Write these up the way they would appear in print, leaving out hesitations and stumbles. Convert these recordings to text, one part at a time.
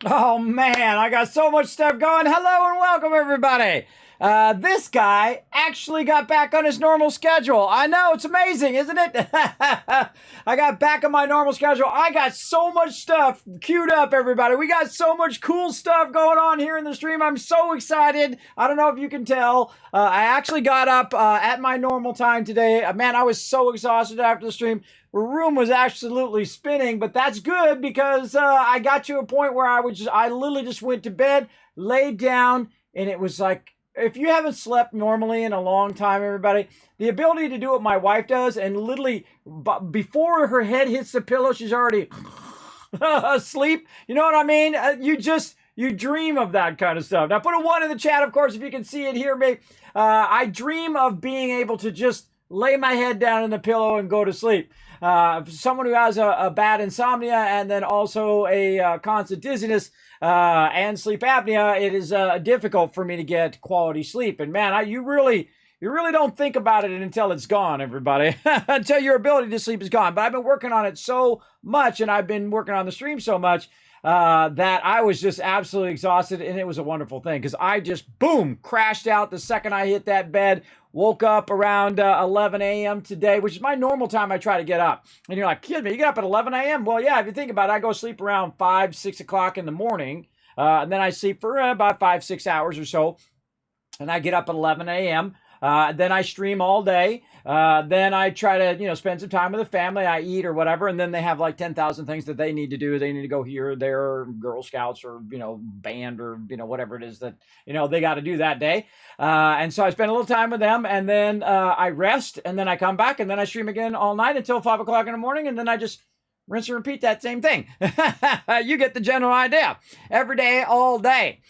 Oh man, I got so much stuff going. Hello and welcome everybody. This guy actually got back on his normal schedule. I know, it's amazing, isn't it? I got back on my normal schedule. I got so much stuff queued up, everybody. We got so much cool stuff going on here in the stream. I'm so excited. I don't know if you can tell. I actually got up at my normal time today. Man, I was so exhausted after the stream. The room was absolutely spinning, but that's good because I got to a point where I literally just went to bed, laid down, and it was like, if you haven't slept normally in a long time, everybody, the ability to do what my wife does and literally before her head hits the pillow, she's already asleep. You know what I mean? You dream of that kind of stuff. Now put a 1 in the chat, of course, if you can see and hear me. I dream of being able to just lay my head down in the pillow and go to sleep. Someone who has a bad insomnia and then also a constant dizziness and sleep apnea, it is difficult for me to get quality sleep. And man, you really don't think about it until it's gone, everybody. Until your ability to sleep is gone. But I've been working on it so much, and I've been working on the stream so much that I was just absolutely exhausted, and it was a wonderful thing because I just, boom, crashed out the second I hit that bed. Woke up around 11 a.m. today, which is my normal time I try to get up. And you're like, kid me, you get up at 11 a.m.? Well, yeah, if you think about it, I go sleep around 5, 6 o'clock in the morning. And then I sleep for about 5, 6 hours or so. And I get up at 11 a.m. Then I stream all day. Then I try to, spend some time with the family. I eat or whatever. And then they have like 10,000 things that they need to do. They need to go here or there, or Girl Scouts or, band or, whatever it is that, they got to do that day. And so I spend a little time with them, and then I rest, and then I come back, and then I stream again all night until 5 o'clock in the morning. And then I just rinse and repeat that same thing. You get the general idea. Every day, all day.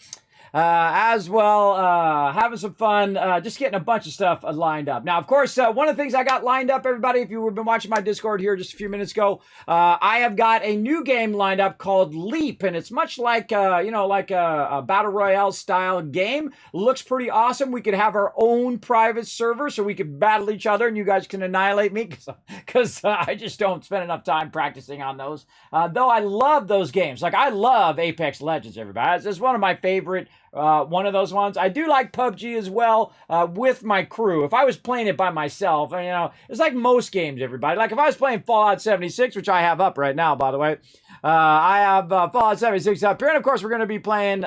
As well, having some fun, just getting a bunch of stuff lined up. Now, of course, one of the things I got lined up, everybody, if you've been watching my Discord here just a few minutes ago, I have got a new game lined up called Leap, and it's much like, like a Battle Royale style game. Looks pretty awesome. We could have our own private server so we could battle each other, and you guys can annihilate me because I just don't spend enough time practicing on those. Though I love those games. Like, I love Apex Legends, everybody. It's one of my favorite one of those ones. I do like PUBG as well with my crew. If I was playing it by myself, it's like most games, everybody. Like if I was playing Fallout 76, which I have up right now, by the way. I have Fallout 76 up here. And of course, we're going to be playing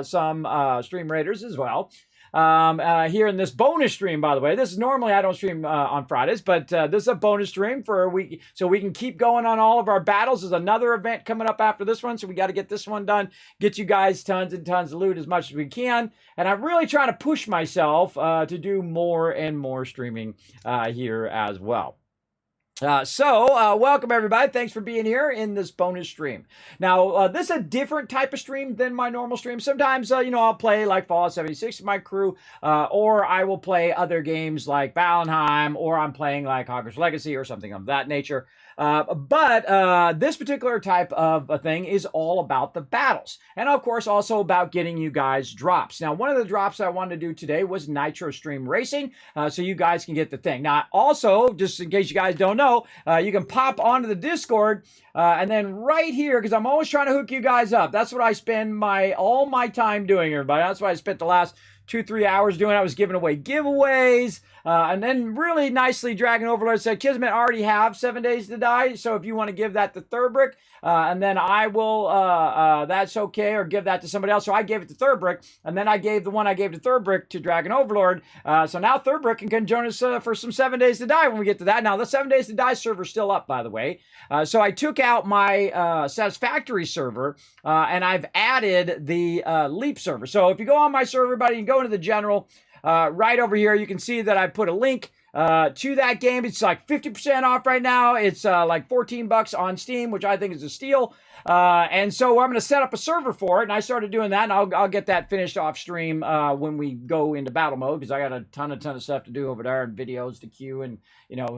some Stream Raiders as well. Here in this bonus stream, by the way. This is normally I don't stream on Fridays, but this is a bonus stream for a week, so we can keep going on all of our battles. There's another event coming up after this one, so we got to get this one done, get you guys tons and tons of loot as much as we can. And I'm really trying to push myself to do more and more streaming here as well. Welcome everybody. Thanks for being here in this bonus stream. Now, this is a different type of stream than my normal stream. Sometimes, I'll play like Fallout 76 with my crew, or I will play other games like Valheim, or I'm playing like Hogwarts Legacy or something of that nature. But this particular type of a thing is all about the battles. And of course, also about getting you guys drops. Now, one of the drops I wanted to do today was Nitro Stream Racing, so you guys can get the thing. Now, also, just in case you guys don't know, you can pop onto the Discord, and then right here, because I'm always trying to hook you guys up. That's what I spend all my time doing, everybody. That's what I spent the last 2-3 hours doing. I was giving away giveaways, and then really nicely Dragon Overlord said, Kismet, already have 7 Days to Die, so if you want to give that to Thurbrick, and then I will, that's okay, or give that to somebody else. So I gave it to Thurbrick, and then I gave the one I gave to Thurbrick to Dragon Overlord, so now Thurbrick can join us for some 7 Days to Die when we get to that. Now, the 7 Days to Die server's still up, by the way, so I took out my Satisfactory server, and I've added the Leap server. So if you go on my server, everybody, you can go into the general, right over here, you can see that I put a link to that game. It's like 50% off right now. It's like $14 on Steam, which I think is a steal. And so I'm going to set up a server for it, and I started doing that, and I'll get that finished off stream when we go into battle mode, because I got a ton of stuff to do over there, and videos to queue, and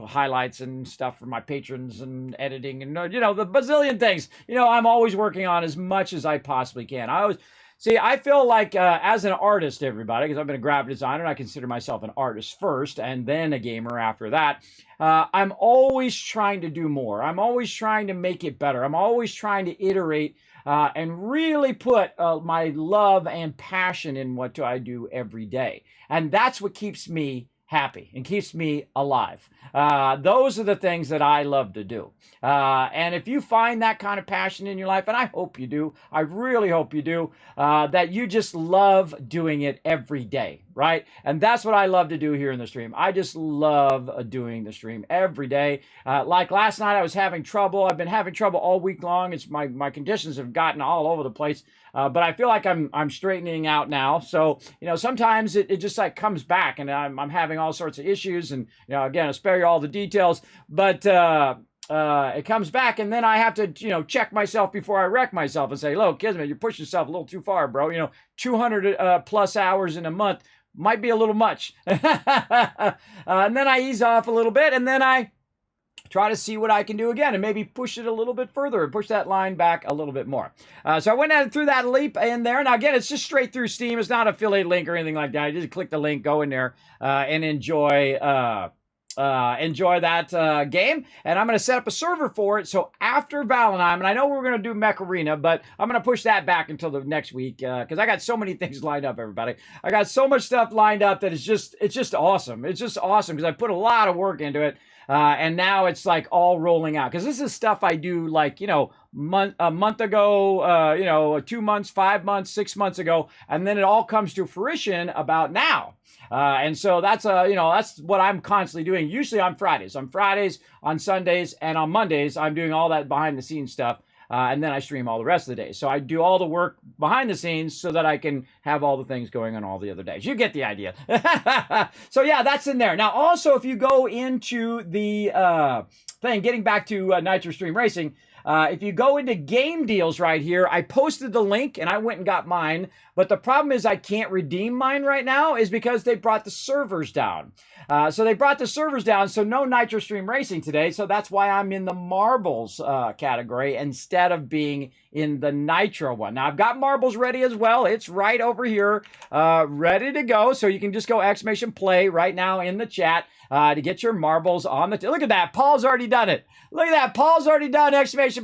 highlights and stuff for my patrons, and editing, and the bazillion things I'm always working on as much as I possibly can. See, I feel like as an artist, everybody, because I've been a graphic designer and I consider myself an artist first and then a gamer after that. I'm always trying to do more. I'm always trying to make it better. I'm always trying to iterate and really put my love and passion in what I do every day. And that's what keeps me happy and keeps me alive. Those are the things that I love to do. And if you find that kind of passion in your life, and I hope you do, I really hope you do, that you just love doing it every day, right? And that's what I love to do here in the stream. I just love doing the stream every day. Like last night, I was having trouble. I've been having trouble all week long. It's my conditions have gotten all over the place. But I feel like I'm straightening out now. So, sometimes it just like comes back and I'm having all sorts of issues. And, again, I'll spare you all the details. But it comes back and then I have to, check myself before I wreck myself and say, look, Kismet, you're pushing yourself a little too far, bro. 200 plus hours in a month might be a little much. And then I ease off a little bit and then I try to see what I can do again and maybe push it a little bit further and push that line back a little bit more. So I went ahead and threw that leap in there. Now, again, it's just straight through Steam. It's not an affiliate link or anything like that. You just click the link, go in there, and enjoy that game. And I'm going to set up a server for it. So after Valheim, and I know we're going to do Mech Arena, but I'm going to push that back until the next week because I got so many things lined up, everybody. I got so much stuff lined up that it's just awesome. It's just awesome because I put a lot of work into it. And now it's like all rolling out because this is stuff I do like, a month ago, 2 months, 5 months, 6 months ago. And then it all comes to fruition about now. And so that's what I'm constantly doing. Usually on Fridays, on Sundays, and on Mondays, I'm doing all that behind the scenes stuff. And then I stream all the rest of the day. So I do all the work behind the scenes so that I can have all the things going on all the other days. You get the idea. So yeah, that's in there. Now, also, if you go into the thing, getting back to Nitro Stream Racing, if you go into game deals right here, I posted the link and I went and got mine. But the problem is I can't redeem mine right now is because they brought the servers down. So they brought the servers down, so no Nitro Stream Racing today. So that's why I'm in the Marbles category instead of being in the Nitro one. Now, I've got Marbles ready as well. It's right over here, ready to go. So you can just go !play right now in the chat to get your Marbles on the... Look at that. Paul's already done it. Look at that. Paul's already done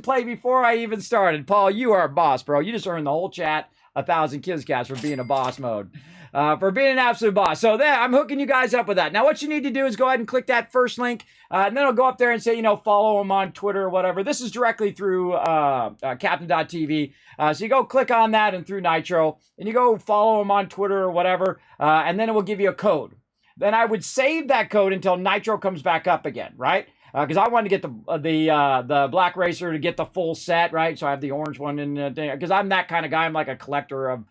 !play before I even started. Paul, you are a boss, bro. You just earned the whole chat 1,000 Kiscats for being a boss mode. For being an absolute boss. So there, I'm hooking you guys up with that. Now, what you need to do is go ahead and click that first link, and then it'll go up there and say, follow them on Twitter or whatever. This is directly through Captain.tv. So you go click on that and through Nitro, and you go follow them on Twitter or whatever, and then it will give you a code. Then I would save that code until Nitro comes back up again, right? Because I wanted to get the Black Racer to get the full set, right? So I have the orange one in because I'm that kind of guy. I'm like a collector of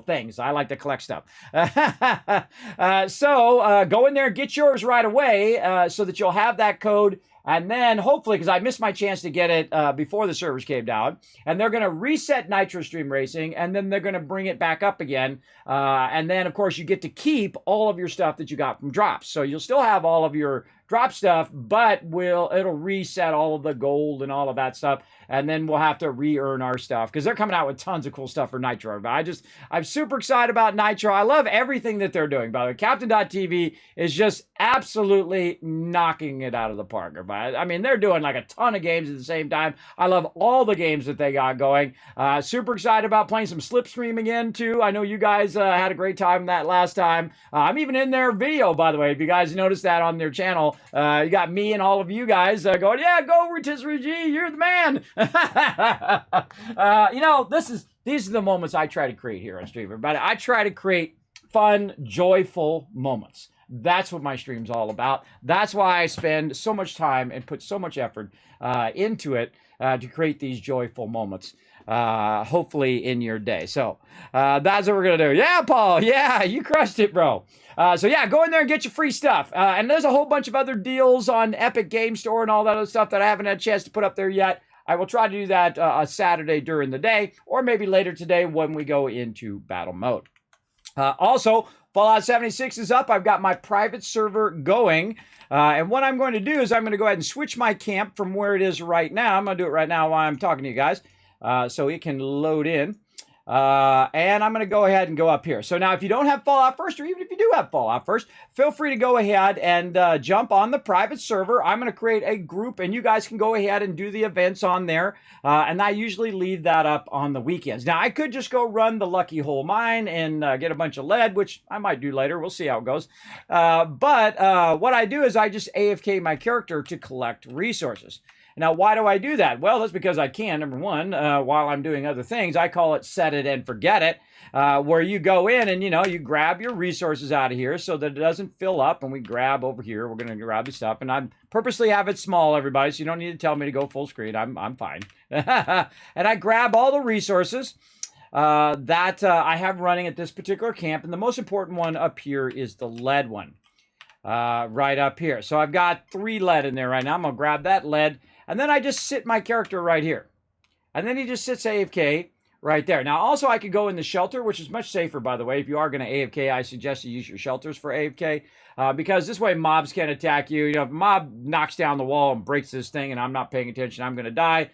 things. I like to collect stuff. So go in there and get yours right away so that you'll have that code. And then hopefully, because I missed my chance to get it before the servers came down, and they're going to reset Nitro Stream Racing, and then they're going to bring it back up again. And then, of course, you get to keep all of your stuff that you got from drops. So you'll still have all of your drop stuff, but it'll reset all of the gold and all of that stuff. And then we'll have to re-earn our stuff because they're coming out with tons of cool stuff for Nitro. But I'm super excited about Nitro. I love everything that they're doing, by the way. Captain.tv is just absolutely knocking it out of the park. I mean, they're doing like a ton of games at the same time. I love all the games that they got going. Super excited about playing some Slipstream again, too. I know you guys had a great time that last time. I'm even in their video, by the way, if you guys noticed that on their channel. You got me and all of you guys going, yeah, go Rotisserie G, you're the man. These are the moments I try to create here on stream, everybody. I try to create fun, joyful moments. That's what my stream's all about. That's why I spend so much time and put so much effort into it to create these joyful moments. Hopefully in your day. So that's what we're going to do. Yeah, Paul. Yeah, you crushed it, bro. So yeah, go in there and get your free stuff. And there's a whole bunch of other deals on Epic Game Store and all that other stuff that I haven't had a chance to put up there yet. I will try to do that a Saturday during the day, or maybe later today when we go into battle mode. Also, Fallout 76 is up. I've got my private server going. And what I'm going to do is I'm going to go ahead and switch my camp from where it is right now. I'm going to do it right now while I'm talking to you guys. So it can load in. And I'm going to go ahead and go up here. So now if you don't have Fallout First, or even if you do have Fallout First, feel free to go ahead and jump on the private server. I'm going to create a group, and you guys can go ahead and do the events on there. And I usually leave that up on the weekends. Now, I could just go run the Lucky Hole Mine and get a bunch of lead, which I might do later. We'll see how it goes. But what I do is I just AFK my character to collect resources. Now, why do I do that? Well, that's because I can, number one, while I'm doing other things. I call it set it and forget it, where you go in and, you grab your resources out of here so that it doesn't fill up, and we grab over here. We're going to grab the stuff, and I purposely have it small, everybody, so you don't need to tell me to go full screen. I'm fine. And I grab all the resources that I have running at this particular camp, and the most important one up here is the lead one, right up here. So I've got 3 lead in there right now. I'm going to grab that lead. And then I just sit my character right here. And then he just sits AFK right there. Now, also, I could go in the shelter, which is much safer, by the way. If you are going to AFK, I suggest you use your shelters for AFK. Because this way, mobs can't attack you. If a mob knocks down the wall and breaks this thing and I'm not paying attention, I'm going to die.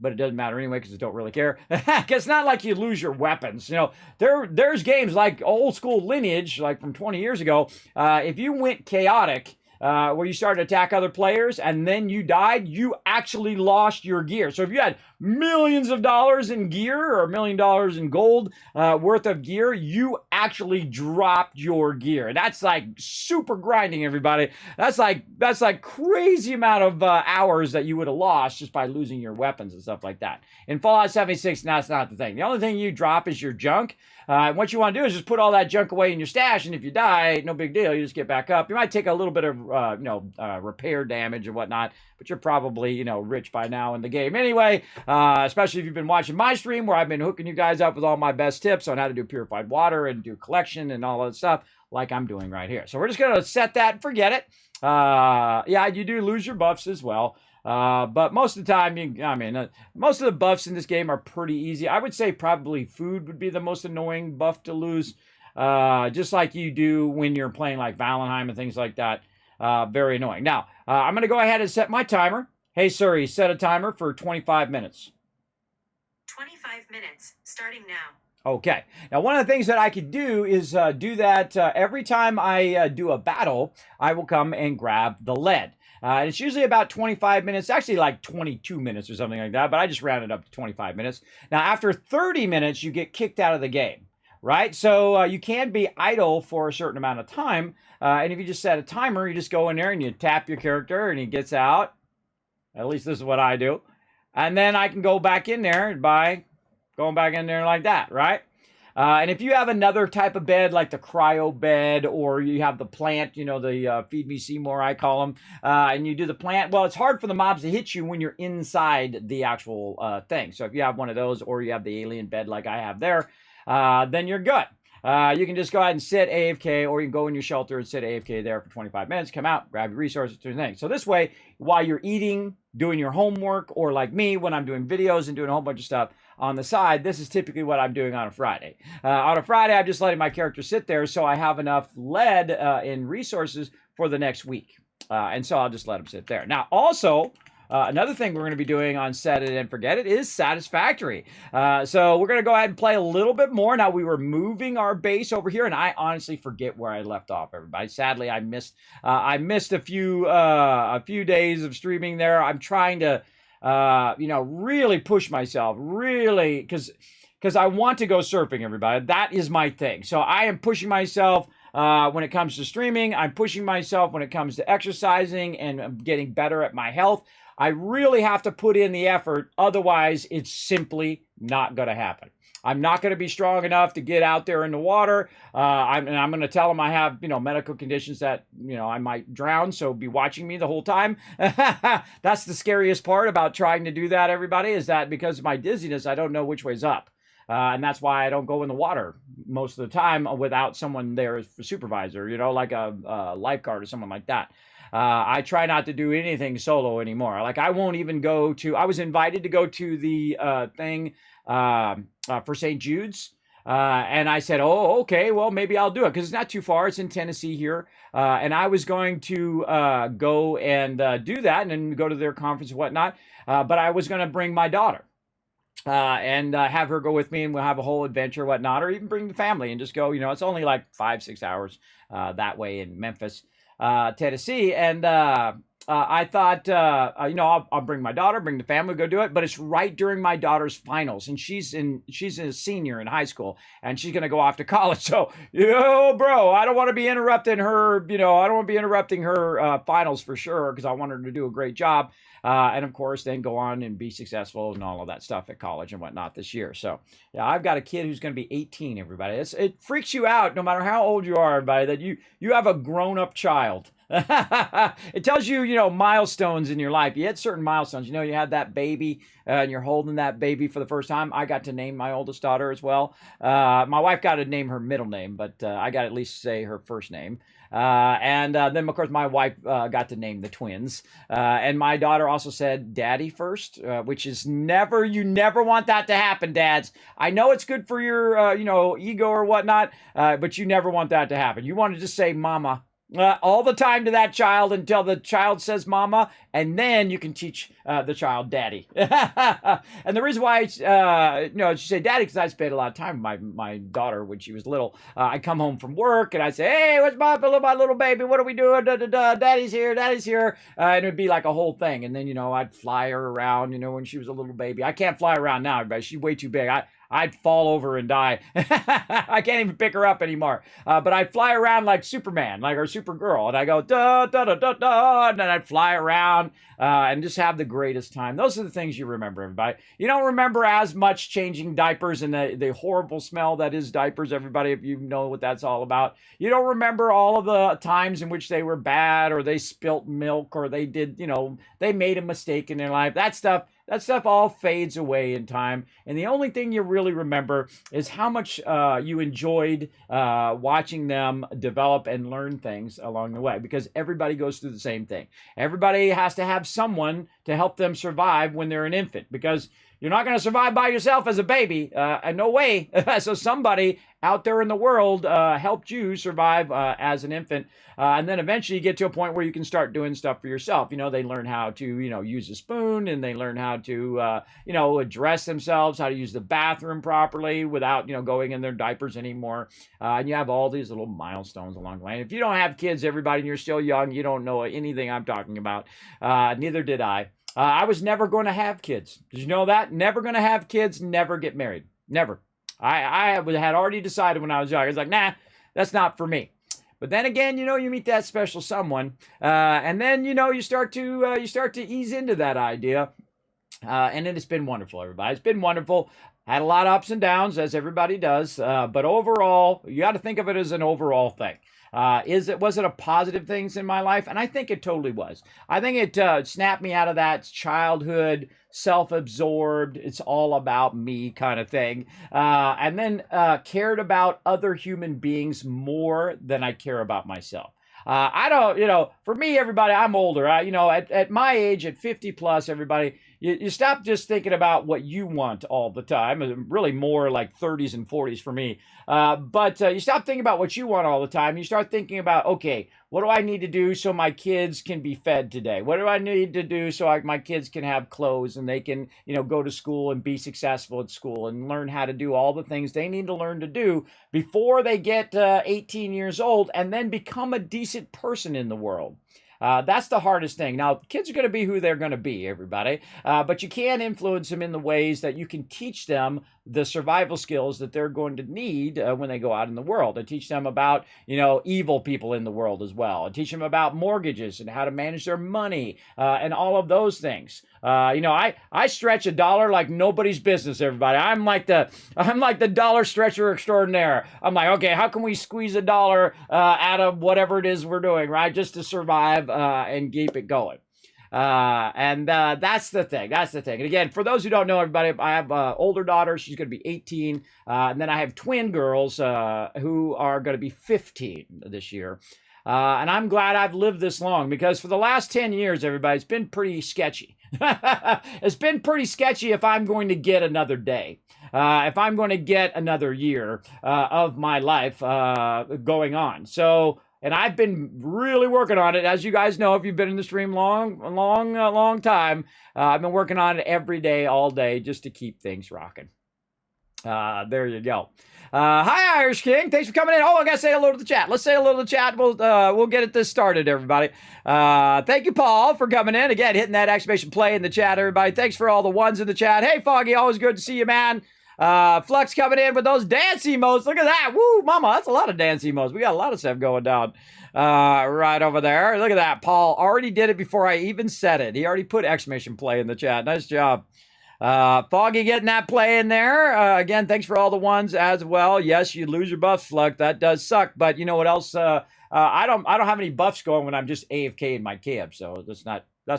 But it doesn't matter anyway because I don't really care. Because it's not like you lose your weapons. There's games like old school Lineage, like from 20 years ago. If you went chaotic, where you started to attack other players and then you died, you actually lost your gear. So if you had millions of dollars in gear or $1 million in gold worth of gear, you actually dropped your gear. And that's like super grinding, everybody. That's like crazy amount of hours that you would have lost just by losing your weapons and stuff like that. In Fallout 76, that's not the thing. The only thing you drop is your junk. What you want to do is just put all that junk away in your stash, and if you die, no big deal. You just get back up. You might take a little bit of, repair damage or whatnot, but you're probably, rich by now in the game anyway, especially if you've been watching my stream where I've been hooking you guys up with all my best tips on how to do purified water and do collection and all that stuff like I'm doing right here. So we're just going to set that and forget it. Yeah, you do lose your buffs as well. But most of the time, most of the buffs in this game are pretty easy. I would say probably food would be the most annoying buff to lose, just like you do when you're playing like Valheim and things like that. Very annoying. Now, I'm going to go ahead and set my timer. Hey, Siri, set a timer for 25 minutes. 25 minutes, starting now. Okay. Now, one of the things that I could do is do that every time I do a battle, I will come and grab the lead. And it's usually about 25 minutes, actually like 22 minutes or something like that, but I just rounded up to 25 minutes. Now, after 30 minutes, you get kicked out of the game, right? So you can be idle for a certain amount of time. And if you just set a timer, you just go in there and you tap your character and he gets out. At least this is what I do. And then I can go back in there by going back in there like that, right? And if you have another type of bed, like the cryo bed, or you have the plant, the Feed Me Seymour, I call them, and you do the plant, well, it's hard for the mobs to hit you when you're inside the actual thing. So if you have one of those, or you have the alien bed like I have there, then you're good. You can just go ahead and sit AFK, or you can go in your shelter and sit AFK there for 25 minutes, come out, grab your resources, do things. So this way, while you're eating, doing your homework, or like me, when I'm doing videos and doing a whole bunch of stuff on the side, this is typically what I'm doing on a Friday. On a Friday, I'm just letting my character sit there so I have enough lead in resources for the next week. And so I'll just let him sit there. Now, also, another thing we're going to be doing on Set It and Forget It is Satisfactory. So we're going to go ahead and play a little bit more. Now, we were moving our base over here, and I honestly forget where I left off, everybody. Sadly, I missed a few days of streaming there. I'm trying to, really push myself, really, because I want to go surfing, everybody. That is my thing. So I am pushing myself when it comes to streaming. I'm pushing myself when it comes to exercising and getting better at my health. I really have to put in the effort. Otherwise, it's simply not going to happen. I'm not going to be strong enough to get out there in the water. I'm going to tell them I have, medical conditions that, I might drown. So be watching me the whole time. That's the scariest part about trying to do that, everybody, is that because of my dizziness, I don't know which way's up. And that's why I don't go in the water most of the time without someone there as a supervisor, like a lifeguard or someone like that. I try not to do anything solo anymore. Like I won't even go to, I was invited to go to the thing for St. Jude's. And I said, oh, okay, well, maybe I'll do it because it's not too far. It's in Tennessee here. And I was going to go and do that and then go to their conference and whatnot. But I was going to bring my daughter. and have her go with me, and we'll have a whole adventure, whatnot, or even bring the family and just go. It's only like 5-6 hours that way in Memphis, Tennessee, and I thought, I'll bring my daughter, bring the family, go do it. But it's right during my daughter's finals, and she's a senior in high school, and she's gonna go off to college. So, bro, I don't want to be interrupting her. I don't want to be interrupting her finals for sure, because I want her to do a great job. And of course, then go on and be successful and all of that stuff at college and whatnot this year. So, yeah, I've got a kid who's going to be 18. Everybody, it freaks you out, no matter how old you are, everybody, that you have a grown-up child. It tells you, milestones in your life. You had certain milestones. You had that baby, and you're holding that baby for the first time. I got to name my oldest daughter as well. My wife got to name her middle name, but I got to at least say her first name. And then, of course, my wife got to name the twins. And my daughter also said daddy first, which is you never want that to happen, dads. I know it's good for your, ego or whatnot, but you never want that to happen. You want to just say mama. All the time to that child until the child says mama, and then you can teach the child daddy. And the reason why, she said daddy, because I spent a lot of time with my daughter when she was little. I'd come home from work, and I'd say, hey, what's my little baby? What are we doing? Daddy's here, daddy's here. And it would be like a whole thing. And then, I'd fly her around, when she was a little baby. I can't fly around now, everybody. She's way too big. I'd fall over and die. I can't even pick her up anymore. But I'd fly around like Superman, like our Supergirl. And I go, da, da, da, da, da. And then I'd fly around and just have the greatest time. Those are the things you remember, everybody. You don't remember as much changing diapers and the horrible smell that is diapers, everybody, if you know what that's all about. You don't remember all of the times in which they were bad, or they spilt milk, or they did, they made a mistake in their life. That stuff all fades away in time. And the only thing you really remember is how much you enjoyed watching them develop and learn things along the way, because everybody goes through the same thing. Everybody has to have someone to help them survive when they're an infant, because you're not going to survive by yourself as a baby. No way. So somebody out there in the world helped you survive as an infant. And then eventually you get to a point where you can start doing stuff for yourself. They learn how to, use a spoon, and they learn how to, dress themselves, how to use the bathroom properly without, going in their diapers anymore. And you have all these little milestones along the way. And if you don't have kids, everybody, and you're still young, you don't know anything I'm talking about. Neither did I. I was never going to have kids. Did you know that? Never going to have kids, never get married. Never. I had already decided when I was young. I was like, nah, that's not for me. But then again, you meet that special someone, and then, you start to ease into that idea. And it has been wonderful, everybody. It's been wonderful. Had a lot of ups and downs, as everybody does. But overall, you got to think of it as an overall thing. Was it a positive things in my life? And I think it totally was. I think it snapped me out of that childhood, self-absorbed, it's all about me kind of thing. And then cared about other human beings more than I care about myself. I don't, for me, everybody, I'm older. At my age, at 50 plus, everybody, you stop just thinking about what you want all the time. Really more like 30s and 40s for me. But you stop thinking about what you want all the time. You start thinking about, okay, what do I need to do so my kids can be fed today? What do I need to do so my kids can have clothes and they can, go to school and be successful at school and learn how to do all the things they need to learn to do before they get 18 years old and then become a decent person in the world? That's the hardest thing. Now, kids are going to be who they're going to be, everybody. But you can influence them in the ways that you can teach them the survival skills that they're going to need when they go out in the world, and teach them about, evil people in the world as well, and teach them about mortgages and how to manage their money and all of those things. I stretch a dollar like nobody's business, everybody. I'm like the dollar stretcher extraordinaire. I'm like, okay, how can we squeeze a dollar out of whatever it is we're doing, right? Just to survive and keep it going. And that's the thing. That's the thing. And again, for those who don't know, everybody, I have an older daughter. She's going to be 18. And then I have twin girls who are going to be 15 this year. And I'm glad I've lived this long, because for the last 10 years, everybody, it's been pretty sketchy. It's been pretty sketchy if I'm going to get another day. If I'm going to get another year of my life going on. So And I've been really working on it. As you guys know, if you've been in the stream long time, I've been working on it every day, all day, just to keep things rocking. There you go. Hi, Irish King. Thanks for coming in. Oh, I gotta say hello to the chat. Let's say hello to the chat. We'll get this started, everybody. Thank you, Paul, for coming in. Again, hitting that exclamation play in the chat, everybody. Thanks for all the ones in the chat. Hey, Foggy, always good to see you, man. Flux coming in with those dance emotes. Look at that. Woo, mama, that's a lot of dance emotes. We got a lot of stuff going down right over there. Look at that. Paul already did it before I even said it. He already put exclamation play in the chat. Nice job. Foggy getting that play in there. Again, thanks for all the ones as well. Yes, you lose your buffs, Flux. That does suck. But you know what else? I don't have any buffs going when I'm just AFK in my camp. So that's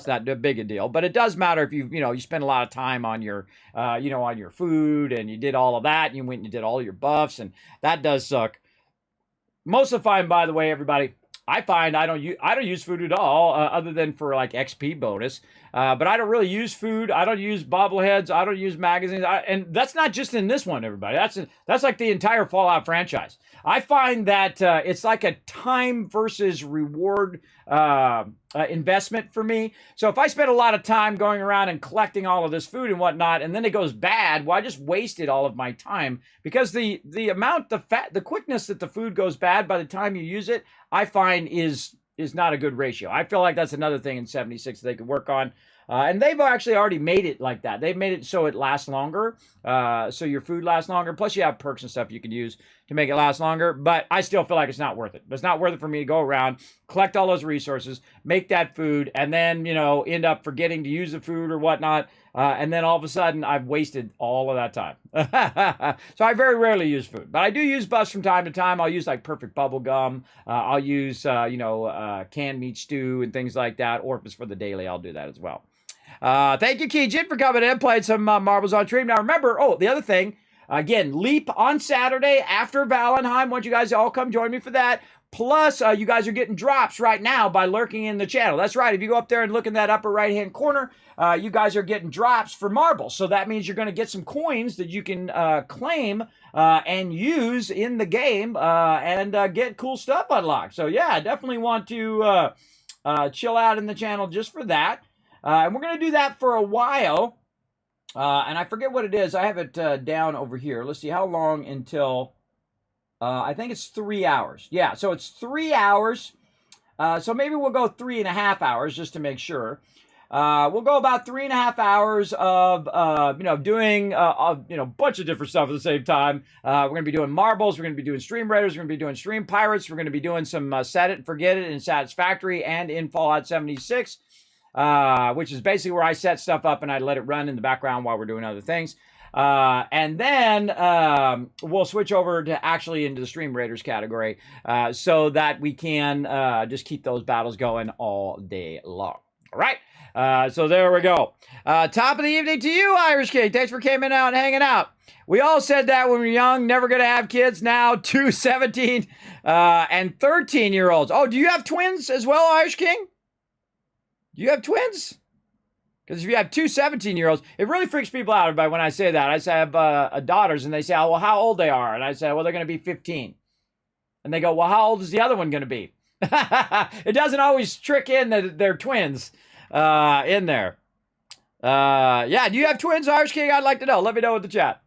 not a big a deal, but it does matter if you spend a lot of time on your, on your food, and you did all of that, and you went and you did all your buffs, and that does suck. Most of the time, by the way, everybody, I find I don't use food at all, other than for like XP bonus. But I don't really use food. I don't use bobbleheads. I don't use magazines. And that's not just in this one, everybody. That's like the entire Fallout franchise. I find that it's like a time versus reward investment for me. So if I spend a lot of time going around and collecting all of this food and whatnot, and then it goes bad, well, I just wasted all of my time, because the quickness that the food goes bad by the time you use it, I find is not a good ratio. I feel like that's another thing in 76 they could work on. And they've actually already made it like that. They've made it so it lasts longer, so your food lasts longer. Plus, you have perks and stuff you can use to make it last longer. But I still feel like it's not worth it. It's not worth it for me to go around, collect all those resources, make that food, and then, end up forgetting to use the food or whatnot. And then all of a sudden, I've wasted all of that time. So I very rarely use food. But I do use buffs from time to time. I'll use like perfect bubble gum. I'll use, canned meat stew and things like that. Or if it's for the daily, I'll do that as well. Thank you, Keejin, for coming in, playing some marbles on stream. Now, remember, the other thing, again, Leap on Saturday after Valheim. Want you guys to all come join me for that. Plus, you guys are getting drops right now by lurking in the channel. That's right. If you go up there and look in that upper right-hand corner, you guys are getting drops for marbles. So that means you're going to get some coins that you can claim and use in the game and get cool stuff unlocked. So, yeah, definitely want to chill out in the channel just for that. And we're going to do that for a while. And I forget what it is. I have it down over here. Let's see how long until... I think it's 3 hours. Yeah, so it's 3 hours. So maybe we'll go 3.5 hours just to make sure. We'll go about 3.5 hours of, doing, a bunch of different stuff at the same time. We're going to be doing marbles. We're going to be doing stream raiders. We're going to be doing stream pirates. We're going to be doing some set it and forget it in Satisfactory and in Fallout 76, which is basically where I set stuff up and I let it run in the background while we're doing other things. And then we'll switch over to actually into the Stream Raiders category so that we can just keep those battles going all day long. All right. So there we go. Top of the evening to you, Irish King. Thanks for coming out and hanging out. We all said that when we were young, never going to have kids. Now, 2 17 and 13-year-olds. Oh, do you have twins as well, Irish King? Do you have twins? Because if you have 2 17-year-olds, it really freaks people out, everybody, when I say that. I say I have daughters, and they say, oh, well, how old they are? And I say, well, they're going to be 15. And they go, well, how old is the other one going to be? It doesn't always trick in that they're twins in there. Yeah, do you have twins, Irish King? I'd like to know. Let me know in the chat.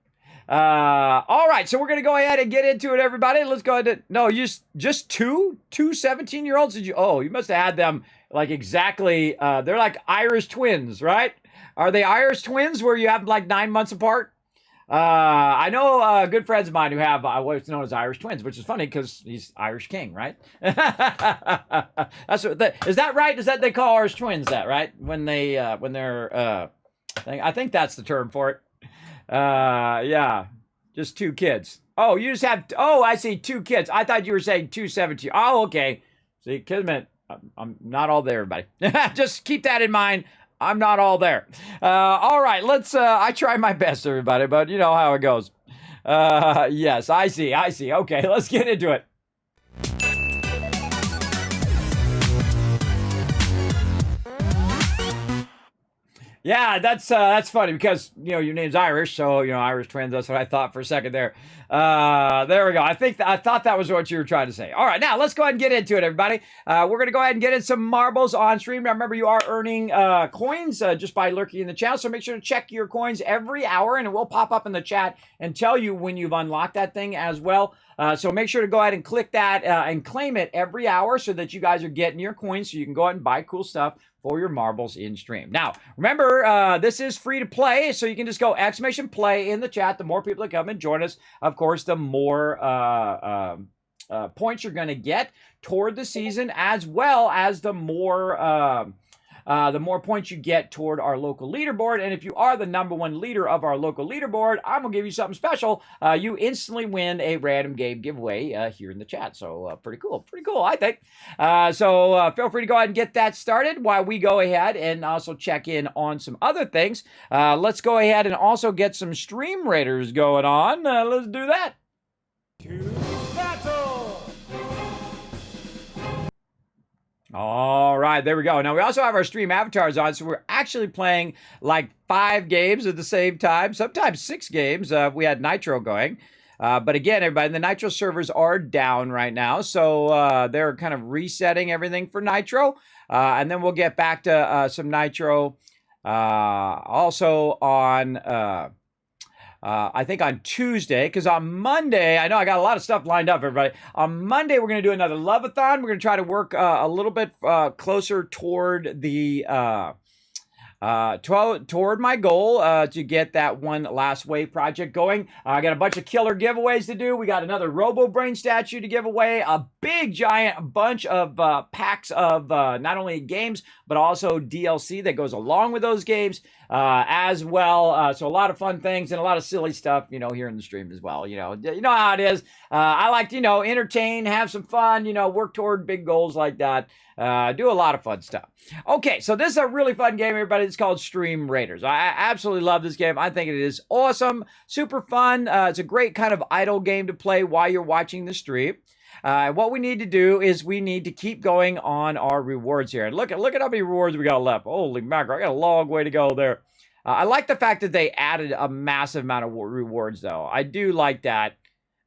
All right, so we're going to go ahead and get into it, everybody. Let's go ahead and... No, just two 17-year-olds? Did you... Oh, you must have had them... Like exactly, they're like Irish twins, right? Are they Irish twins where you have them like 9 months apart? I know good friends of mine who have what's known as Irish twins, which is funny because he's Irish King, right? That's what is that right? Is that they call Irish twins that, right? When they're I think that's the term for it. Yeah, just 2 kids. Oh, you just have, I see 2 kids. I thought you were saying 2 17. Oh, okay. See, Kismet. I'm not all there, everybody. Just keep that in mind. I'm not all there. All right, let's, I try my best, everybody, but you know how it goes. Yes, I see. Okay, let's get into it. Yeah, that's funny because your name's Irish, so Irish twins. That's what I thought for a second there. There we go. I thought that was what you were trying to say. All right, now let's go ahead and get into it, everybody. We're gonna go ahead and get in some marbles on stream. Now remember, you are earning coins just by lurking in the channel, so make sure to check your coins every hour, and it will pop up in the chat and tell you when you've unlocked that thing as well. So make sure to go ahead and click that and claim it every hour so that you guys are getting your coins so you can go ahead and buy cool stuff for your marbles in stream. Now, remember, this is free to play, so you can just go !play in the chat. The more people that come and join us, of course, the more points you're going to get toward the season, as well as the more points you get toward our local leaderboard. And if you are the #1 leader of our local leaderboard, I'm going to give you something special. You instantly win a random game giveaway here in the chat. So pretty cool, I think. So feel free to go ahead and get that started while we go ahead and also check in on some other things. Let's go ahead and also get some stream raiders going on. Let's do that. To battle! All right, there we go. Now, we also have our stream avatars on, so we're actually playing like 5 games at the same time, sometimes 6 games. We had Nitro going. But again, everybody, the Nitro servers are down right now, so they're kind of resetting everything for Nitro. And then we'll get back to some Nitro also on... I think on Tuesday, because on Monday, I know I got a lot of stuff lined up, everybody. On Monday, we're going to do another Love-a-thon. We're going to try to work a little bit closer toward the toward my goal to get that one Last Wave project going. I got a bunch of killer giveaways to do. We got another Robo Brain statue to give away, a big giant bunch of packs of not only games but also DLC that goes along with those games as well. So a lot of fun things and a lot of silly stuff, here in the stream as well. You know how it is. I like to, entertain, have some fun, work toward big goals like that. Do a lot of fun stuff. Okay, so this is a really fun game, everybody. It's called Stream Raiders. I absolutely love this game. I think it is awesome, super fun. It's a great kind of idle game to play while you're watching the stream. What we need to do is we need to keep going on our rewards here. And look at how many rewards we got left. Holy mackerel, I got a long way to go there. I like the fact that they added a massive amount of rewards, though. I do like that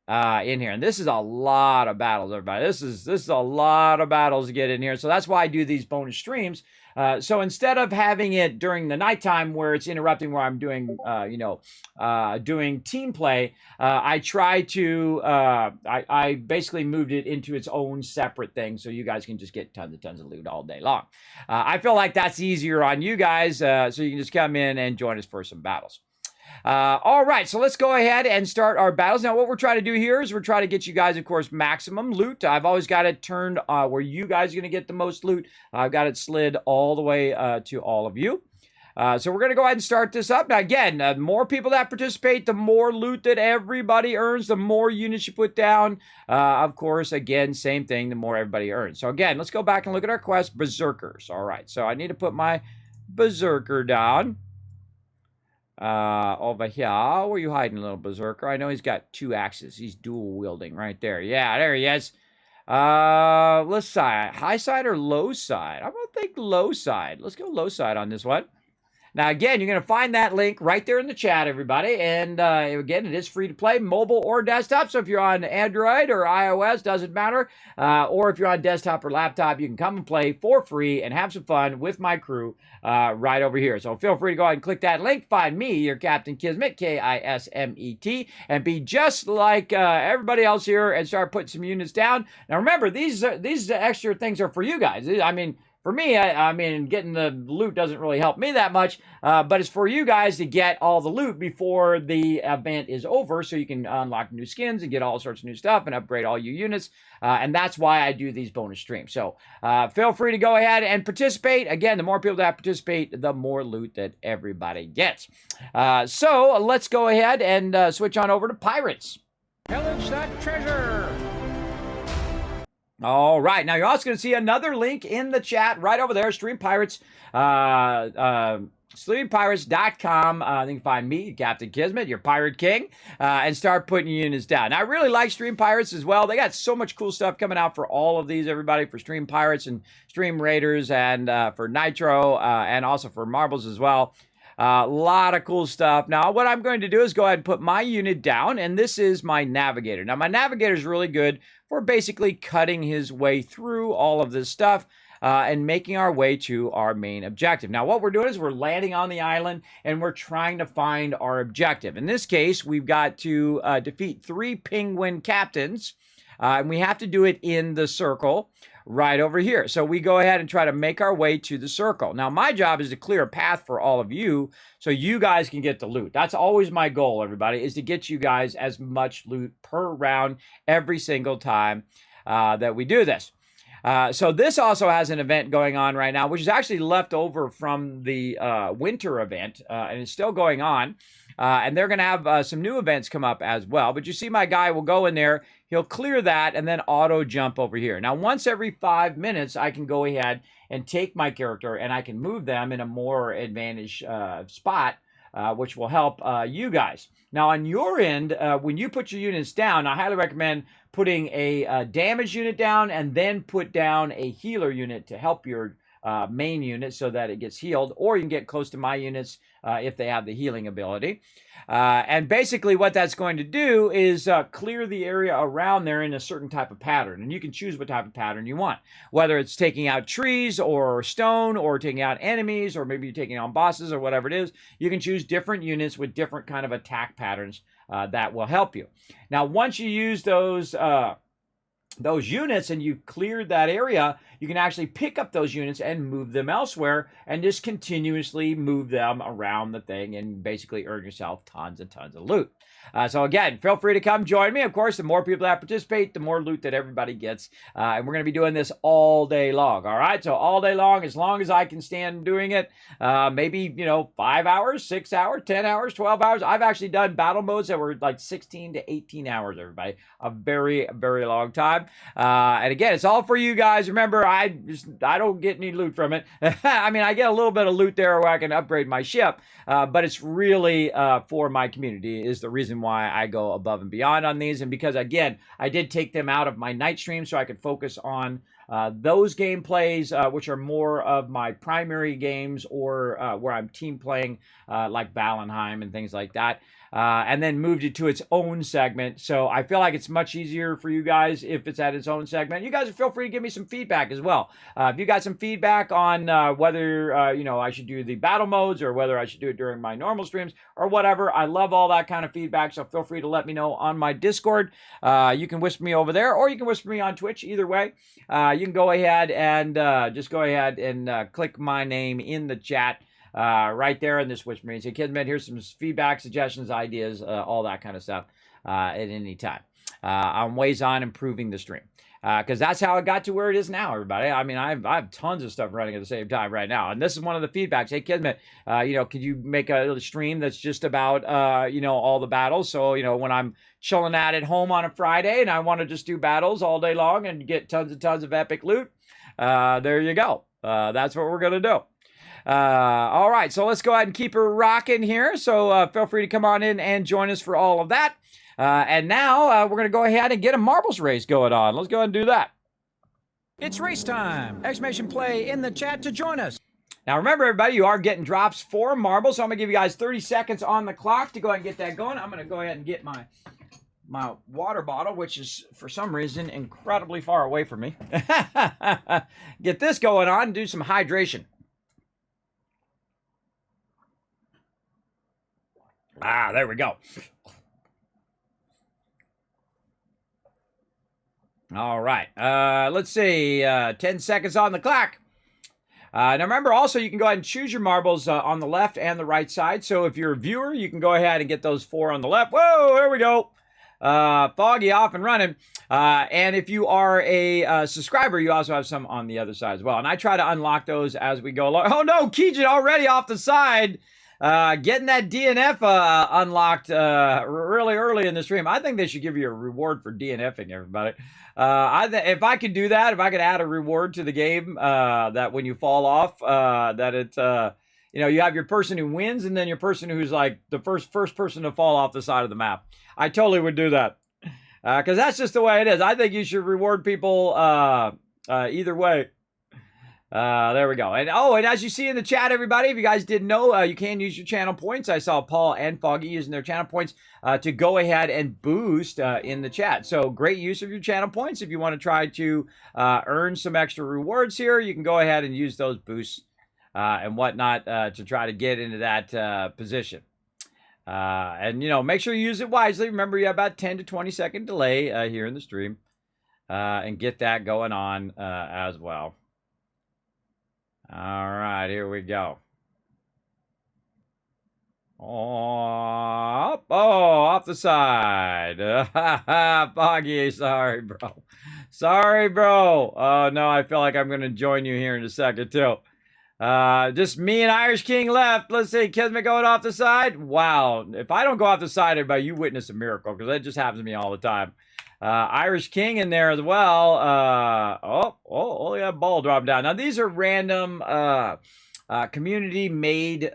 in here. And this is a lot of battles, everybody. This is a lot of battles to get in here. So that's why I do these bonus streams. So instead of having it during the nighttime where it's interrupting where I'm doing, doing team play, I try to, I basically moved it into its own separate thing so you guys can just get tons of loot all day long. I feel like that's easier on you guys, so you can just come in and join us for some battles. All right, so let's go ahead and start our battles. Now, what we're trying to do here is we're trying to get you guys, of course, maximum loot. I've always got it turned where you guys are going to get the most loot. I've got it slid all the way to all of you. So we're going to go ahead and start this up. Now, again, the more people that participate, the more loot that everybody earns, the more units you put down. Of course, again, same thing, the more everybody earns. So, again, let's go back and look at our quest, Berserkers. All right, so I need to put my Berserker down. Over here. Where are you hiding, little berserker? I know he's got 2 axes. He's dual wielding right there. Yeah, there he is. Let's side. High side or low side? I'm going to think low side. Let's go low side on this one. Now, again, you're going to find that link right there in the chat, everybody. And, again, it is free to play, mobile or desktop. So if you're on Android or iOS, doesn't matter. Or if you're on desktop or laptop, you can come and play for free and have some fun with my crew right over here. So feel free to go ahead and click that link. Find me, your Captain Kismet, Kismet, and be just like everybody else here and start putting some units down. Now, remember, these extra things are for you guys. I mean, for me, I mean, getting the loot doesn't really help me that much, but it's for you guys to get all the loot before the event is over so you can unlock new skins and get all sorts of new stuff and upgrade all your units, and that's why I do these bonus streams. So feel free to go ahead and participate. Again, the more people that participate, the more loot that everybody gets. So let's go ahead and switch on over to Pirates. Pillage that treasure! All right, now you're also going to see another link in the chat right over there, Stream Pirates, StreamPirates.com. You can find me, Captain Kismet, your Pirate King, and start putting units down. Now, I really like Stream Pirates as well. They got so much cool stuff coming out for all of these, everybody, for Stream Pirates and Stream Raiders and for Nitro and also for Marbles as well. A lot of cool stuff. Now, what I'm going to do is go ahead and put my unit down, and this is my navigator. Now, my navigator is really good for basically cutting his way through all of this stuff and making our way to our main objective. Now, what we're doing is we're landing on the island, and we're trying to find our objective. In this case, we've got to defeat 3 penguin captains, and we have to do it in the circle right over here. So we go ahead and try to make our way to the circle. Now, my job is to clear a path for all of you so you guys can get the loot. That's always my goal, everybody, is to get you guys as much loot per round every single time that we do this. So this also has an event going on right now, which is actually left over from the winter event, and it's still going on. And they're going to have some new events come up as well. But you see my guy will go in there, he'll clear that, and then auto jump over here. Now, once every 5 minutes, I can go ahead and take my character, and I can move them in a more advantaged spot, which will help you guys. Now, on your end, when you put your units down, I highly recommend putting a damage unit down and then put down a healer unit to help your main unit so that it gets healed, or you can get close to my units if they have the healing ability. And basically what that's going to do is clear the area around there in a certain type of pattern. And you can choose what type of pattern you want, whether it's taking out trees or stone or taking out enemies, or maybe you're taking on bosses or whatever it is. You can choose different units with different kind of attack patterns that will help you. Now, once you use those units and you've cleared that area, you can actually pick up those units and move them elsewhere and just continuously move them around the thing and basically earn yourself tons and tons of loot. So again, feel free to come join me. Of course, the more people that participate, the more loot that everybody gets. And we're going to be doing this all day long. All right. So all day long as I can stand doing it, maybe, 5 hours, 6 hours, 10 hours, 12 hours. I've actually done battle modes that were like 16 to 18 hours, everybody. A very, very long time. And again, it's all for you guys. Remember, I don't get any loot from it. I mean, I get a little bit of loot there where I can upgrade my ship, but it's really for my community is the reason why I go above and beyond on these. And because, again, I did take them out of my night stream so I could focus on those gameplays, which are more of my primary games or where I'm team playing like Valheim and things like that. And then moved it to its own segment. So I feel like it's much easier for you guys if it's at its own segment. You guys feel free to give me some feedback as well. If you got some feedback on whether, I should do the battle modes or whether I should do it during my normal streams or whatever, I love all that kind of feedback. So feel free to let me know on my Discord. You can whisper me over there, or you can whisper me on Twitch. Either way, you can go ahead and just go ahead and click my name in the chat. Right there in this whisper me and say, Kismet, here's some feedback, suggestions, ideas, all that kind of stuff at any time on ways on improving the stream. Because that's how it got to where it is now, everybody. I mean, I have tons of stuff running at the same time right now. And this is one of the feedbacks. Hey, Kismet, could you make a stream that's just about, all the battles? So, when I'm chilling out at home on a Friday and I want to just do battles all day long and get tons and tons of epic loot, there you go. That's what we're going to do. All right, so let's go ahead and keep her rocking here. So feel free to come on in and join us for all of that. And now we're going to go ahead and get a marbles race going on. Let's go ahead and do that. It's race time! Exclamation play in the chat to join us. Now remember, everybody, you are getting drops for marbles. So I'm going to give you guys 30 seconds on the clock to go ahead and get that going. I'm going to go ahead and get my water bottle, which is for some reason incredibly far away from me. Get this going on and do some hydration. There we go. All right. Let's see. 10 seconds on the clock. Now remember, also, you can go ahead and choose your marbles on the left and the right side. So if you're a viewer, you can go ahead and get those 4 on the left. Whoa, there we go. Foggy off and running. And if you are a subscriber, you also have some on the other side as well. And I try to unlock those as we go along. Oh, no, Keejin already off the side. Getting that DNF unlocked really early in the stream. I think they should give you a reward for DNFing, everybody. If I could do that, if I could add a reward to the game, that when you fall off, that it's, you have your person who wins and then your person who's like the first person to fall off the side of the map. I totally would do that. Because that's just the way it is. I think you should reward people either way. There we go. And oh, and as you see in the chat, everybody, if you guys didn't know, you can use your channel points. I saw Paul and Foggy using their channel points to go ahead and boost in the chat. So great use of your channel points. If you want to try to earn some extra rewards here, you can go ahead and use those boosts and whatnot to try to get into that position. And, you know, make sure you use it wisely. Remember, you have about 10 to 20 second delay here in the stream and get that going on as well. All right, here we go. Oh, off the side. Foggy, sorry, bro. Sorry, bro. Oh, no, I feel like I'm going to join you here in a second, too. Just me and Irish King left. Let's see, Kismet going off the side. Wow. If I don't go off the side, everybody, you witness a miracle, because that just happens to me all the time. Irish King in there as well. Yeah, ball dropped down. Now, these are random community-made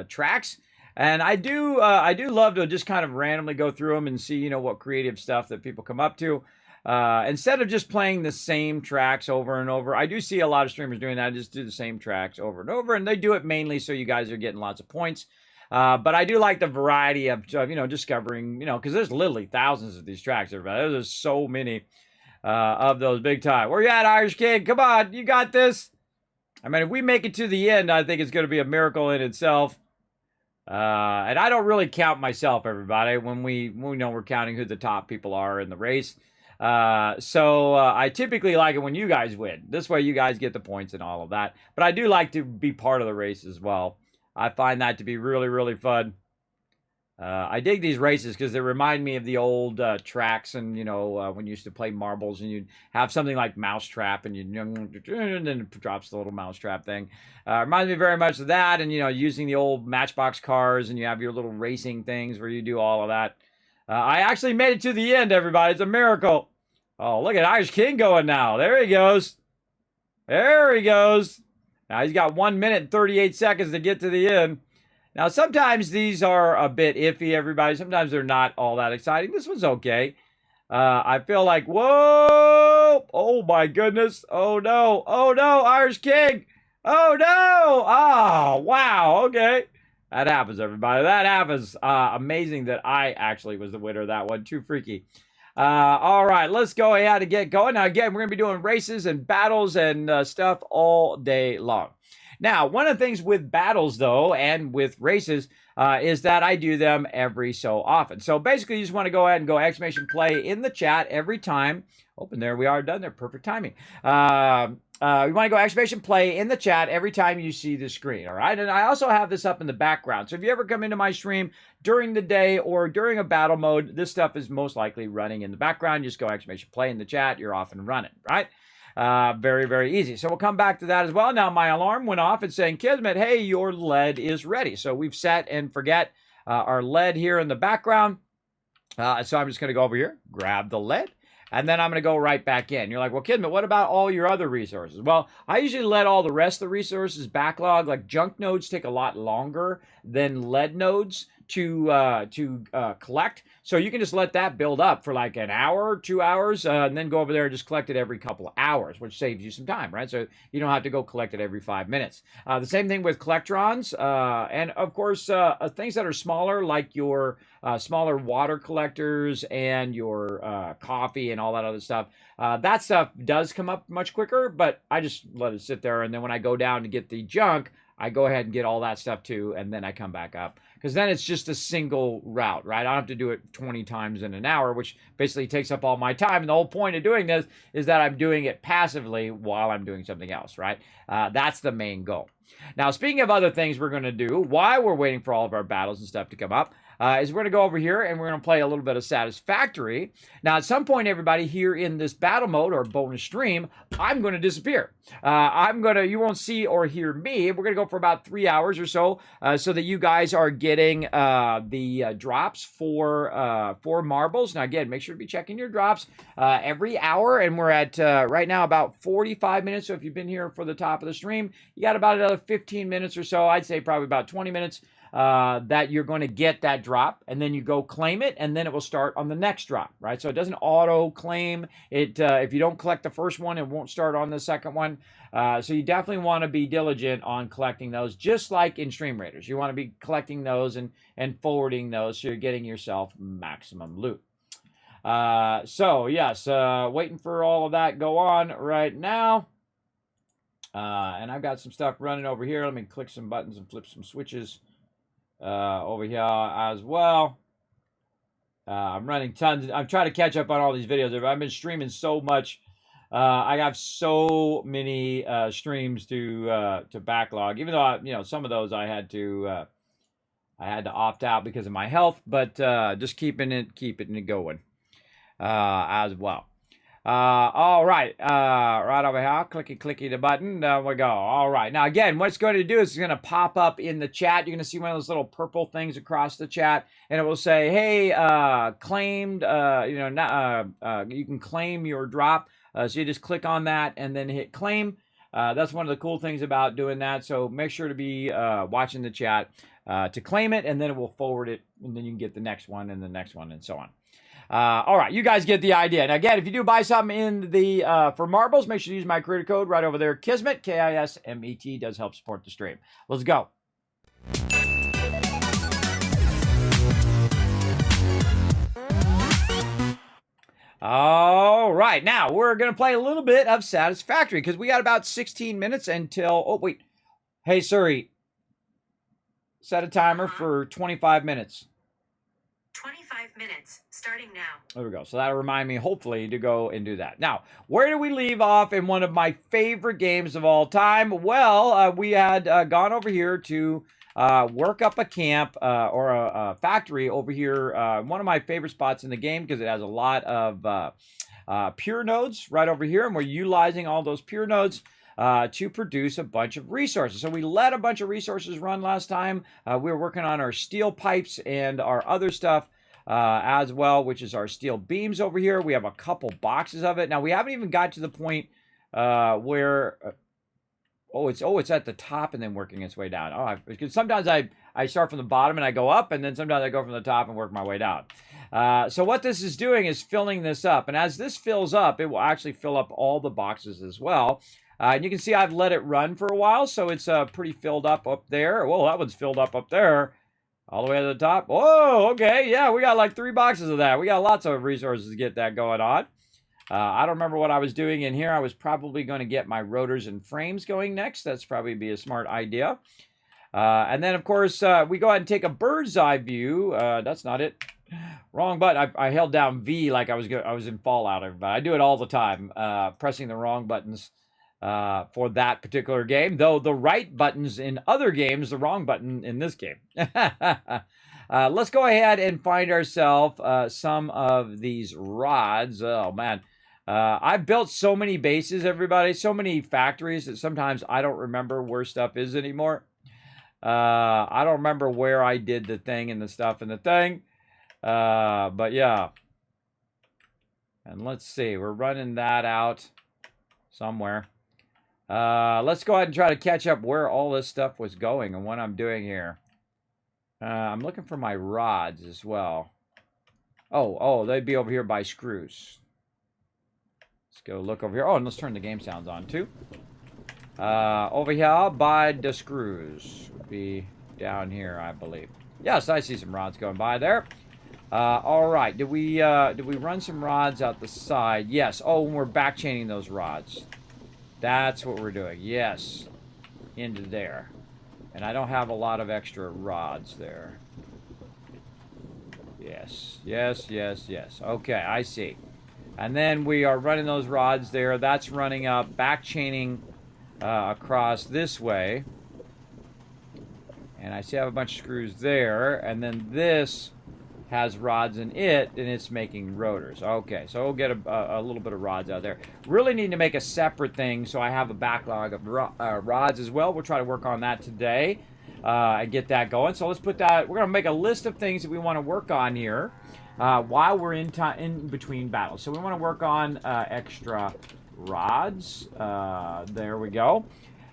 tracks. And I do love to just kind of randomly go through them and see, you know, what creative stuff that people come up to. Instead of just playing the same tracks over and over, I do see a lot of streamers doing that. Just do the same tracks over and over, and they do it mainly so you guys are getting lots of points. But I do like the variety of you know, discovering, you know, because there's literally thousands of these tracks, everybody. There's so many of those big time. Where you at, Irish King? Come on, you got this. I mean, if we make it to the end, I think it's going to be a miracle in itself. And I don't really count myself, everybody, when we know we're counting who the top people are in the race. So I typically like it when you guys win. This way you guys get the points and all of that. But I do like to be part of the race as well. I find that to be really, really fun. I dig these races because they remind me of the old tracks, and, you know, when you used to play marbles and you'd have something like Mousetrap, and and then it drops the little Mousetrap thing. Reminds me very much of that, and, you know, using the old Matchbox cars, and you have your little racing things where you do all of that. I actually made it to the end, everybody. It's a miracle. Oh, look at Irish King going now. There he goes. There he goes. Now he's got 1 minute and 38 seconds to get to the end. Now, sometimes these are a bit iffy, everybody. Sometimes they're not all that exciting. This one's okay. I feel like, whoa. Oh, my goodness. Oh, no. Oh, no. Irish King. Oh, no. Oh, wow. Okay. That happens, everybody. That happens. Amazing that I actually was the winner of that one. Too freaky. All right, let's go ahead and get going. Now, again, we're going to be doing races and battles and stuff all day long. Now, one of the things with battles, though, and with races, is that I do them every so often. So basically, you just want to go ahead and go !play in the chat every time. Oh, and there we are, done there. Perfect timing. You want to go !play in the chat every time you see the screen, all right? And I also have this up in the background. So if you ever come into my stream during the day or during a battle mode, this stuff is most likely running in the background. Just go !play in the chat. You're off and running, right? Very, very easy. So we'll come back to that as well. Now, my alarm went off. It's saying, Kismet, hey, your lead is ready. So we've set and forget our lead here in the background. So I'm just going to go over here, grab the lead, and then I'm going to go right back in. You're like, well, Kismet, what about all your other resources? Well, I usually let all the rest of the resources backlog. Like junk nodes take a lot longer than lead nodes to collect. So you can just let that build up for like an hour, 2 hours, and then go over there and just collect it every couple of hours, which saves you some time, right? So you don't have to go collect it every 5 minutes. The same thing with collectrons, and of course, things that are smaller, like your smaller water collectors and your coffee and all that other stuff. That stuff does come up much quicker, but I just let it sit there. And then when I go down to get the junk, I go ahead and get all that stuff too, and then I come back up. Because then it's just a single route, right? I don't have to do it 20 times in an hour, which basically takes up all my time. And the whole point of doing this is that I'm doing it passively while I'm doing something else, right? That's the main goal. Now, speaking of other things we're going to do while we're waiting for all of our battles and stuff to come up, is we're going to go over here and we're going to play a little bit of Satisfactory. Now, at some point, everybody, here in this battle mode or bonus stream, I'm going to disappear. You won't see or hear me. We're going to go for about 3 hours or so, so that you guys are getting the drops for marbles. Now, again, make sure to be checking your drops every hour, and we're at right now about 45 minutes. So if you've been here for the top of the stream, you got about another 15 minutes or so. I'd say probably about 20 minutes that you're going to get that drop, and then you go claim it, and then it will start on the next drop, right? So it doesn't auto claim it. If you don't collect the first one, it won't start on the second one. So you definitely want to be diligent on collecting those, just like in Stream Raiders. You want to be collecting those and forwarding those so you're getting yourself maximum loot. So yes, waiting for all of that go on right now. And I've got some stuff running over here. Let me click some buttons and flip some switches over here as well. I'm running tons. I'm trying to catch up on all these videos. I've been streaming so much. I have so many streams to backlog. Even though some of those I had to opt out because of my health, but just keeping it going as well. All right, right over here, clicky the button, there we go. All right, now again, what it's going to do is it's going to pop up in the chat. You're going to see one of those little purple things across the chat, and it will say, hey, claimed, you can claim your drop. So you just click on that and then hit claim. That's one of the cool things about doing that, so make sure to be watching the chat to claim it, and then it will forward it, and then you can get the next one and the next one and so on. All right, you guys get the idea. And again, if you do buy something in the for marbles, make sure to use my creator code right over there, Kismet, Kismet. Does help support the stream. Let's go. All right, now we're going to play a little bit of Satisfactory because we got about 16 minutes until, oh, wait. Hey, Siri, set a timer for 25 minutes. 25 minutes, starting now. There we go. So that'll remind me, hopefully, to go and do that. Now, where do we leave off in one of my favorite games of all time? Well, we had gone over here to work up a camp or a factory over here. One of my favorite spots in the game because it has a lot of pure nodes right over here. And we're utilizing all those pure nodes to produce a bunch of resources. So we let a bunch of resources run last time. We were working on our steel pipes and our other stuff as well, which is our steel beams over here. We have a couple boxes of it. Now, we haven't even got to the point where... it's at the top and then working its way down. Because sometimes I start from the bottom and I go up, and then sometimes I go from the top and work my way down. So what this is doing is filling this up. And as this fills up, it will actually fill up all the boxes as well. And you can see I've let it run for a while, so it's pretty filled up there. Whoa, that one's filled up there. All the way to the top. Whoa, okay, yeah, we got like 3 boxes of that. We got lots of resources to get that going on. I don't remember what I was doing in here. I was probably going to get my rotors and frames going next. That's probably be a smart idea. And then, of course, we go ahead and take a bird's eye view. That's not it. Wrong button. I held down V like I was in Fallout, everybody. I do it all the time, pressing the wrong buttons for that particular game. Though the right buttons in other games, the wrong button in this game. Let's go ahead and find ourselves some of these rods. Oh, man. I've built so many bases, everybody, so many factories that sometimes I don't remember where stuff is anymore. I don't remember where I did the thing and the stuff and the thing. But yeah. And let's see. We're running that out somewhere. Let's go ahead and try to catch up where all this stuff was going and what I'm doing here. I'm looking for my rods as well. Oh, they'd be over here by screws. Let's go look over here. Oh, and let's turn the game sounds on too. Over here by the screws would be down here, I believe. Yes, I see some rods going by there. All right, did we run some rods out the side? Yes. Oh, and we're back chaining those rods. That's what we're doing. Yes, into there. And I don't have a lot of extra rods there. Yes. Okay, I see. And then we are running those rods there. That's running up, back chaining across this way. And I see I have a bunch of screws there. And then this has rods in it, and it's making rotors. Okay, so we'll get a little bit of rods out there. Really need to make a separate thing, so I have a backlog of rods as well. We'll try to work on that today and get that going. So let's put that, we're going to make a list of things that we want to work on here while we're in between battles. So we want to work on extra rods. There we go.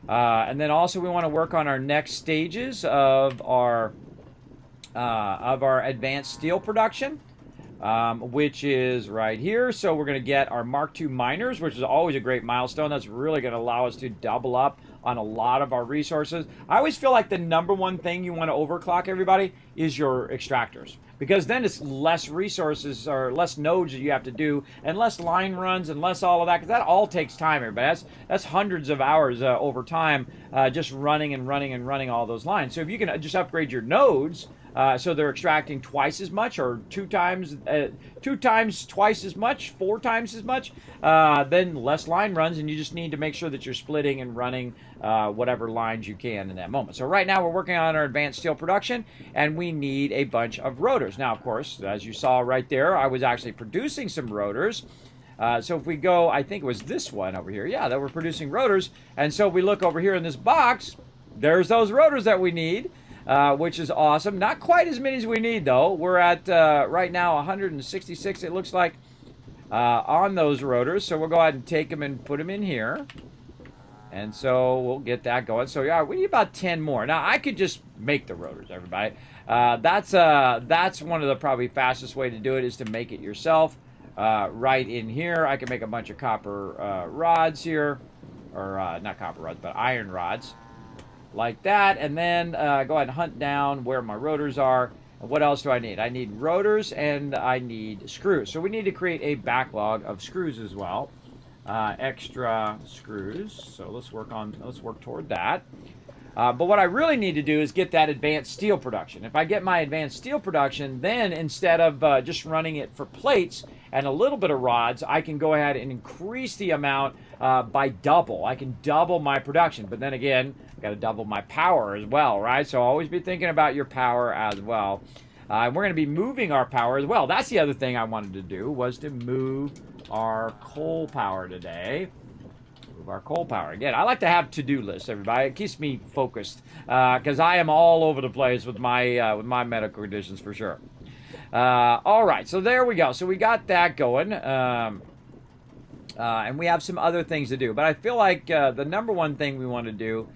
And then also we want to work on our next stages of our advanced steel production, which is right here. So we're going to get our Mark II miners, which is always a great milestone. That's really going to allow us to double up on a lot of our resources. I always feel like the number one thing you want to overclock, everybody, is your extractors. Because then it's less resources or less nodes that you have to do, and less line runs and less all of that, because that all takes time, everybody. That's hundreds of hours over time, just running and running and running all those lines. So if you can just upgrade your nodes, so they're extracting twice as much, or two times twice as much, 4 times as much, then less line runs, and you just need to make sure that you're splitting and running whatever lines you can in that moment. So right now we're working on our advanced steel production, and we need a bunch of rotors. Now, of course, as you saw right there, I was actually producing some rotors. So if we go, I think it was this one over here, yeah, that we're producing rotors. And so if we look over here in this box, there's those rotors that we need. Which is awesome. Not quite as many as we need, though. We're at, right now, 166, it looks like, on those rotors. So we'll go ahead and take them and put them in here. And so we'll get that going. So, yeah, we need about 10 more. Now, I could just make the rotors, everybody. That's one of the probably fastest way to do it, is to make it yourself. Right in here, I can make a bunch of copper rods here. Or, not copper rods, but iron rods. Like that, and then go ahead and hunt down where my rotors are. And what else do I need? I need rotors and I need screws. So we need to create a backlog of screws as well. Extra screws. So let's work toward that. But what I really need to do is get that advanced steel production. If I get my advanced steel production, then instead of just running it for plates and a little bit of rods, I can go ahead and increase the amount by double. I can double my production. But then again, I've got to double my power as well, right? So always be thinking about your power as well. We're going to be moving our power as well. That's the other thing I wanted to do, was to move our coal power today. Move our coal power. Again, I like to have to-do lists, everybody. It keeps me focused, because I am all over the place with my medical conditions, for sure. All right, so there we go. So we got that going. And we have some other things to do. But I feel like the number one thing we want to do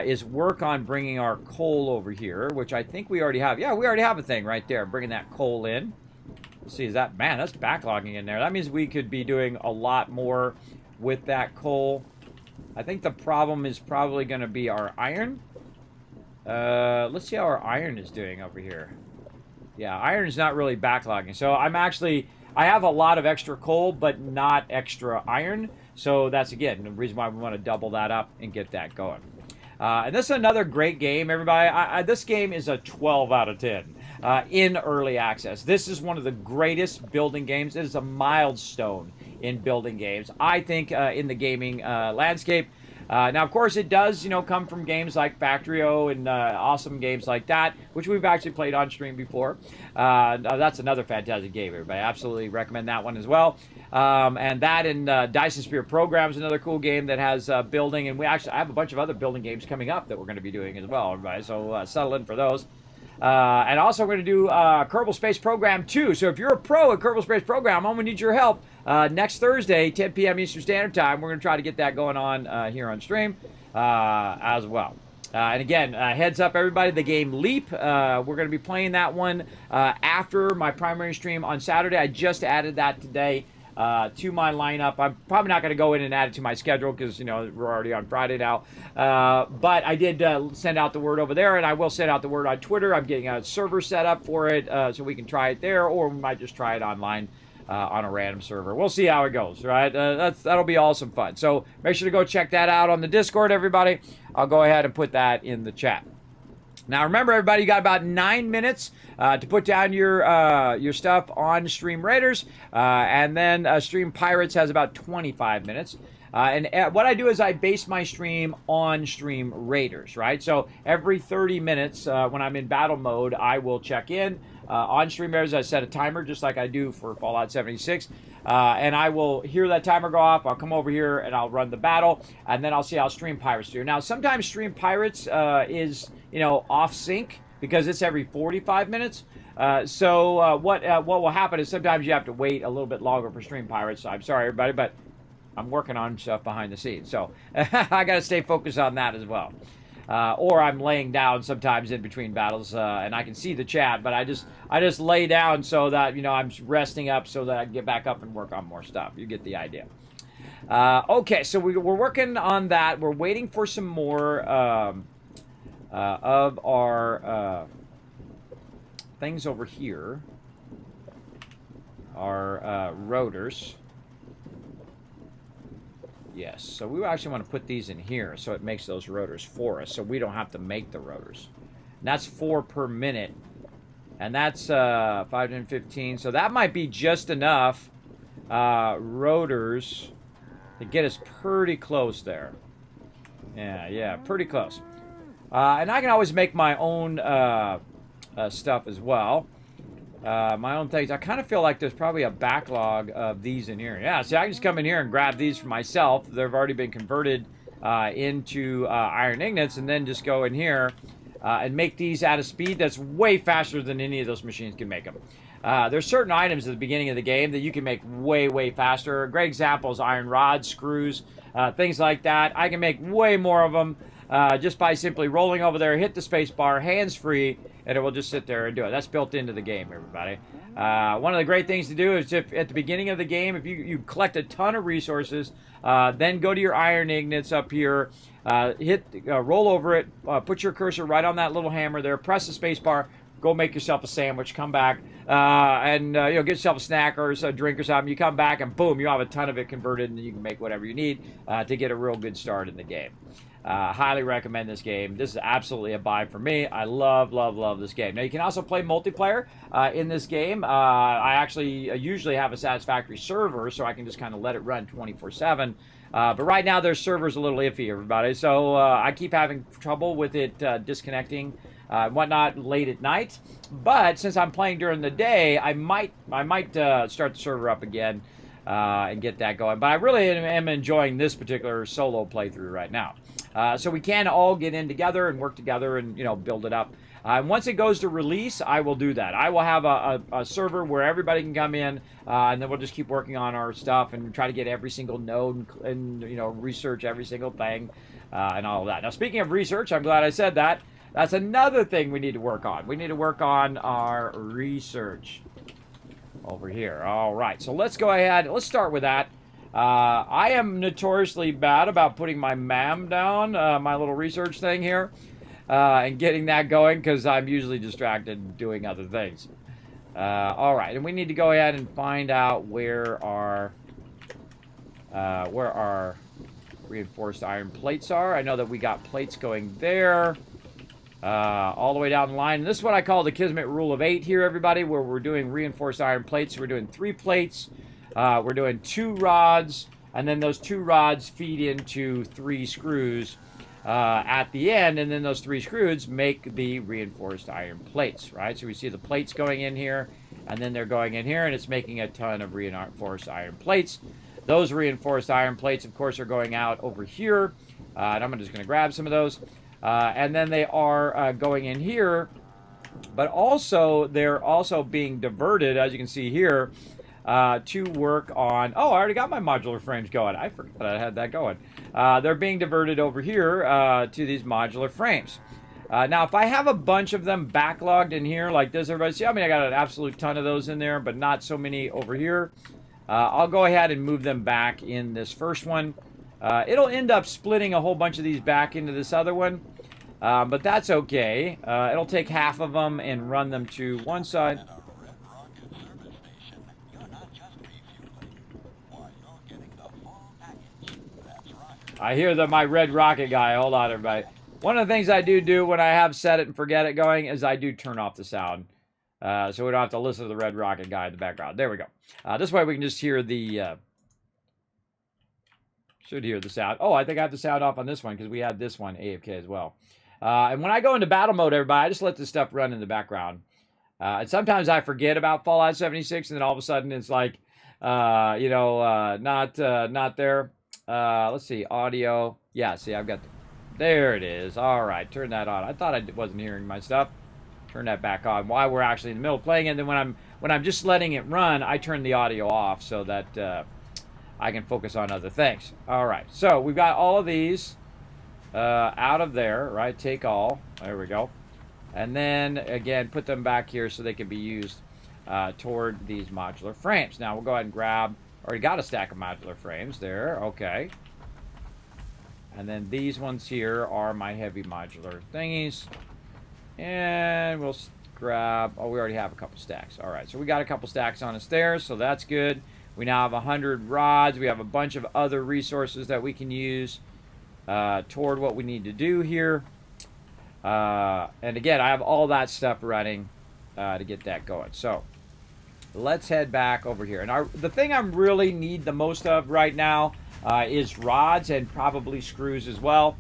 is work on bringing our coal over here, which I think we already have. Yeah, we already have a thing right there, bringing that coal in. Let's see, is that, man, that's backlogging in there. That means we could be doing a lot more with that coal. I think the problem is probably going to be our iron. Let's see how our iron is doing over here. Yeah, iron's not really backlogging. So I have a lot of extra coal, but not extra iron. So that's, again, the reason why we want to double that up and get that going. And this is another great game, everybody. This game is a 12 out of 10 in early access. This is one of the greatest building games. It is a milestone in building games, I think, in the gaming landscape. Now, of course, it does, come from games like Factorio and awesome games like that, which we've actually played on stream before. That's another fantastic game, everybody. Absolutely recommend that one as well. And that and Dyson Sphere Program is another cool game that has building. And I have a bunch of other building games coming up that we're going to be doing as well, everybody. So settle in for those. And also we're going to do Kerbal Space Program 2. So if you're a pro at Kerbal Space Program, I'm going to need your help. Next Thursday, 10 p.m. Eastern Standard Time, we're going to try to get that going on here on stream as well. And again, heads up, everybody, the game Leap. We're going to be playing that one after my primary stream on Saturday. I just added that today to my lineup. I'm probably not going to go in and add it to my schedule because, we're already on Friday now. But I did send out the word over there, and I will send out the word on Twitter. I'm getting a server set up for it so we can try it there, or we might just try it online on a random server. We'll see how it goes, right? That'll be awesome fun. So make sure to go check that out on the Discord, everybody. I'll go ahead and put that in the chat. Now, remember, everybody, you got about 9 minutes to put down your stuff on Stream Raiders, and then Stream Pirates has about 25 minutes. And what I do is I base my stream on Stream Raiders, right? So every 30 minutes when I'm in battle mode, I will check in. On Stream Raiders, I set a timer just like I do for Fallout 76. And I will hear that timer go off. I'll come over here and I'll run the battle, and then I'll see how Stream Pirates do. Now, sometimes Stream Pirates is, off sync because it's every 45 minutes. So what will happen is sometimes you have to wait a little bit longer for Stream Pirates. So I'm sorry, everybody, but I'm working on stuff behind the scenes. So I got to stay focused on that as well. Or I'm laying down sometimes in between battles, and I can see the chat, but I just lay down so that, you know, I'm resting up so that I can get back up and work on more stuff. You get the idea. Okay, so we're working on that. We're waiting for some more of our things over here. Our rotors. Yes, so we actually want to put these in here so it makes those rotors for us, so we don't have to make the rotors. And that's 4 per minute. And that's 5 and 15, so that might be just enough rotors to get us pretty close there. Yeah, pretty close. And I can always make my own stuff as well. My own things. I kind of feel like there's probably a backlog of these in here. Yeah, see, I can just come in here and grab these for myself. They've already been converted into iron ingots, and then just go in here and make these at a speed that's way faster than any of those machines can make them. There's certain items at the beginning of the game that you can make way faster. A great example is iron rods, screws, things like that. I can make way more of them just by simply rolling over there, hit the space bar, hands free, and it will just sit there and do it. That's built into the game, everybody. One of the great things to do is if at the beginning of the game, if you collect a ton of resources, then go to your iron ingots up here, roll over it, put your cursor right on that little hammer there, press the space bar, go make yourself a sandwich, come back, and get yourself a snack or a drink or something. You come back and boom, you have a ton of it converted, and you can make whatever you need to get a real good start in the game. Highly recommend this game. This is absolutely a buy for me. I love this game. Now, you can also play multiplayer in this game. I actually usually have a Satisfactory server, so I can just kind of let it run 24/7. But right now, their server's a little iffy, everybody. So I keep having trouble with it disconnecting and whatnot late at night. But since I'm playing during the day, I might start the server up again and get that going. But I really am enjoying this particular solo playthrough right now. So we can all get in together and work together and, build it up. And once it goes to release, I will do that. I will have a server where everybody can come in, and then we'll just keep working on our stuff and try to get every single node and research every single thing and all of that. Now, speaking of research, I'm glad I said that. That's another thing we need to work on. We need to work on our research over here. All right, so let's go ahead. Let's start with that. I am notoriously bad about putting my MAM down, my little research thing here, and getting that going because I'm usually distracted doing other things. All right, and we need to go ahead and find out where our reinforced iron plates are. I know that we got plates going there, all the way down the line. And this is what I call the Kismet rule of 8 here, everybody, where we're doing reinforced iron plates. We're doing 3 plates. We're doing 2 rods, and then those 2 rods feed into 3 screws at the end, and then those 3 screws make the reinforced iron plates, right? So we see the plates going in here, and then they're going in here, and it's making a ton of reinforced iron plates. Those reinforced iron plates, of course, are going out over here, and I'm just going to grab some of those. And then they are going in here, but also they're also being diverted, as you can see here, to work on... Oh, I already got my modular frames going. I forgot I had that going. They're being diverted over here to these modular frames. Now, if I have a bunch of them backlogged in here like this, everybody see, I mean, I got an absolute ton of those in there, but not so many over here. I'll go ahead and move them back in this first one. It'll end up splitting a whole bunch of these back into this other one, but that's okay. It'll take half of them and run them to one side. I hear my red rocket guy. Hold on, everybody. One of the things I do when I have set it and forget it going is I do turn off the sound. So we don't have to listen to the red rocket guy in the background. There we go. This way we can just hear the... should hear the sound. Oh, I think I have the sound off on this one because we had this one AFK as well. And when I go into battle mode, everybody, I just let this stuff run in the background. And sometimes I forget about Fallout 76, and then all of a sudden it's like, not there. Let's see, audio. Yeah, see, I've got... There it is. All right, turn that on. I thought I wasn't hearing my stuff. Turn that back on while we're actually in the middle of playing it. And then when I'm just letting it run, I turn the audio off so that I can focus on other things. All right, so we've got all of these out of there, right? Take all. There we go. And then, again, put them back here so they can be used toward these modular frames. Now, we'll go ahead and grab, already got a stack of modular frames there. Okay. And then these ones here are my heavy modular thingies. And we'll grab, oh, we already have a couple stacks. All right, so we got a couple stacks on us there, so that's good. We now have 100 rods. We have a bunch of other resources that we can use toward what we need to do here. And again, I have all that stuff running to get that going. So let's head back over here. And the thing I really need the most of right now is rods and probably screws as well.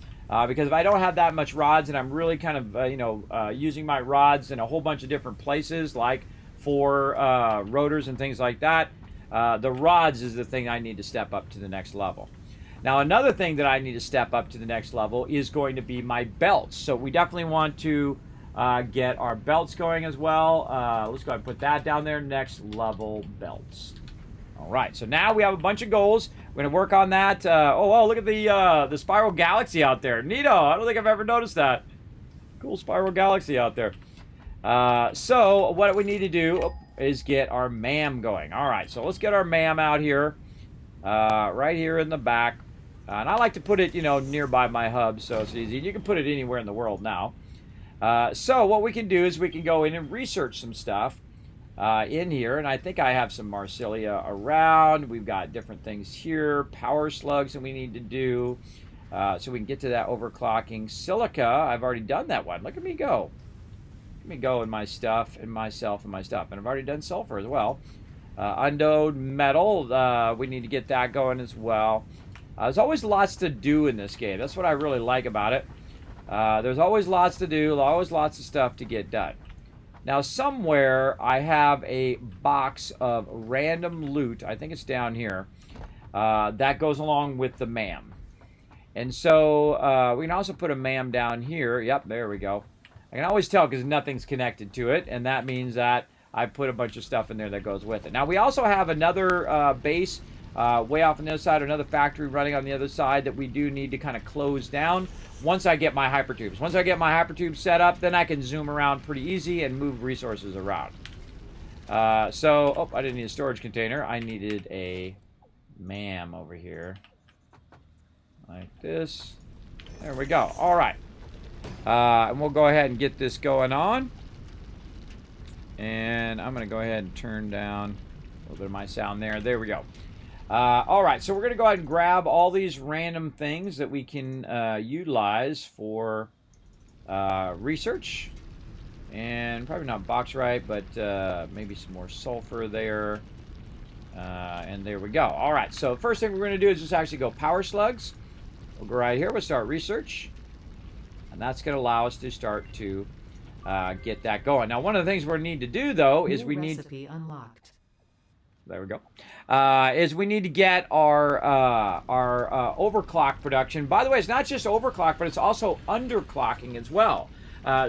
Because if I don't have that much rods and I'm really kind of, using my rods in a whole bunch of different places, like for rotors and things like that, the rods is the thing I need to step up to the next level. Now, another thing that I need to step up to the next level is going to be my belts. So we definitely want to get our belts going as well. Let's go ahead and put that down there, next level belts. All right, so now we have a bunch of goals. We're going to work on that. Oh, look at the spiral galaxy out there. Neato. I don't think I've ever noticed that. Cool spiral galaxy out there. So what we need to do is get our MAM going. All right, so let's get our MAM out here, right here in the back. And I like to put it, nearby my hub, so it's easy. You can put it anywhere in the world now. So what we can do is we can go in and research some stuff in here. And I think I have some Marsilia around. We've got different things here. Power slugs that we need to do. So we can get to that overclocking. Silica, I've already done that one. Look at me go. Let me go in my stuff, and myself, and my stuff. And I've already done sulfur as well. Undode metal, we need to get that going as well. There's always lots to do in this game. That's what I really like about it. There's always lots to do, always lots of stuff to get done. Now, somewhere I have a box of random loot. I think it's down here. That goes along with the MAM. And so we can also put a MAM down here. Yep, there we go. I can always tell because nothing's connected to it. And that means that I put a bunch of stuff in there that goes with it. Now, we also have another base way off on the other side, another factory running on the other side that we do need to kind of close down once I get my hypertubes. Once I get my hypertubes set up, then I can zoom around pretty easy and move resources around. I didn't need a storage container. I needed a MAM over here. Like this. There we go. All right. And we'll go ahead and get this going on. And I'm going to go ahead and turn down a little bit of my sound there. There we go. All right, so we're going to go ahead and grab all these random things that we can utilize for research. And probably not bauxite, but maybe some more sulfur there. And there we go. All right, so first thing we're going to do is just actually go power slugs. We'll go right here. We'll start research. And that's going to allow us to start to get that going. Now, one of the things we need to do, though, is we need... Recipe unlocked. There we go. Is we need to get our overclock production. By the way, it's not just overclock, but it's also underclocking as well.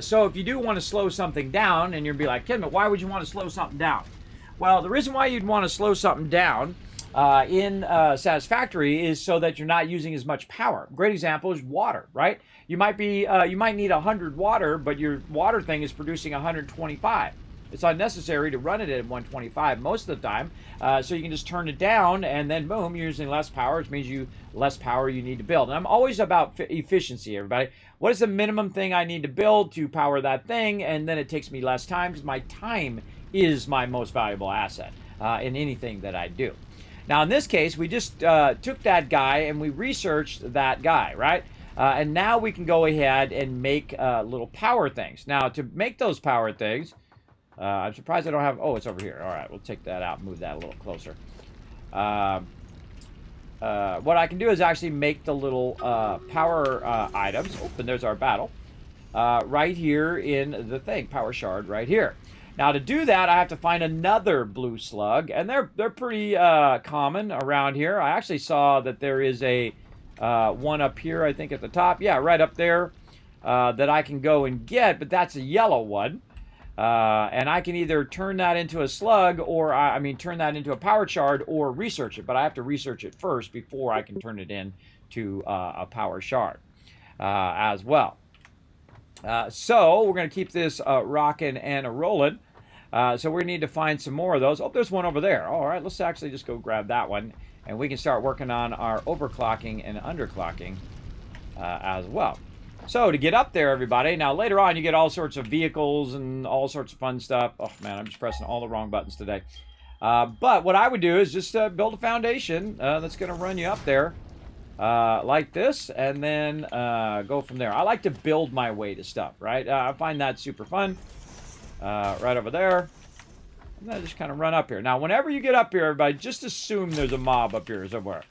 So if you do want to slow something down, and you'll be like, Kismet, why would you want to slow something down? Well, the reason why you'd want to slow something down in Satisfactory is so that you're not using as much power. Great example is water, right? You might need 100 water, but your water thing is producing 125. It's unnecessary to run it at 125 most of the time, so you can just turn it down, and then boom, you're using less power, which means less power you need to build. And I'm always about efficiency, everybody. What is the minimum thing I need to build to power that thing, and then it takes me less time, because my time is my most valuable asset in anything that I do. Now, in this case, we just took that guy, and we researched that guy, right? And now we can go ahead and make little power things. Now, to make those power things... I'm surprised I don't have... Oh, it's over here. All right, we'll take that out and move that a little closer. What I can do is actually make the little power items. Oh, and there's our battle. Right here in the thing. Power shard right here. Now, to do that, I have to find another blue slug. And they're pretty common around here. I actually saw that there is a one up here, I think, at the top. Yeah, right up there that I can go and get. But that's a yellow one. And I can either turn that into a slug or, I mean, turn that into a power shard or research it. But I have to research it first before I can turn it into a power shard as well. So we're going to keep this rocking and rolling. So we need to find some more of those. Oh, there's one over there. All right, let's actually just go grab that one. And we can start working on our overclocking and underclocking as well. So to get up there, everybody, now later on you get all sorts of vehicles and all sorts of fun stuff. Oh, man, I'm just pressing all the wrong buttons today. But what I would do is just build a foundation that's going to run you up there like this, and then go from there. I like to build my way to stuff, right? I find that super fun. Right over there. And then just kind of run up here. Now, whenever you get up here, everybody, just assume there's a mob up here somewhere.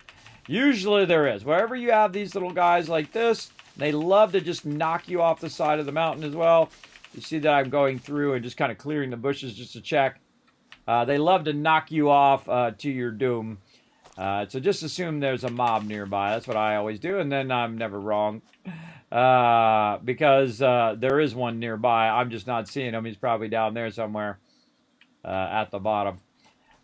Usually there is. Wherever you have these little guys like this, they love to just knock you off the side of the mountain as well. You see that I'm going through and just kind of clearing the bushes just to check. They love to knock you off to your doom. So just assume there's a mob nearby. That's what I always do, and then I'm never wrong. Because there is one nearby. I'm just not seeing him. He's probably down there somewhere at the bottom.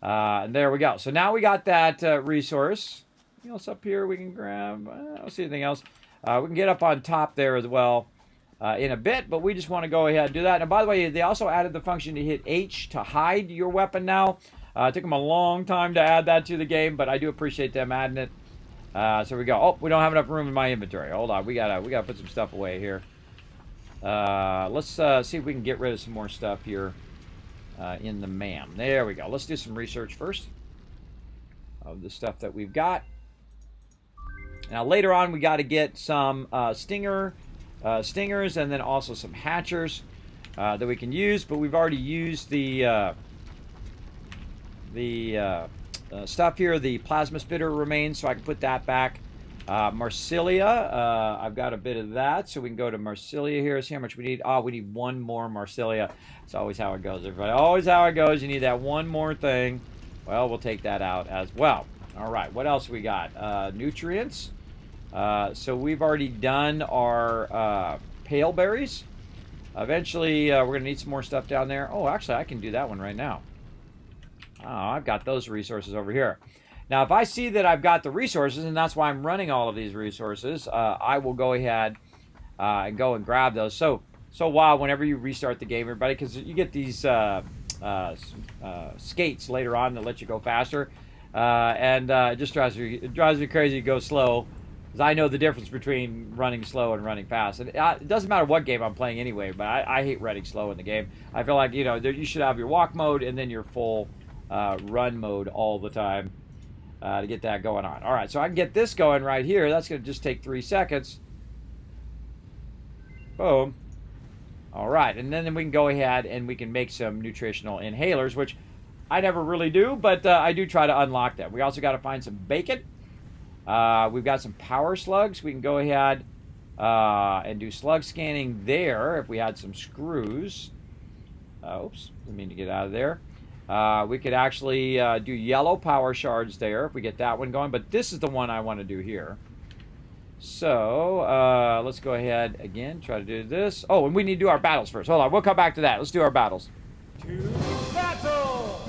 And there we go. So now we got that resource. Anything else up here we can grab? I don't see anything else. We can get up on top there as well in a bit, but we just want to go ahead and do that. And by the way, they also added the function to hit H to hide your weapon now. It took them a long time to add that to the game, but I do appreciate them adding it. So we go. Oh, we don't have enough room in my inventory. Hold on, we gotta put some stuff away here. Let's see if we can get rid of some more stuff here in the MAM. There we go. Let's do some research first of the stuff that we've got. Now later on, we got to get some stingers, and then also some hatchers that we can use. But we've already used the stuff here. The plasma spitter remains, so I can put that back. Marsilia, I've got a bit of that, so we can go to Marsilia here. See how much we need. Oh, we need one more Marsilia. It's always how it goes, everybody. Always how it goes. You need that one more thing. Well, we'll take that out as well. All right, what else we got? Nutrients. So we've already done our pale berries. Eventually, we're going to need some more stuff down there. Oh, actually, I can do that one right now. Oh, I've got those resources over here. Now, if I see that I've got the resources, and that's why I'm running all of these resources, I will go ahead and go and grab those. So while whenever you restart the game, everybody, because you get these skates later on that let you go faster, and it just drives me crazy to go slow, because I know the difference between running slow and running fast. And it doesn't matter what game I'm playing anyway, but I hate running slow in the game. I feel like, you know, you should have your walk mode and then your full run mode all the time to get that going on. All right, so I can get this going right here. That's going to just take 3 seconds. Boom. All right, and then we can go ahead and we can make some nutritional inhalers, which I never really do, but I do try to unlock them. We also got to find some bacon. We've got some power slugs. We can go ahead and do slug scanning there if we had some screws. Oops, didn't mean to get out of there. We could actually do yellow power shards there if we get that one going, but this is the one I want to do here. So let's go ahead again, try to do this. Oh, and we need to do our battles first. Hold on, we'll come back to that. Let's do our battles. To battle!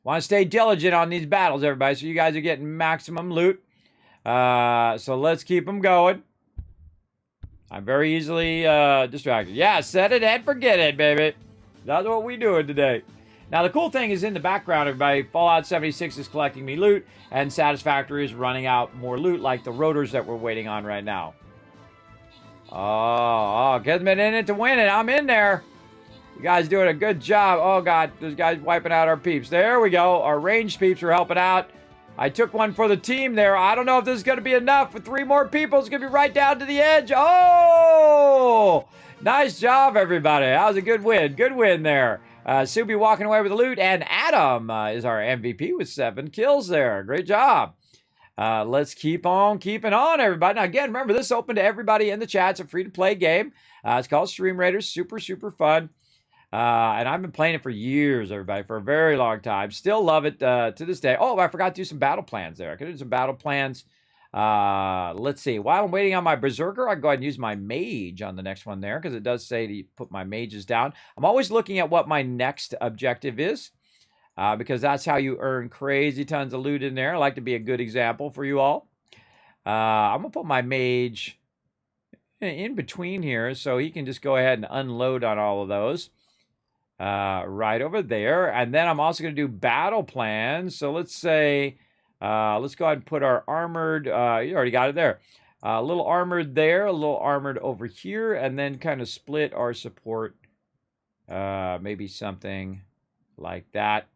Want to stay diligent on these battles, everybody, so you guys are getting maximum loot. So let's keep them going. I'm very easily distracted. Yeah, set it and forget it, baby. That's what we doing today. Now, the cool thing is in the background, everybody, Fallout 76 is collecting me loot, and Satisfactory is running out more loot, like the rotors that we're waiting on right now. Oh, Kismet in it to win it. I'm in there. You guys doing a good job. Oh, God, those guys wiping out our peeps. There we go. Our ranged peeps are helping out. I took one for the team there. I don't know if this is going to be enough. With 3 more people, it's going to be right down to the edge. Oh! Nice job, everybody. That was a good win. Good win there. Subi walking away with the loot, and Adam is our MVP with 7 kills there. Great job. Let's keep on keeping on, everybody. Now, again, remember, this is open to everybody in the chat. It's a free-to-play game. It's called Stream Raiders. Super, super fun. And I've been playing it for years, everybody, for a very long time. Still love it to this day. Oh, I forgot to do some battle plans there. I could do some battle plans Let's see. While I'm waiting on my Berserker, I can go ahead and use my Mage on the next one there, because it does say to put my Mages down. I'm always looking at what my next objective is, because that's how you earn crazy tons of loot in there. I like to be a good example for you all. I'm going to put my Mage in between here, so he can just go ahead and unload on all of those. Right over there. And then I'm also going to do battle plans. So let's say, let's go ahead and put our armored, you already got it there. A little armored there, a little armored over here, and then kind of split our support. Maybe something like that.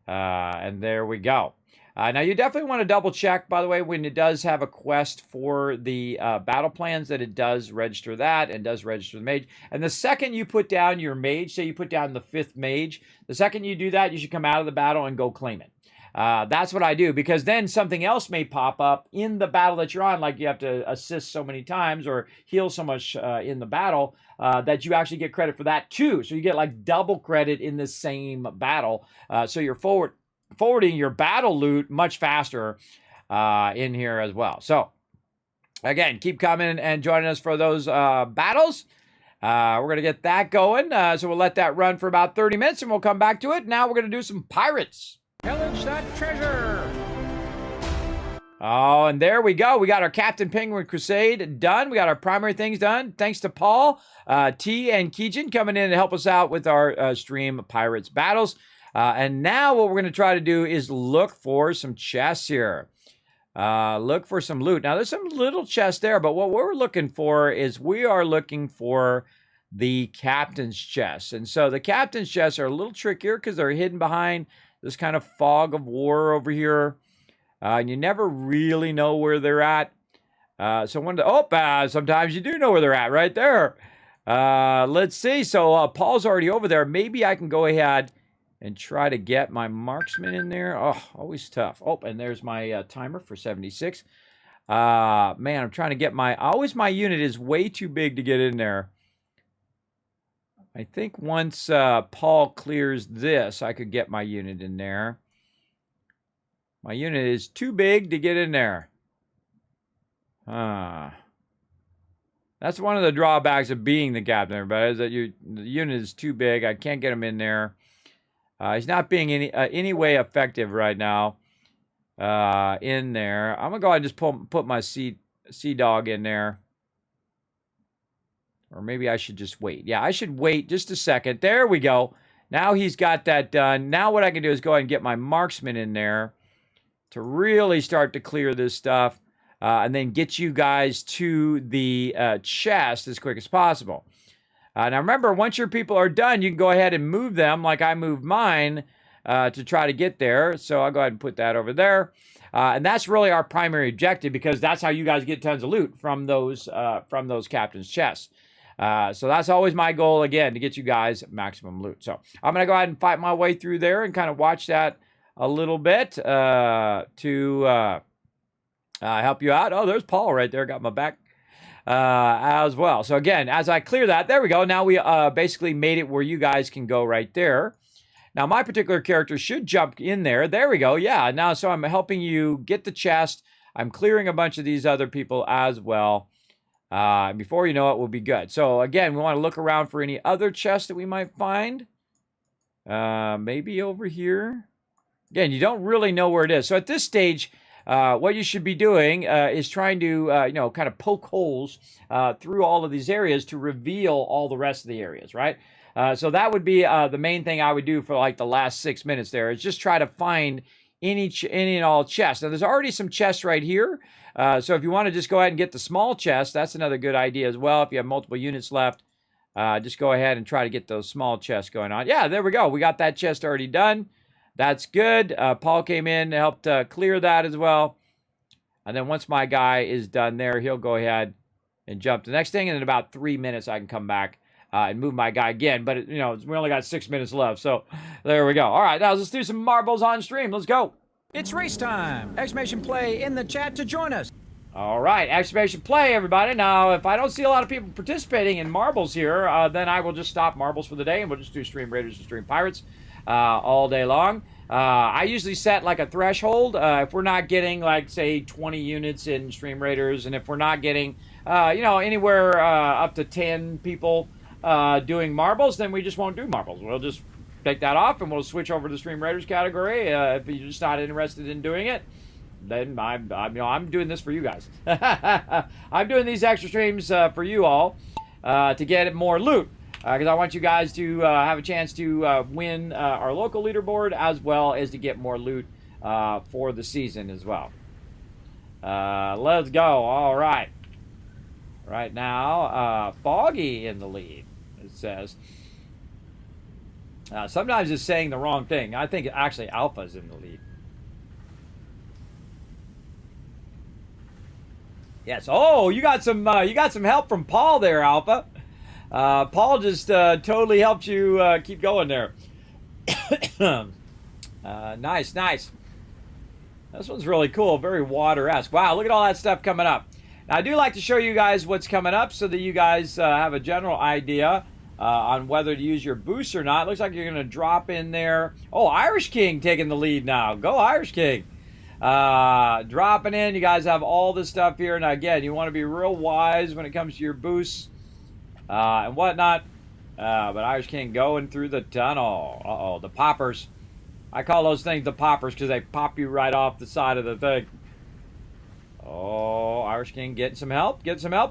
And there we go. Now, you definitely want to double check, by the way, when it does have a quest for the battle plans, that it does register that and does register the mage. And the second you put down your mage, say you put down the 5th mage, the second you do that, you should come out of the battle and go claim it. That's what I do, because then something else may pop up in the battle that you're on, like you have to assist so many times or heal so much in the battle that you actually get credit for that too. So you get like double credit in the same battle. So you're forwarding your battle loot much faster in here as well. So again, keep coming and joining us for those battles. We're going to get that going. So we'll let that run for about 30 minutes and we'll come back to it. Now we're going to do some pirates. Pillage that treasure. Oh, and there we go. We got our Captain Penguin Crusade done. We got our primary things done. Thanks to Paul, T, and Keegan coming in to help us out with our stream Pirates battles. And now what we're going to try to do is look for some chests here. Look for some loot. Now, there's some little chests there, but what we're looking for is we are looking for the captain's chests. And so the captain's chests are a little trickier because they're hidden behind this kind of fog of war over here. And you never really know where they're at. Sometimes you do know where they're at right there. Let's see. So Paul's already over there. Maybe I can go ahead and try to get my marksman in there. Oh, always tough. Oh, and there's my timer for 76. Man, I'm trying to get my unit is way too big to get in there. I think once Paul clears this, I could get my unit in there. My unit is too big to get in there. That's one of the drawbacks of being the captain, everybody, is that the unit is too big. I can't get him in there. He's not being any way effective right now in there. I'm going to go ahead and just put my sea dog in there. Or maybe I should just wait. Yeah, I should wait just a second. There we go. Now he's got that done. Now what I can do is go ahead and get my marksman in there to really start to clear this stuff. And then get you guys to the chest as quick as possible. Now remember, once your people are done, you can go ahead and move them like I moved mine to try to get there. So I'll go ahead and put that over there. And that's really our primary objective, because that's how you guys get tons of loot from those captain's chests. So that's always my goal, again, to get you guys maximum loot. So I'm going to go ahead and fight my way through there and kind of watch that a little bit to help you out. Oh, there's Paul right there. Got my back as well. So again, as I clear that, there we go. Now we basically made it where you guys can go right there. Now my particular character should jump in there. There we go. Yeah. Now, so I'm helping you get the chest. I'm clearing a bunch of these other people as well. Before you know it, we'll be good. So again, we want to look around for any other chests that we might find. Maybe over here. Again, you don't really know where it is. So at this stage, what you should be doing is trying to, kind of poke holes through all of these areas to reveal all the rest of the areas, right? So that would be the main thing I would do for like the last 6 minutes there, is just try to find any and all chests. Now, there's already some chests right here. So if you want to just go ahead and get the small chest, that's another good idea as well. If you have multiple units left, just go ahead and try to get those small chests going on. Yeah, there we go. We got that chest already done. That's good. Paul came in and helped clear that as well. And then once my guy is done there, he'll go ahead and jump to the next thing. And in about 3 minutes, I can come back and move my guy again. But, we only got 6 minutes left. So there we go. All right, now let's do some marbles on stream. Let's go. It's race time! Exclamation play in the chat to join us. All right, exclamation play, everybody. Now, if I don't see a lot of people participating in marbles here, then I will just stop marbles for the day, and we'll just do stream Raiders and stream Pirates all day long. I usually set like a threshold if we're not getting like say 20 units in Stream Raiders, and if we're not getting anywhere up to 10 people doing marbles, then we just won't do marbles. We'll just take that off and we'll switch over to the Stream Raiders category. If you're just not interested in doing it, then I'm doing this for you guys. I'm doing these extra streams for you all to get more loot. Because I want you guys to have a chance to win our local leaderboard, as well as to get more loot for the season as well. Let's go. All right. Right now, Foggy in the lead, it says. Sometimes it's saying the wrong thing. I think actually Alpha's in the lead. Yes. Oh, you got some help from Paul there, Alpha. Paul just totally helped you keep going there. Nice. This one's really cool. Very water-esque. Wow, look at all that stuff coming up. Now, I do like to show you guys what's coming up so that you guys have a general idea on whether to use your boost or not. Looks like you're going to drop in there. Oh, Irish King taking the lead now. Go Irish King. Dropping in. You guys have all this stuff here. Now, again, you want to be real wise when it comes to your boosts. And whatnot. But Irish King going through the tunnel. Uh-oh, the poppers. I call those things the poppers because they pop you right off the side of the thing. Oh, Irish King getting some help.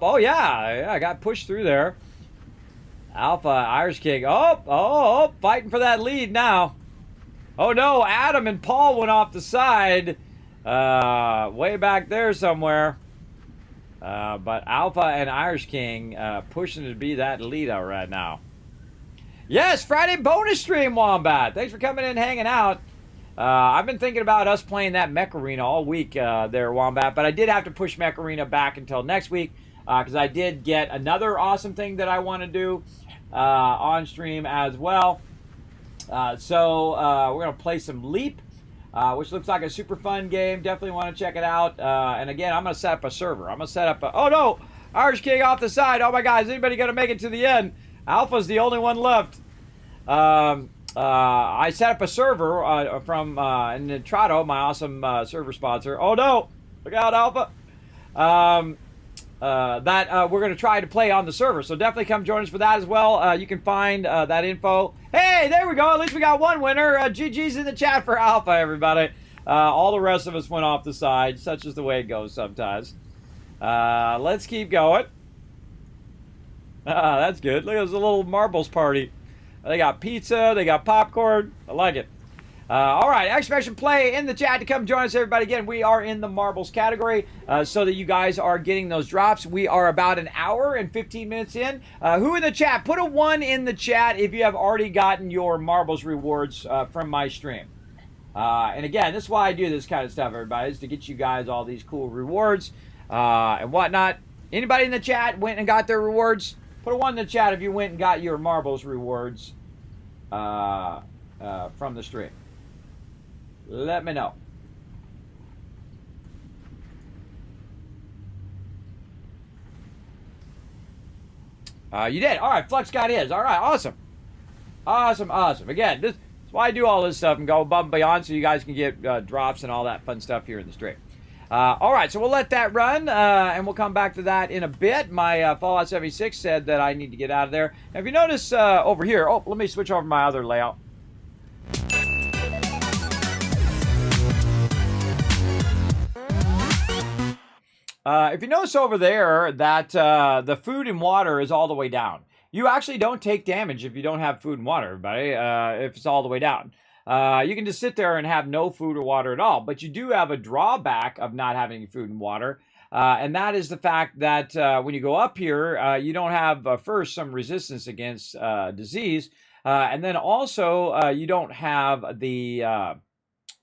Oh, yeah, I got pushed through there. Alpha, Irish King. Oh, fighting for that lead now. Oh, no, Adam and Paul went off the side. Way back there somewhere. But Alpha and Irish King pushing to be that leader right now. Yes, Friday bonus stream, Wombat. Thanks for coming in and hanging out. I've been thinking about us playing that Mech Arena all week there, Wombat. But I did have to push Mech Arena back until next week because I did get another awesome thing that I want to do on stream as well. So we're going to play some Leap. Which looks like a super fun game. Definitely want to check it out. And again, I'm going to set up a server. I'm going to set up a... Oh, no! Irish King off the side. Oh, my God. Is anybody going to make it to the end? Alpha's the only one left. I set up a server from Nitrato, my awesome server sponsor. Oh, no! Look out, Alpha. That we're going to try to play on the server. So definitely come join us for that as well. You can find that info. Hey, there we go. At least we got one winner. GG's in the chat for Alpha, everybody. All the rest of us went off the side. Such is the way it goes sometimes. Let's keep going. That's good. Look, there's a little marbles party. They got pizza. They got popcorn. I like it. All right, exclamation play in the chat to come join us, everybody. Again, we are in the marbles category so that you guys are getting those drops. We are about an hour and 15 minutes in. Who in the chat? Put a 1 in the chat if you have already gotten your marbles rewards from my stream. And again, this is why I do this kind of stuff, everybody, is to get you guys all these cool rewards and whatnot. Anybody in the chat went and got their rewards? Put a 1 in the chat if you went and got your marbles rewards from the stream. Let me know. You did. All right, Flux got his. All right, awesome. Awesome. Again, this is why I do all this stuff and go above and beyond so you guys can get drops and all that fun stuff here in the stream. All right, so we'll let that run, and we'll come back to that in a bit. My Fallout 76 said that I need to get out of there. Now, if you notice over here, oh, let me switch over to my other layout. If you notice over there that the food and water is all the way down. You actually don't take damage if you don't have food and water, everybody, if it's all the way down. You can just sit there and have no food or water at all. But you do have a drawback of not having food and water. And that is the fact that when you go up here, you don't have, first, some resistance against disease. And then also, you don't have the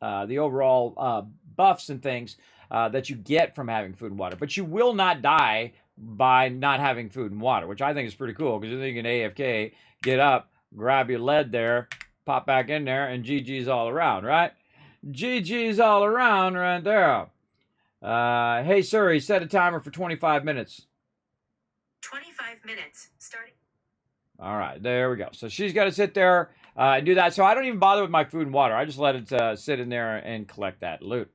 overall buffs and things that you get from having food and water. But you will not die by not having food and water, which I think is pretty cool because you can AFK, get up, grab your lead there, pop back in there, and GG's all around, right? GG's all around right there. Hey, Suri, set a timer for 25 minutes. 25 minutes, starting. All right, there we go. So she's got to sit there and do that. So I don't even bother with my food and water. I just let it sit in there and collect that loot.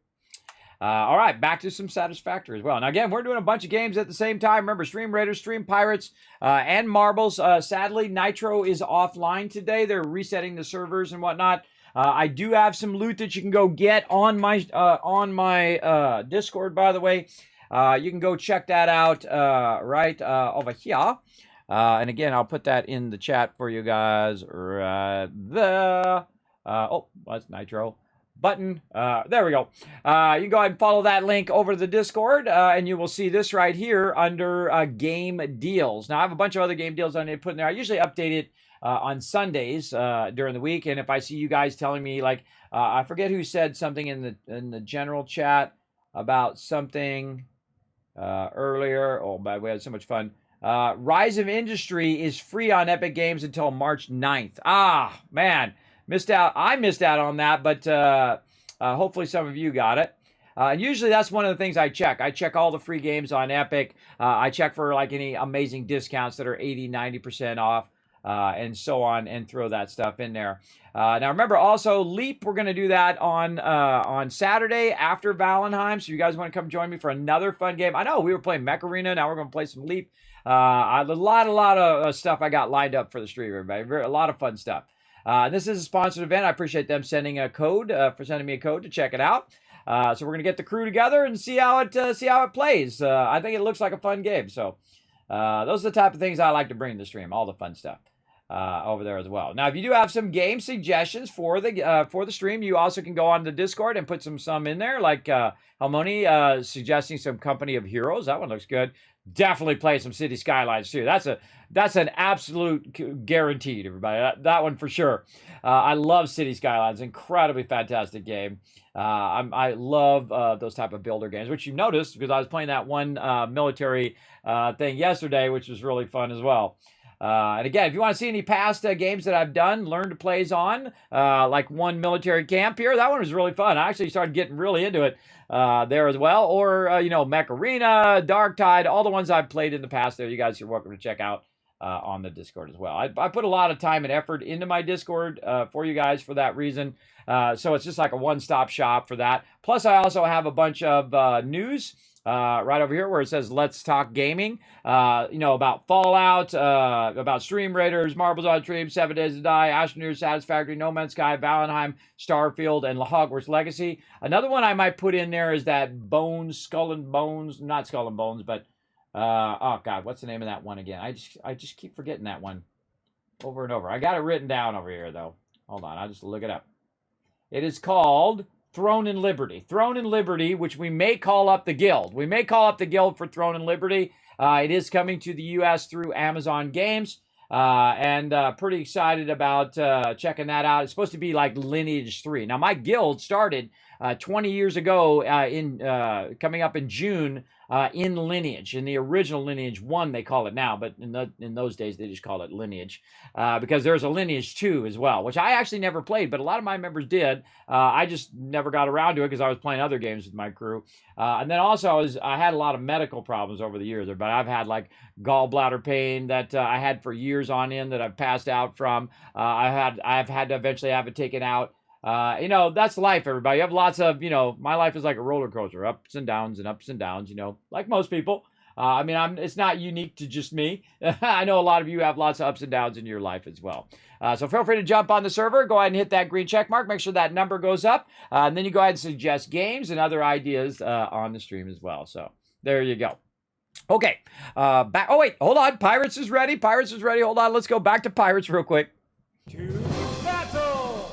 All right, back to some Satisfactory as well. And again, we're doing a bunch of games at the same time. Remember, Stream Raiders, Stream Pirates, and Marbles. Sadly, Nitro is offline today. They're resetting the servers and whatnot. I do have some loot that you can go get on my Discord, by the way. You can go check that out right over here. And again, I'll put that in the chat for you guys right there. Oh, that's Nitro button. There we go. You can go ahead and follow that link over to the Discord, and you will see this right here under game deals. Now, I have a bunch of other game deals I need to put in there. I usually update it on Sundays during the week, and if I see you guys telling me, like, I forget who said something in the general chat about something earlier. Oh, by the way, I had so much fun. Rise of Industry is free on Epic Games until March 9th. Ah, man. Missed out. I missed out on that, but hopefully some of you got it. And usually that's one of the things I check. I check all the free games on Epic. I check for like any amazing discounts that are 80, 90% off, and so on, and throw that stuff in there. Now remember also, Leap, we're going to do that on Saturday after Valheim. So you guys want to come join me for another fun game? I know we were playing Mech Arena. Now we're going to play some Leap. A lot of stuff I got lined up for the stream, everybody. A lot of fun stuff. This is a sponsored event. I appreciate them sending a code for sending me a code to check it out. So we're gonna get the crew together and see how it plays. I think it looks like a fun game. So those are the type of things I like to bring to the stream. All the fun stuff over there as well. Now, if you do have some game suggestions for the stream, you also can go on the Discord and put some in there. Like Halmoni suggesting some Company of Heroes. That one looks good. Definitely play some City Skylines too. That's an absolute guaranteed, everybody. That one for sure. I love City Skylines. Incredibly fantastic game. I love those type of builder games, which you noticed because I was playing that one military thing yesterday, which was really fun as well. And again, if you want to see any past games that I've done, Learn to Plays on, like one military camp here, that one was really fun. I actually started getting really into it there as well. Or, Mech Arena, Dark Tide, all the ones I've played in the past there, you guys are welcome to check out on the Discord as well. I put a lot of time and effort into my Discord for you guys for that reason. So it's just like a one-stop shop for that. Plus, I also have a bunch of news right over here where it says Let's Talk Gaming, about Fallout, about Stream Raiders, Marbles on Stream, 7 Days to Die, Astroneer, Satisfactory, No Man's Sky, Valheim, Starfield, and Hogwarts Legacy. Another one I might put in there is that Skull and Bones, not Skull and Bones, but oh God, what's the name of that one again? I just keep forgetting that one over and over. I got it written down over here though. Hold on, I'll just look it up. It is called Throne and Liberty. Throne and Liberty, which we may call up the Guild. We may call up the Guild for Throne and Liberty. It is coming to the U.S. through Amazon Games. And pretty excited about checking that out. It's supposed to be like Lineage 3. Now, my guild started 20 years ago coming up in June in Lineage. In the original Lineage 1, they call it now, but in those days, they just call it Lineage. Because there's a Lineage 2 as well, which I actually never played, but a lot of my members did. I just never got around to it because I was playing other games with my crew. And then also, I had a lot of medical problems over the years, but I've had like gallbladder pain that I had for years on end that I've passed out from. I've had to eventually have it taken out. That's life, everybody. You have lots of, my life is like a roller coaster, ups and downs, like most people. It's not unique to just me. I know a lot of you have lots of ups and downs in your life as well. So feel free to jump on the server. Go ahead and hit that green check mark. Make sure that number goes up. And then you go ahead and suggest games and other ideas on the stream as well. So there you go. Okay. Back. Oh, wait. Hold on. Pirates is ready. Hold on. Let's go back to Pirates real quick. To battle!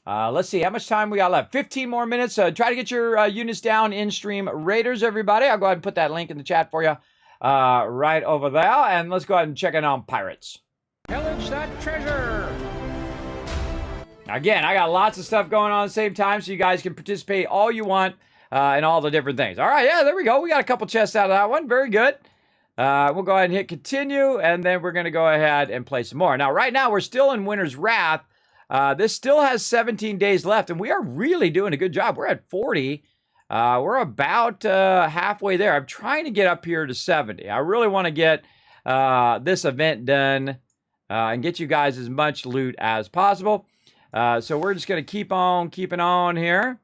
Let's see how much time we got left. 15 more minutes. Try to get your units down in Stream Raiders, everybody. I'll go ahead and put that link in the chat for you right over there. And let's go ahead and check in on Pirates. Pillage that treasure! Again, I got lots of stuff going on at the same time, so you guys can participate all you want in all the different things. All right, yeah, there we go. We got a couple chests out of that one. Very good. We'll go ahead and hit continue, and then we're going to go ahead and play some more. Now, right now, we're still in Winter's Wrath. This still has 17 days left, and we are really doing a good job. We're at 40. We're about halfway there. I'm trying to get up here to 70. I really want to get this event done and get you guys as much loot as possible. So we're just going to keep on keeping on here.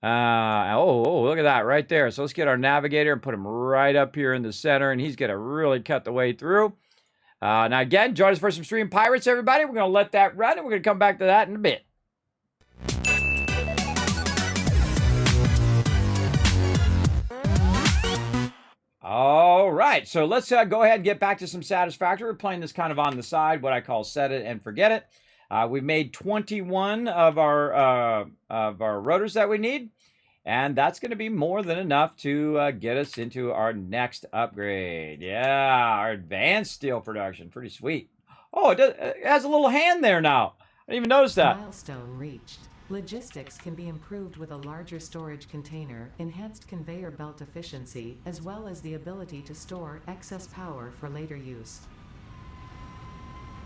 Look at that right there. So let's get our navigator and put him right up here in the center, and he's going to really cut the way through. Now, again, join us for some Stream Pirates, everybody. We're going to let that run, and we're going to come back to that in a bit. All right, so let's go ahead and get back to some Satisfactory. We're playing this kind of on the side, what I call set it and forget it. We've made 21 of our rotors that we need, and that's going to be more than enough to get us into our next upgrade. Yeah, our advanced steel production. Pretty sweet. Oh, it has a little hand there now. I didn't even notice that. Milestone reached. Logistics can be improved with a larger storage container, enhanced conveyor belt efficiency, as well as the ability to store excess power for later use.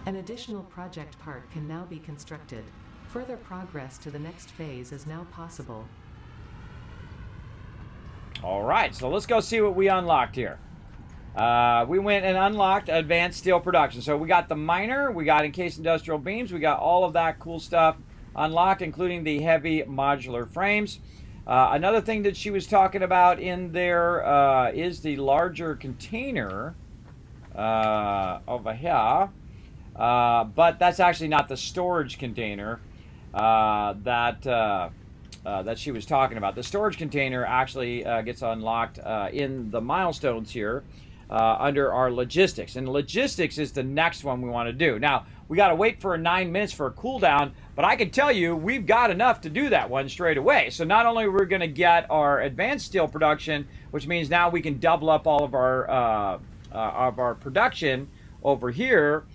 An additional project part can now be constructed. Further progress to the next phase is now possible. All right, so let's go see what we unlocked here. We went and unlocked advanced steel production. So we got the miner, we got encased industrial beams, we got all of that cool stuff unlocked, including the heavy modular frames. Another thing that she was talking about in there is the larger container over here. But that's actually not the storage container that she was talking about. The storage container actually gets unlocked in the milestones here under our logistics. And logistics is the next one we want to do. Now, we got to wait for 9 minutes for a cooldown, but I can tell you we've got enough to do that one straight away. So not only are we going to get our advanced steel production, which means now we can double up all of our production over here.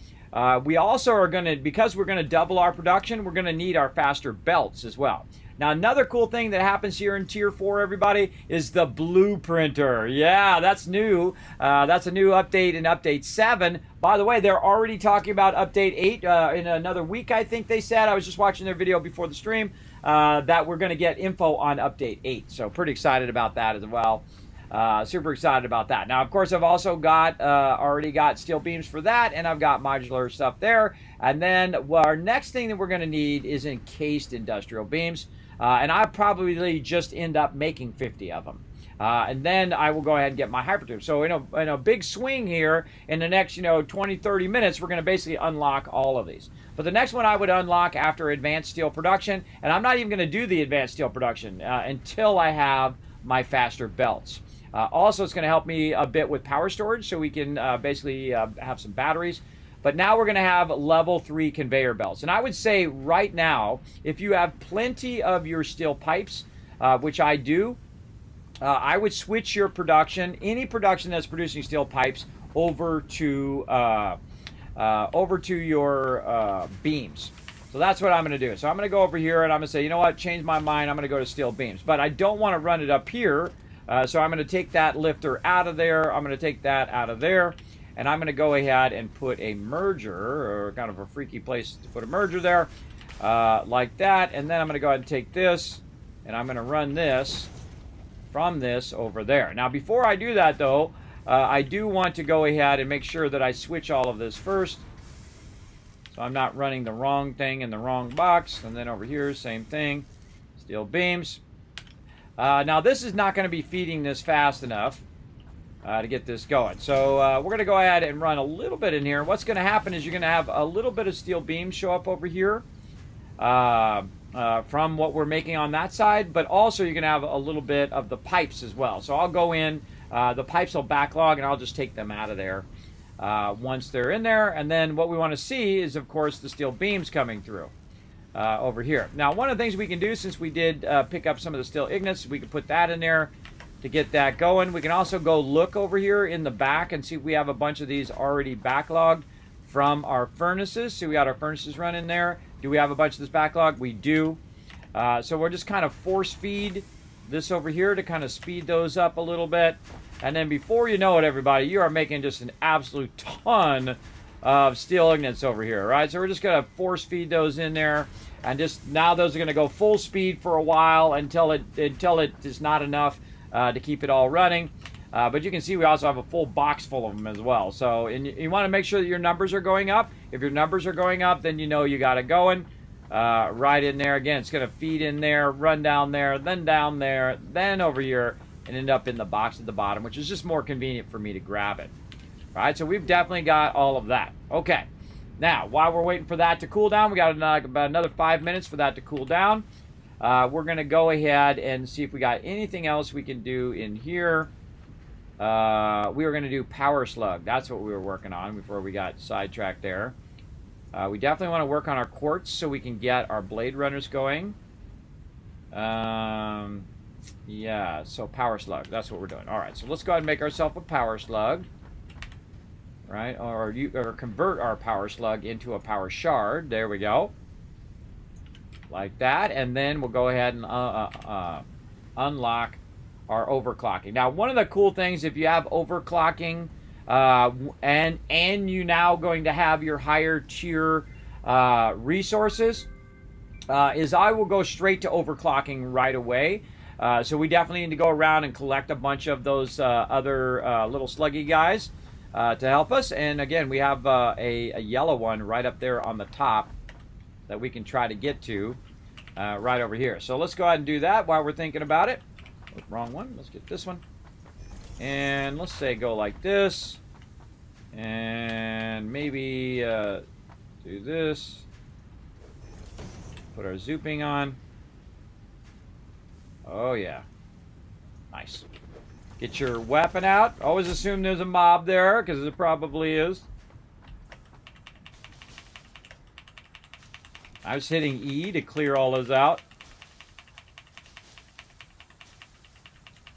We also are going to, because we're going to double our production, we're going to need our faster belts as well. Now, another cool thing that happens here in Tier 4, everybody, is the blueprinter. Yeah, that's new. That's a new update in Update 7. By the way, they're already talking about Update 8 in another week, I think they said. I was just watching their video before the stream that we're going to get info on Update 8. So pretty excited about that as well. Super excited about that. Now, of course, I've also got already got steel beams for that, and I've got modular stuff there. And then our next thing that we're going to need is encased industrial beams. And I probably just end up making 50 of them. And then I will go ahead and get my hypertube. So in a big swing here, in the next 20, 30 minutes, we're going to basically unlock all of these. But the next one I would unlock after advanced steel production, and I'm not even going to do the advanced steel production until I have my faster belts. Also, it's going to help me a bit with power storage, so we can basically have some batteries. But now we're going to have level 3 conveyor belts. And I would say right now, if you have plenty of your steel pipes, which I do, I would switch your production, any production that's producing steel pipes, over to your beams. So that's what I'm going to do. So I'm going to go over here and I'm going to say, you know what, change my mind, I'm going to go to steel beams. But I don't want to run it up here, so I'm going to take that lifter out of there, I'm going to take that out of there, and I'm going to go ahead and put a merger, or kind of a freaky place to put a merger there, like that. And then I'm going to go ahead and take this, and I'm going to run this from this over there. Now, before I do that, though, I do want to go ahead and make sure that I switch all of this first, so I'm not running the wrong thing in the wrong box. And then over here, same thing, steel beams. Now, this is not going to be feeding this fast enough to get this going. So we're going to go ahead and run a little bit in here. What's going to happen is you're going to have a little bit of steel beams show up over here from what we're making on that side, but also you're going to have a little bit of the pipes as well. So I'll go in, the pipes will backlog, and I'll just take them out of there once they're in there. And then what we want to see is, of course, the steel beams coming through over here. Now, one of the things we can do, since we did pick up some of the steel ignits, we can put that in there to get that going. We can also go look over here in the back and see if we have a bunch of these already backlogged from our furnaces. So we got our furnaces running there. Do we have a bunch of this backlog? We do. So we're just kind of force feed this over here to kind of speed those up a little bit. And then before you know it, everybody, you are making just an absolute ton of steel ignits over here, right? So we're just going to force feed those in there. And just now those are going to go full speed for a while until it is not enough to keep it all running. But you can see we also have a full box full of them as well. So and you want to make sure that your numbers are going up. If your numbers are going up, then you know you got it going. Right in there. Again, it's going to feed in there, run down there, then over here, and end up in the box at the bottom, which is just more convenient for me to grab it. All right, so we've definitely got all of that. Okay, now, while we're waiting for that to cool down, we got about another 5 minutes for that to cool down. We're going to go ahead and see if we got anything else we can do in here. We were going to do Power Slug. That's what we were working on before we got sidetracked there. We definitely want to work on our quartz so we can get our blade runners going. Yeah, so Power Slug. That's what we're doing. All right, so let's go ahead and make ourselves a Power Slug. Right, or convert our Power Slug into a Power Shard. There we go. Like that, and then we'll go ahead and unlock our overclocking. Now, one of the cool things, if you have overclocking, and you now going to have your higher tier resources, is I will go straight to overclocking right away. So we definitely need to go around and collect a bunch of those other little sluggy guys to help us. And again, we have a yellow one right up there on the top that we can try to get to right over here. So let's go ahead and do that while we're thinking about it. Oh, wrong one. Let's get this one. And let's say go like this. And maybe do this. Put our zooping on. Oh, yeah. Nice. Get your weapon out. Always assume there's a mob there, because there probably is. I was hitting E to clear all those out.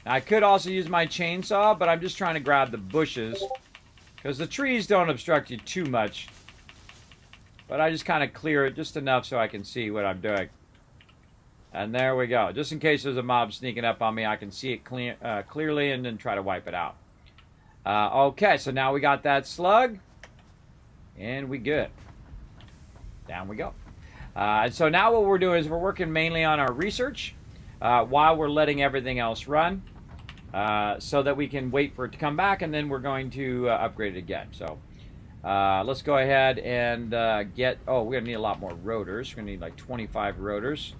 I could also use my chainsaw, but I'm just trying to grab the bushes, because the trees don't obstruct you too much. But I just kind of clear it just enough so I can see what I'm doing. And there we go. Just in case there's a mob sneaking up on me, I can see it clearly and then try to wipe it out. Okay, so now we got that slug. And we good. Down we go. And so now what we're doing is we're working mainly on our research while we're letting everything else run. So that we can wait for it to come back, and then we're going to upgrade it again. So let's go ahead and get... Oh, we're going to need a lot more rotors. We're going to need like 25 rotors.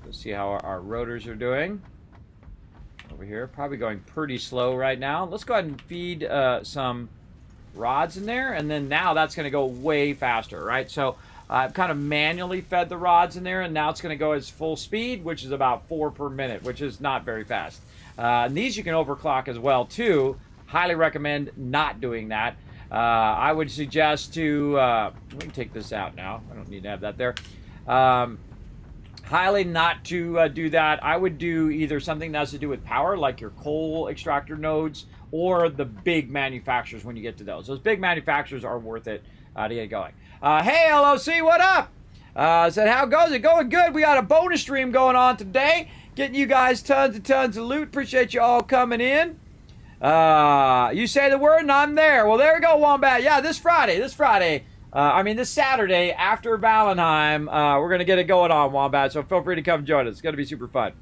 Let's see how our rotors are doing. Over here, probably going pretty slow right now. Let's go ahead and feed some rods in there, and then now that's going to go way faster, right? So I've kind of manually fed the rods in there, and now it's going to go as full speed, which is about 4 per minute, which is not very fast. And these you can overclock as well, too. Highly recommend not doing that. I would suggest to... we can take this out now. I don't need to have that there. Highly not to do that. I would do either something that has to do with power, like your coal extractor nodes, or the big manufacturers when you get to those. Those big manufacturers are worth it to get going. Hey, LOC, what up? Said, how goes it? Going good. We got a bonus stream going on today. Getting you guys tons and tons of loot. Appreciate you all coming in. You say the word and I'm there. Well, there we go, Wombat. Yeah, this Friday. This Saturday after Valheim, we're going to get it going on, Wombat, so feel free to come join us. It's going to be super fun.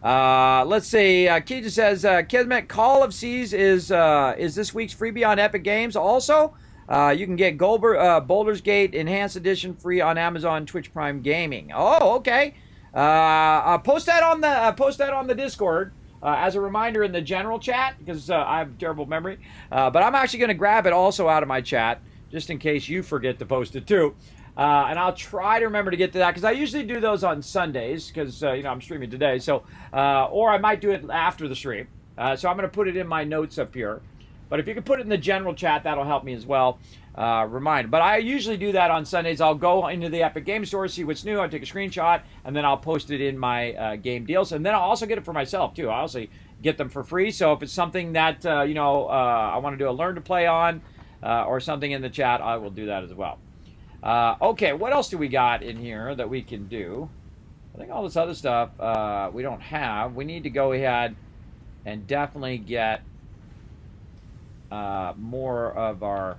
Let's see. Keija says, Kismet, Call of Seas is this week's freebie on Epic Games. Also, you can get Boulder's Gate Enhanced Edition free on Amazon Twitch Prime Gaming. Oh, okay. Post that on the Discord. As a reminder in the general chat, because I have terrible memory. But I'm actually going to grab it also out of my chat, just in case you forget to post it too. And I'll try to remember to get to that, because I usually do those on Sundays, because I'm streaming today. So, or I might do it after the stream. So I'm going to put it in my notes up here. But if you can put it in the general chat, that'll help me as well. Remind. But I usually do that on Sundays. I'll go into the Epic Game Store, see what's new. I'll take a screenshot, and then I'll post it in my game deals. And then I'll also get it for myself, too. I also get them for free. So if it's something that, I want to do a learn to play on, or something in the chat, I will do that as well. Okay, what else do we got in here that we can do? I think all this other stuff we don't have. We need to go ahead and definitely get more of our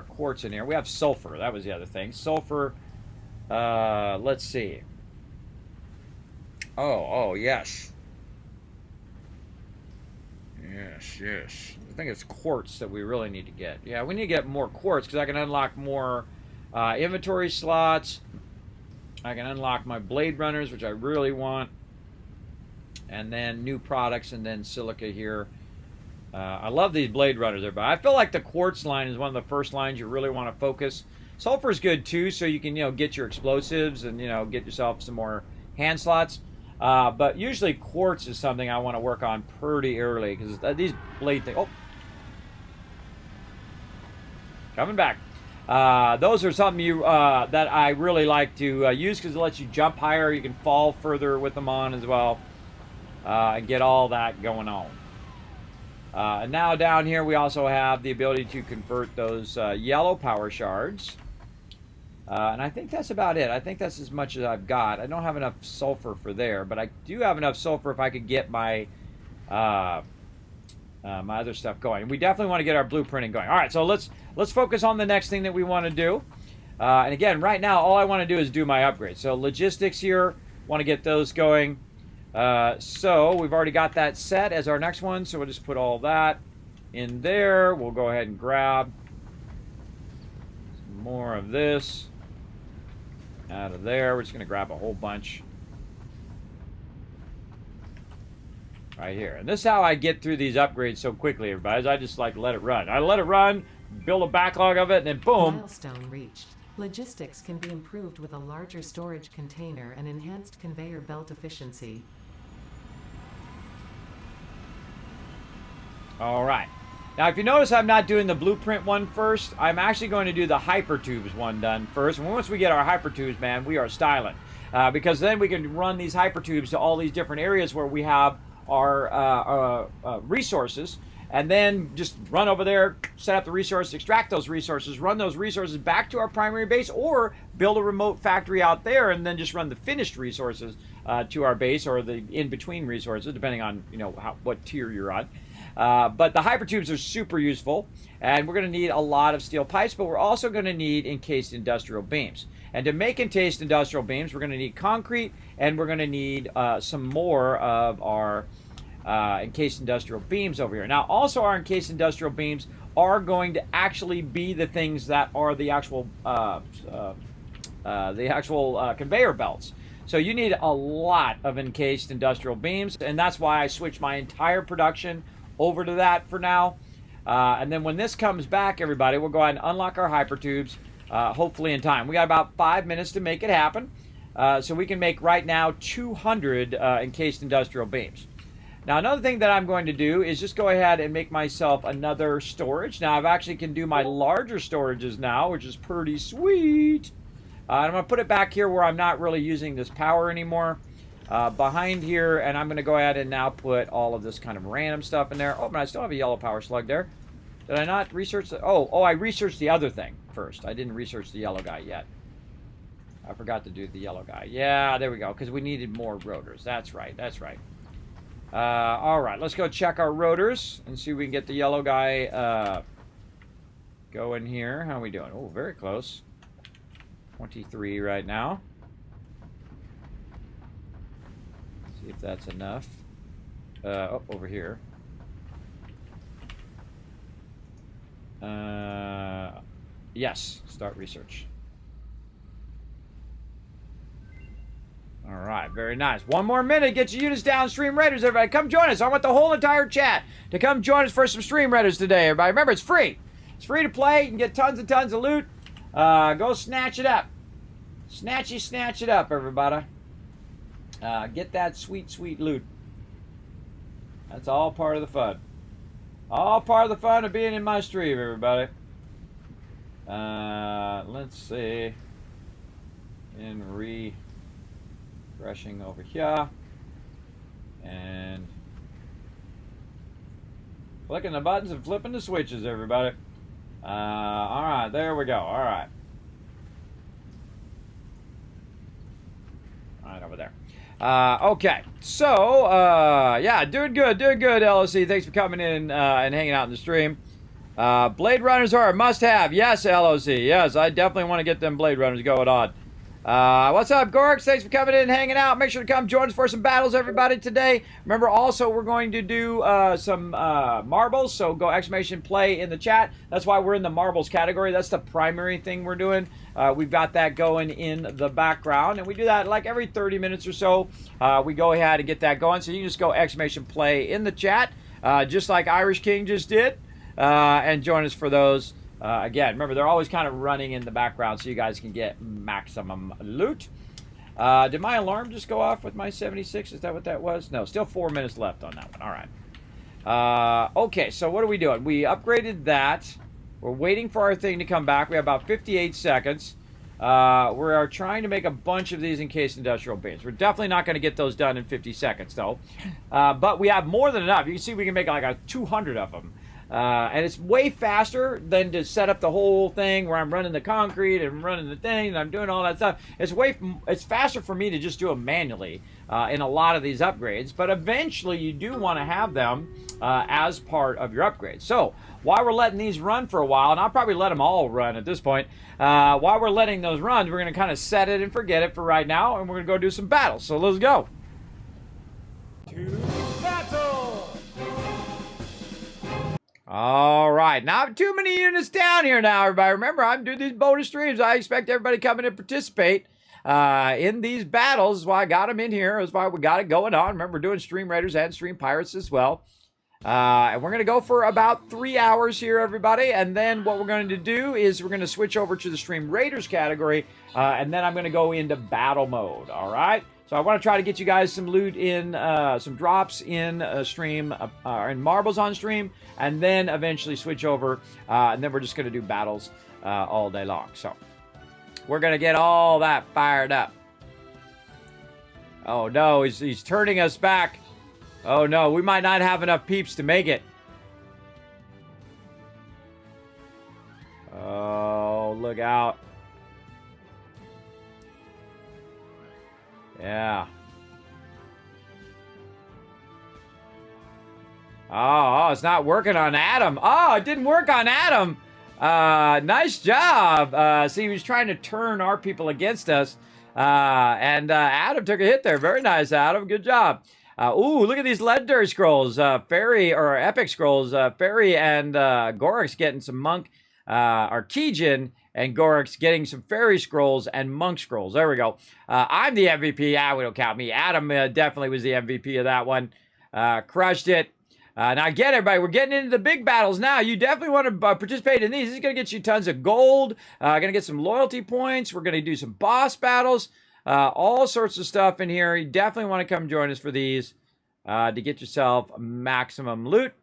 quartz in here. We have sulfur. That was the other thing. Sulfur. Let's see. Oh, yes. Yes, yes. I think it's quartz that we really need to get. Yeah, we need to get more quartz because I can unlock more inventory slots. I can unlock my blade runners, which I really want. And then new products, and then silica here. I love these blade runners, everybody. I feel like the quartz line is one of the first lines you really want to focus. Sulfur is good too, so you can get your explosives and get yourself some more hand slots. But usually quartz is something I want to work on pretty early because these blade things. Oh, coming back. Those are something that I really like to use because it lets you jump higher. You can fall further with them on as well, and get all that going on. And now down here we also have the ability to convert those yellow power shards. And I think that's about it. I think that's as much as I've got. I don't have enough sulfur for there, but I do have enough sulfur if I could get my my other stuff going. We definitely want to get our blueprinting going. All right, so let's focus on the next thing that we want to do. And again, right now, all I want to do is do my upgrades. So logistics here, want to get those going. So we've already got that set as our next one, so we'll just put all that in there. We'll go ahead and grab some more of this out of there. We're just going to grab a whole bunch right here. And this is how I get through these upgrades so quickly, everybody, is I just let it run. I let it run, build a backlog of it, and then boom. Milestone reached. Logistics can be improved with a larger storage container and enhanced conveyor belt efficiency. All right. Now, if you notice, I'm not doing the blueprint one first. I'm actually going to do the hypertubes one done first. And once we get our hypertubes, man, we are styling. Because then we can run these hypertubes to all these different areas where we have our resources. And then just run over there, set up the resources, extract those resources, run those resources back to our primary base, or build a remote factory out there and then just run the finished resources to our base, or the in-between resources, depending on what tier you're on. But the hypertubes are super useful, and we're going to need a lot of steel pipes, but we're also going to need encased industrial beams. And to make encased industrial beams, we're going to need concrete, and we're going to need some more of our encased industrial beams over here. Now, also our encased industrial beams are going to actually be the things that are the actual conveyor belts. So you need a lot of encased industrial beams, and that's why I switched my entire production over to that for now. And then when this comes back, everybody, we'll go ahead and unlock our hypertubes, hopefully in time. We got about 5 minutes to make it happen. So we can make right now 200 encased industrial beams. Now, another thing that I'm going to do is just go ahead and make myself another storage. Now, I've actually can do my larger storages now, which is pretty sweet. And I'm going to put it back here where I'm not really using this power anymore. Behind here, and I'm going to go ahead and now put all of this kind of random stuff in there. Oh, but I still have a yellow power slug there. Did I not research the... Oh, I researched the other thing first. I didn't research the yellow guy yet. I forgot to do the yellow guy. Yeah, there we go, because we needed more rotors. That's right, that's right. All right, let's go check our rotors and see if we can get the yellow guy going here. How are we doing? Oh, very close. 23 right now. See if that's enough. Oh, over here. Yes, start research. All right, very nice. 1 more minute, get your units down, Stream Raiders, everybody. Come join us. I want the whole entire chat to come join us for some Stream Raiders today, everybody. Remember, it's free. It's free to play. You can get tons and tons of loot. Go snatch it up. Snatch it up, everybody. Get that sweet, sweet loot. That's all part of the fun. All part of the fun of being in my stream, everybody. Let's see. Refreshing over here. And clicking the buttons and flipping the switches, everybody. Alright, there we go. Alright. Alright, over there. Okay, so, yeah, doing good, LOC. Thanks for coming in and hanging out in the stream. Blade Runners are a must-have. Yes, LOC. Yes, I definitely want to get them Blade Runners going on. What's up, Gorks? Thanks for coming in and hanging out. Make sure to come join us for some battles, everybody, today. Remember, also, we're going to do some marbles, so go exclamation play in the chat. That's why we're in the marbles category. That's the primary thing we're doing. We've got that going in the background, and we do that like every 30 minutes or so. We go ahead and get that going, so you can just go exclamation play in the chat, just like Irish King just did, and join us for those. Again, remember, they're always kind of running in the background so you guys can get maximum loot. Did my alarm just go off with my 76? Is that what that was? No, still 4 minutes left on that one. All right. Okay, so what are we doing? We upgraded that. We're waiting for our thing to come back. We have about 58 seconds. We are trying to make a bunch of these encased industrial beams. We're definitely not going to get those done in 50 seconds, though. But we have more than enough. You can see we can make like 200 of them. And it's way faster than to set up the whole thing where I'm running the concrete and running the thing and I'm doing all that stuff. It's faster for me to just do them manually in a lot of these upgrades. But eventually you do want to have them as part of your upgrade. So while we're letting these run for a while, and I'll probably let them all run at this point, while we're letting those run, we're going to kind of set it and forget it for right now, and we're going to go do some battles. So let's go. To battle! All right, not too many units down here now, everybody. Remember, I'm doing these bonus streams. I expect everybody coming to participate in these battles. That's why I got them in here. That's why we got it going on. Remember, we're doing Stream Raiders and Stream Pirates as well. And we're going to go for about 3 hours here, everybody. And then what we're going to do is we're going to switch over to the Stream Raiders category. And then I'm going to go into battle mode, all right? So I want to try to get you guys some loot in, some drops in stream, and marbles on stream, and then eventually switch over, and then we're just going to do battles all day long. So we're going to get all that fired up. Oh no, he's turning us back. Oh no, we might not have enough peeps to make it. Oh, look out. Yeah. Oh, it's not working on Adam. Oh, it didn't work on Adam. Nice job. See, he was trying to turn our people against us. And Adam took a hit there. Very nice, Adam. Good job. Ooh, look at these legendary scrolls. Fairy, or epic scrolls. Fairy and Gorix getting some monk, or Kijin and Gorix getting some fairy scrolls and monk scrolls. There we go. I'm the MVP. Yeah, we don't count me. Adam definitely was the MVP of that one. Crushed it. Now, again, everybody, we're getting into the big battles now. You definitely want to participate in these. This is going to get you tons of gold. Going to get some loyalty points. We're going to do some boss battles. All sorts of stuff in here. You definitely want to come join us for these to get yourself maximum loot.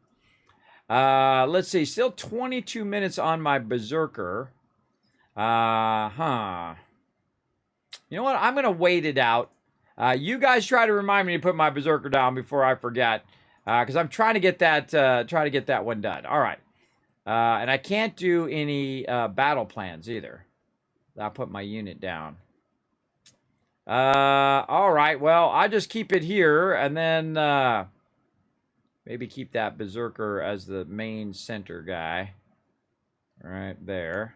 Let's see. Still 22 minutes on my Berserker. You know what? I'm going to wait it out. You guys try to remind me to put my Berserker down before I forget. Because I'm trying to get that one done. All right. And I can't do any battle plans either. I'll put my unit down. All right. Well, I just keep it here, and then maybe keep that Berserker as the main center guy. Right there.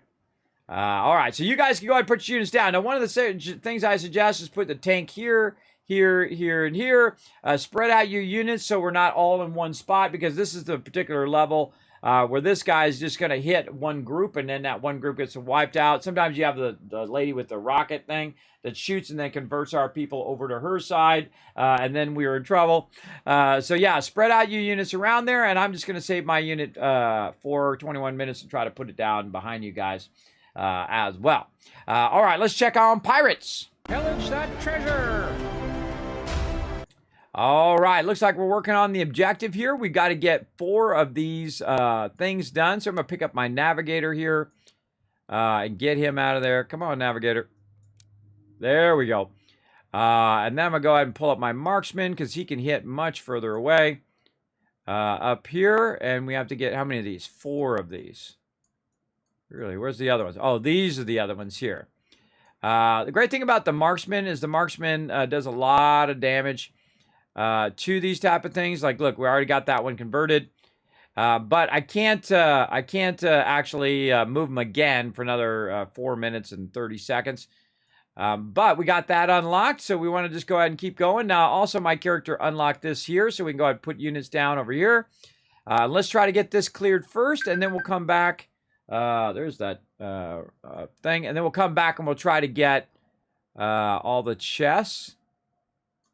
All right. So you guys can go ahead and put your units down. Now, one of the things I suggest is put the tank here, here, here, and here. Spread out your units so we're not all in one spot, because this is the particular level where this guy is just going to hit one group, and then that one group gets wiped out. Sometimes you have the lady with the rocket thing that shoots and then converts our people over to her side, and then we're in trouble. So yeah, spread out your units around there, and I'm just going to save my unit for 21 minutes and try to put it down behind you guys as well. All right, let's check on pirates. Pillage that treasure! All right, looks like we're working on the objective here. We got to get 4 of these things done. So I'm going to pick up my navigator here and get him out of there. Come on, navigator. There we go. And then I'm going to go ahead and pull up my marksman because he can hit much further away. Up here, and we have to get, how many of these? 4 of these. Really, where's the other ones? Oh, these are the other ones here. The great thing about the marksman is the marksman does a lot of damage to these type of things. Like, look, we already got that one converted, but I can't actually move them again for another 4 minutes and 30 seconds. But we got that unlocked, so we want to just go ahead and keep going. Now, also, my character unlocked this here, so we can go ahead and put units down over here. Let's try to get this cleared first, and then we'll come back. There's that thing. And then we'll come back, and we'll try to get all the chests.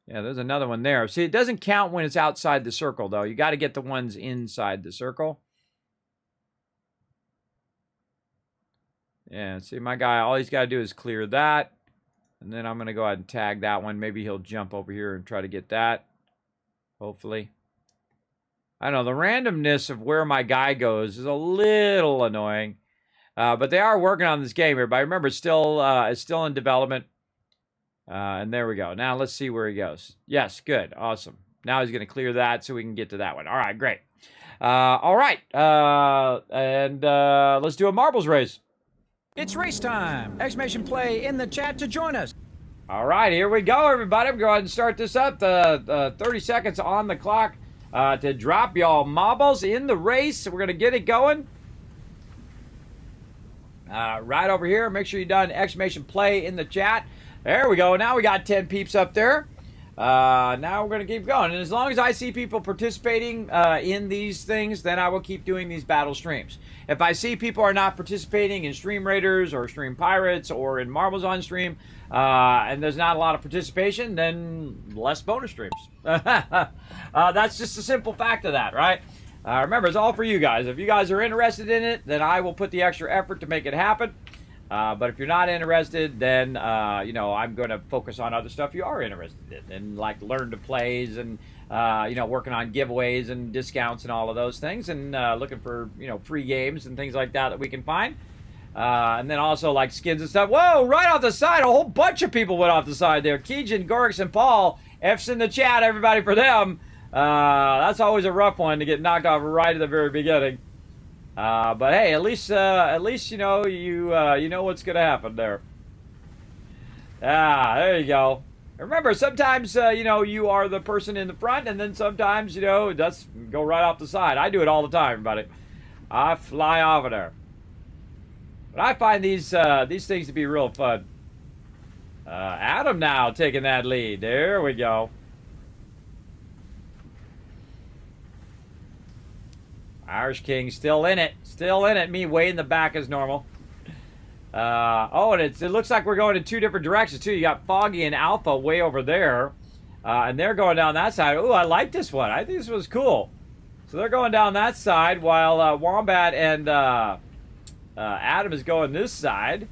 Yeah, there's another one there. See, it doesn't count when it's outside the circle, though. You got to get the ones inside the circle. Yeah, see, my guy, all he's got to do is clear that. And then I'm going to go ahead and tag that one. Maybe he'll jump over here and try to get that. Hopefully. I don't know, the randomness of where my guy goes is a little annoying. But they are working on this game here. But remember, it's still in development. And there we go. Now let's see where he goes. Yes, good. Awesome. Now he's going to clear that so we can get to that one. All right, great. All right. Let's do a marbles race. It's race time! Exclamation play in the chat to join us. All right, here we go, everybody. We're going to start this up. 30 seconds on the clock to drop y'all marbles in the race. We're going to get it going. Right over here. Make sure you've done exclamation play in the chat. There we go. Now we got 10 peeps up there. Now we're going to keep going. And as long as I see people participating in these things, then I will keep doing these battle streams. If I see people are not participating in Stream Raiders or Stream Pirates or in Marbles on Stream, and there's not a lot of participation, then less bonus streams. That's just a simple fact of that, right? Remember, it's all for you guys. If you guys are interested in it, then I will put the extra effort to make it happen. But if you're not interested, then, you know, I'm going to focus on other stuff you are interested in. And, like, learn to plays and, you know, working on giveaways and discounts and all of those things. And looking for, you know, free games and things like that we can find. And then also, like, skins and stuff. Whoa, right off the side. A whole bunch of people went off the side there. Keegan, Gorix, and Paul. F's in the chat, everybody, for them. That's always a rough one to get knocked off right at the very beginning. But hey, at least you know you know what's gonna happen there. There you go. Remember, sometimes you know you are the person in the front, and then sometimes you know that's go right off the side. I do it all the time, buddy. I fly off of there. But I find these things to be real fun. Adam now taking that lead. There we go. Irish King still in it. Still in it. Me way in the back as normal. Oh, and it looks like we're going in two different directions, too. You got Foggy and Alpha way over there. And they're going down that side. Ooh, I like this one. I think this was cool. So they're going down that side while Wombat and Adam is going this side.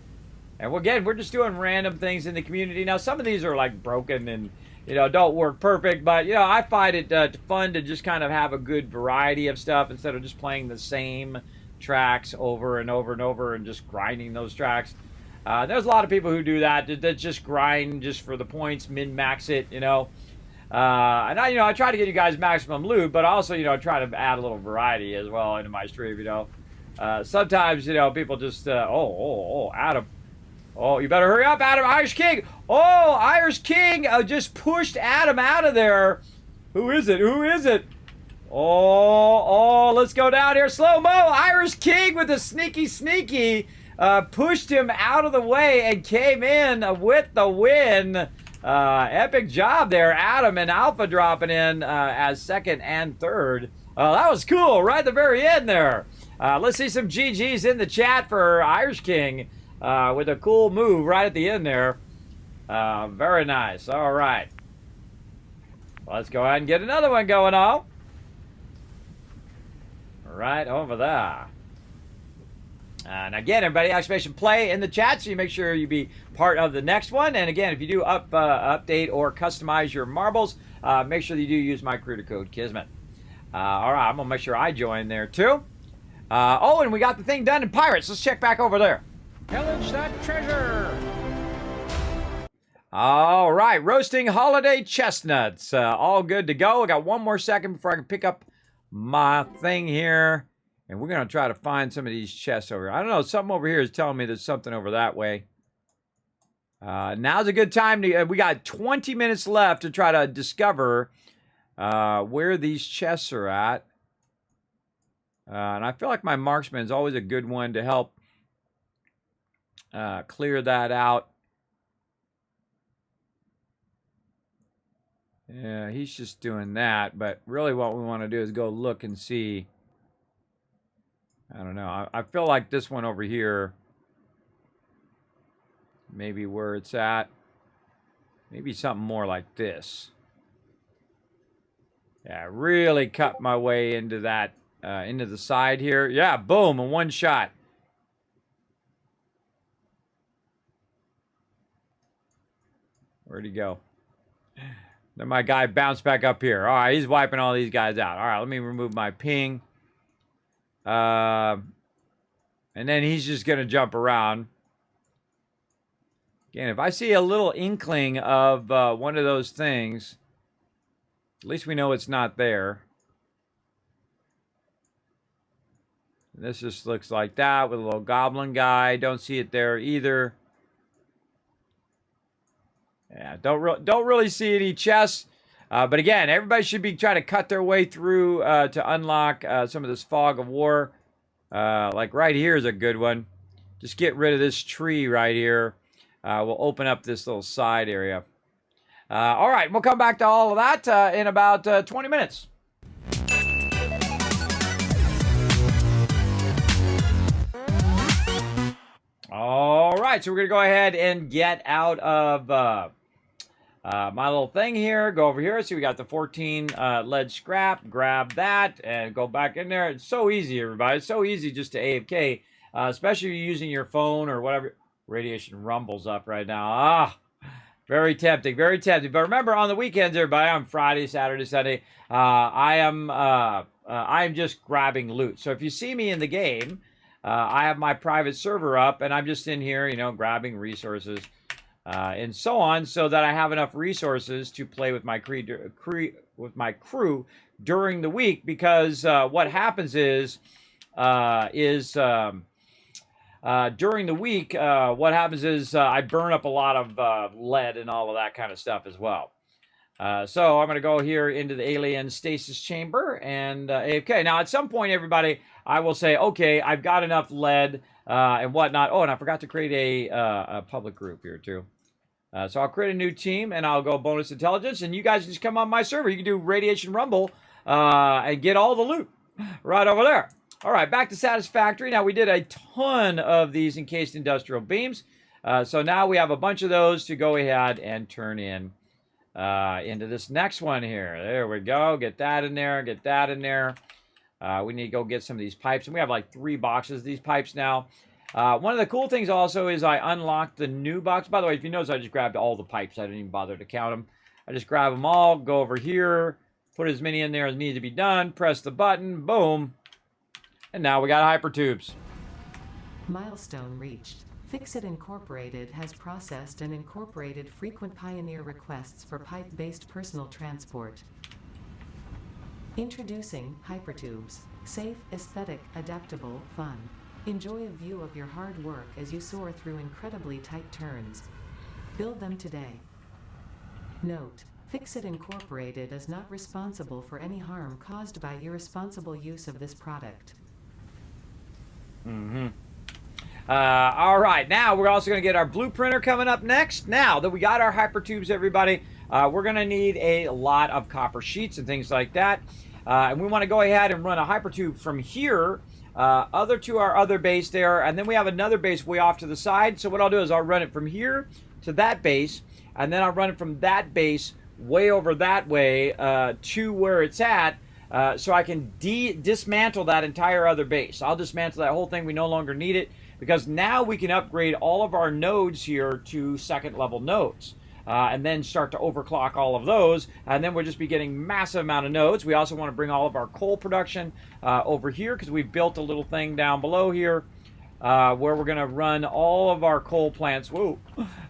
And again, we're just doing random things in the community. Now, some of these are, like, broken and you know, don't work perfect, but, you know, I find it fun to just kind of have a good variety of stuff instead of just playing the same tracks over and over and over and just grinding those tracks. There's a lot of people who do that just grind just for the points, min-max it, you know. And I try to get you guys maximum loot, but also, you know, try to add a little variety as well into my stream, you know. Sometimes, you know, people just, Adam. Oh, you better hurry up, Adam. Irish King. Oh, Irish King just pushed Adam out of there. Who is it? Who is it? Oh, let's go down here. Slow-mo. Irish King with a sneaky, pushed him out of the way and came in with the win. Epic job there. Adam and Alpha dropping in as second and third. That was cool right at the very end there. Let's see some GGs in the chat for Irish King. With a cool move right at the end there. Very nice. All right. Let's go ahead and get another one going on. Right over there. And again, everybody, exclamation play in the chat so you make sure you be part of the next one. And again, if you do update or customize your marbles, make sure that you do use my creator code Kismet. All right, I'm going to make sure I join there too. Oh, and we got the thing done in Pirates. Let's check back over there. Pillage that treasure! All right, roasting holiday chestnuts. All good to go. I got one more second before I can pick up my thing here. And we're going to try to find some of these chests over here. I don't know, something over here is telling me there's something over that way. Now's a good time to... we got 20 minutes left to try to discover where these chests are at. And I feel like my marksman is always a good one to help clear that out. Yeah, he's just doing that. But really what we want to do is go look and see. I don't know. I feel like this one over here, maybe where it's at. Maybe something more like this. Yeah, really cut my way into that, into the side here. Yeah, boom, in one shot. Where'd he go? Then my guy bounced back up here. All right, he's wiping all these guys out. All right, let me remove my ping. And then he's just going to jump around. Again, if I see a little inkling of one of those things, at least we know it's not there. This just looks like that with a little goblin guy. Don't see it there either. Yeah, don't really see any chests. But again, everybody should be trying to cut their way through to unlock some of this fog of war. Like right here is a good one. Just get rid of this tree right here. We'll open up this little side area. All right, we'll come back to all of that in about 20 minutes. All right, so we're going to go ahead and get out of my little thing here. Go over here. See, we got the 14 lead scrap. Grab that and go back in there. It's so easy, everybody. It's so easy just to AFK, especially if you're using your phone or whatever. Radiation rumbles up right now. Ah, very tempting, very tempting. But remember, on the weekends, everybody, on Friday, Saturday, Sunday, I am just grabbing loot. So if you see me in the game, I have my private server up, and I'm just in here, you know, grabbing resources and so on, so that I have enough resources to play with my crew during the week. Because what happens is during the week, what happens is I burn up a lot of lead and all of that kind of stuff as well. So I'm going to go here into the alien stasis chamber and AFK. Now, at some point, everybody, I will say, okay, I've got enough lead and whatnot. Oh, and I forgot to create a public group here, too. So I'll create a new team, and I'll go bonus intelligence, and you guys just come on my server. You can do Radiation Rumble and get all the loot right over there. All right, back to Satisfactory. Now, we did a ton of these encased industrial beams. So now we have a bunch of those to go ahead and turn in into this next one here. There we go. Get that in there. Get that in there. We need to go get some of these pipes. And we have like 3 boxes of these pipes now. One of the cool things also is I unlocked the new box. By the way, if you notice, I just grabbed all the pipes. I didn't even bother to count them. I just grab them all, go over here, put as many in there as need to be done, press the button, boom. And now we got hyper tubes. Milestone reached. Fixit Incorporated has processed and incorporated frequent Pioneer requests for pipe-based personal transport. Introducing Hypertubes. Safe, aesthetic, adaptable, fun. Enjoy a view of your hard work as you soar through incredibly tight turns. Build them today. Note: Fixit Incorporated is not responsible for any harm caused by irresponsible use of this product. All right, now we're also going to get our blueprinter coming up next. Now that we got our hypertubes, everybody, we're going to need a lot of copper sheets and things like that. And we want to go ahead and run a hypertube from here to our other base there. And then we have another base way off to the side. So what I'll do is I'll run it from here to that base. And then I'll run it from that base way over that way to where it's at. So I can dismantle that entire other base. I'll dismantle that whole thing. We no longer need it because now we can upgrade all of our nodes here to second level nodes and then start to overclock all of those. And then we'll just be getting massive amount of nodes. We also want to bring all of our coal production over here because we've built a little thing down below here where we're going to run all of our coal plants.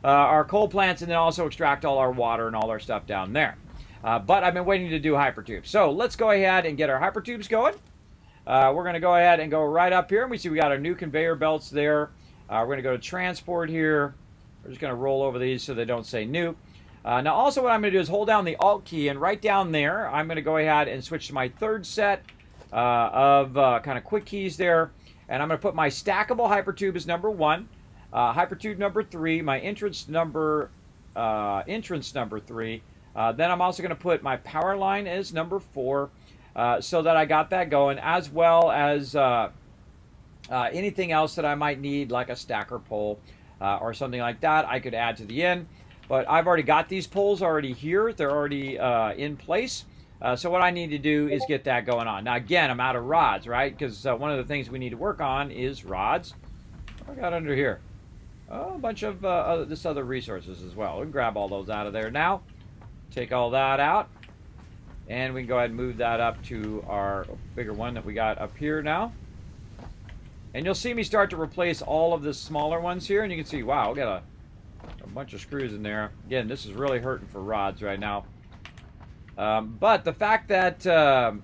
Our coal plants, and then also extract all our water and all our stuff down there. But I've been waiting to do hypertubes. So let's go ahead and get our hypertubes going. We're going to go ahead and go right up here. And we see we got our new conveyor belts there. We're going to go to transport here. We're just going to roll over these so they don't say new. Now also what I'm going to do is hold down the Alt key, and right down there I'm going to go ahead and switch to my third set of kind of quick keys there. And I'm going to put my stackable hypertube as number 1. Hypertube number 3. My entrance number 3. Then I'm also going to put my power line as number 4 so that I got that going, as well as anything else that I might need, like a stacker pole or something like that, I could add to the end. But I've already got these poles already here. They're already in place. So what I need to do is get that going on. Now, again, I'm out of rods, right? Because one of the things we need to work on is rods. What do I got under here? Oh, a bunch of this other resources as well. We can grab all those out of there now. Take all that out. And we can go ahead and move that up to our bigger one that we got up here now. And you'll see me start to replace all of the smaller ones here. And you can see, wow, we got a bunch of screws in there. Again, this is really hurting for rods right now. But the fact that that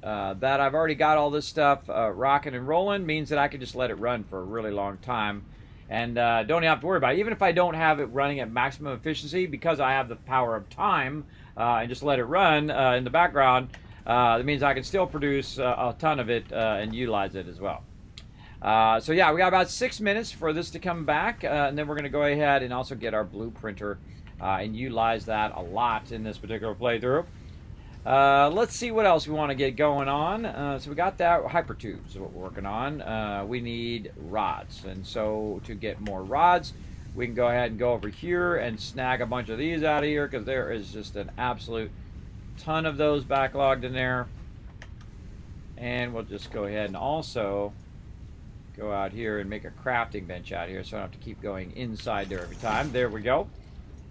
I've already got all this stuff rocking and rolling means that I can just let it run for a really long time. And don't even have to worry about it. Even if I don't have it running at maximum efficiency, because I have the power of time and just let it run in the background, that means I can still produce a ton of it and utilize it as well. So yeah, we got about 6 minutes for this to come back, and then we're going to go ahead and also get our blue printer and utilize that a lot in this particular playthrough. Let's see what else we want to get going on. So we got that. Hyper tubes is what we're working on. We need rods, and so to get more rods, we can go ahead and go over here and snag a bunch of these out of here, because there is just an absolute ton of those backlogged in there. And we'll just go ahead and also go out here and make a crafting bench out here, so I don't have to keep going inside there every time. There we go.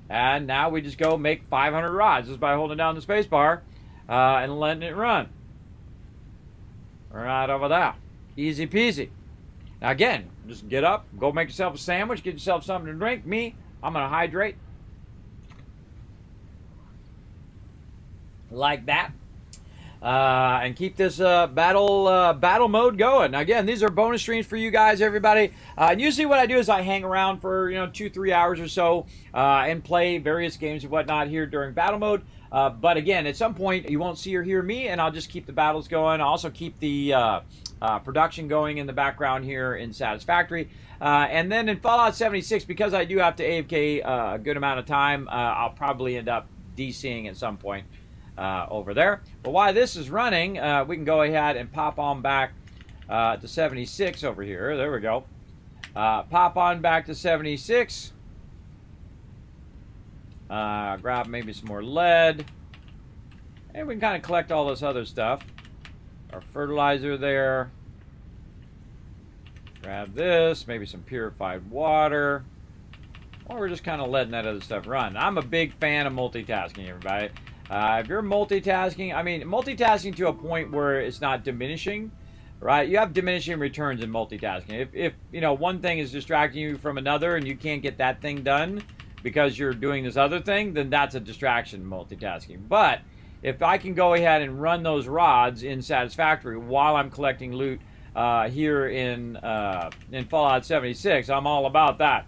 And now we just go make 500 rods just by holding down the space bar and letting it run. Right over there. Easy peasy. Now again, just get up, go make yourself a sandwich, get yourself something to drink. Me, I'm going to hydrate. Like that. And keep this battle mode going. Now, again, these are bonus streams for you guys, everybody. And usually what I do is I hang around for 2-3 hours or so and play various games and whatnot here during battle mode. But again, at some point you won't see or hear me, and I'll just keep the battles going. I'll also keep the production going in the background here in Satisfactory. And then in Fallout 76, because I do have to AFK a good amount of time, I'll probably end up DCing at some point over there. But while this is running, we can go ahead and pop on back to 76 over here. There we go. Pop on back to 76. Grab maybe some more lead. And we can kind of collect all this other stuff. Our fertilizer there. Grab this, maybe some purified water. Or we're just kind of letting that other stuff run. I'm a big fan of multitasking, everybody. If you're multitasking, I mean, multitasking to a point where it's not diminishing, right? You have diminishing returns in multitasking. If one thing is distracting you from another and you can't get that thing done because you're doing this other thing, then that's a distraction multitasking. But if I can go ahead and run those rods in Satisfactory while I'm collecting loot here in Fallout 76, I'm all about that.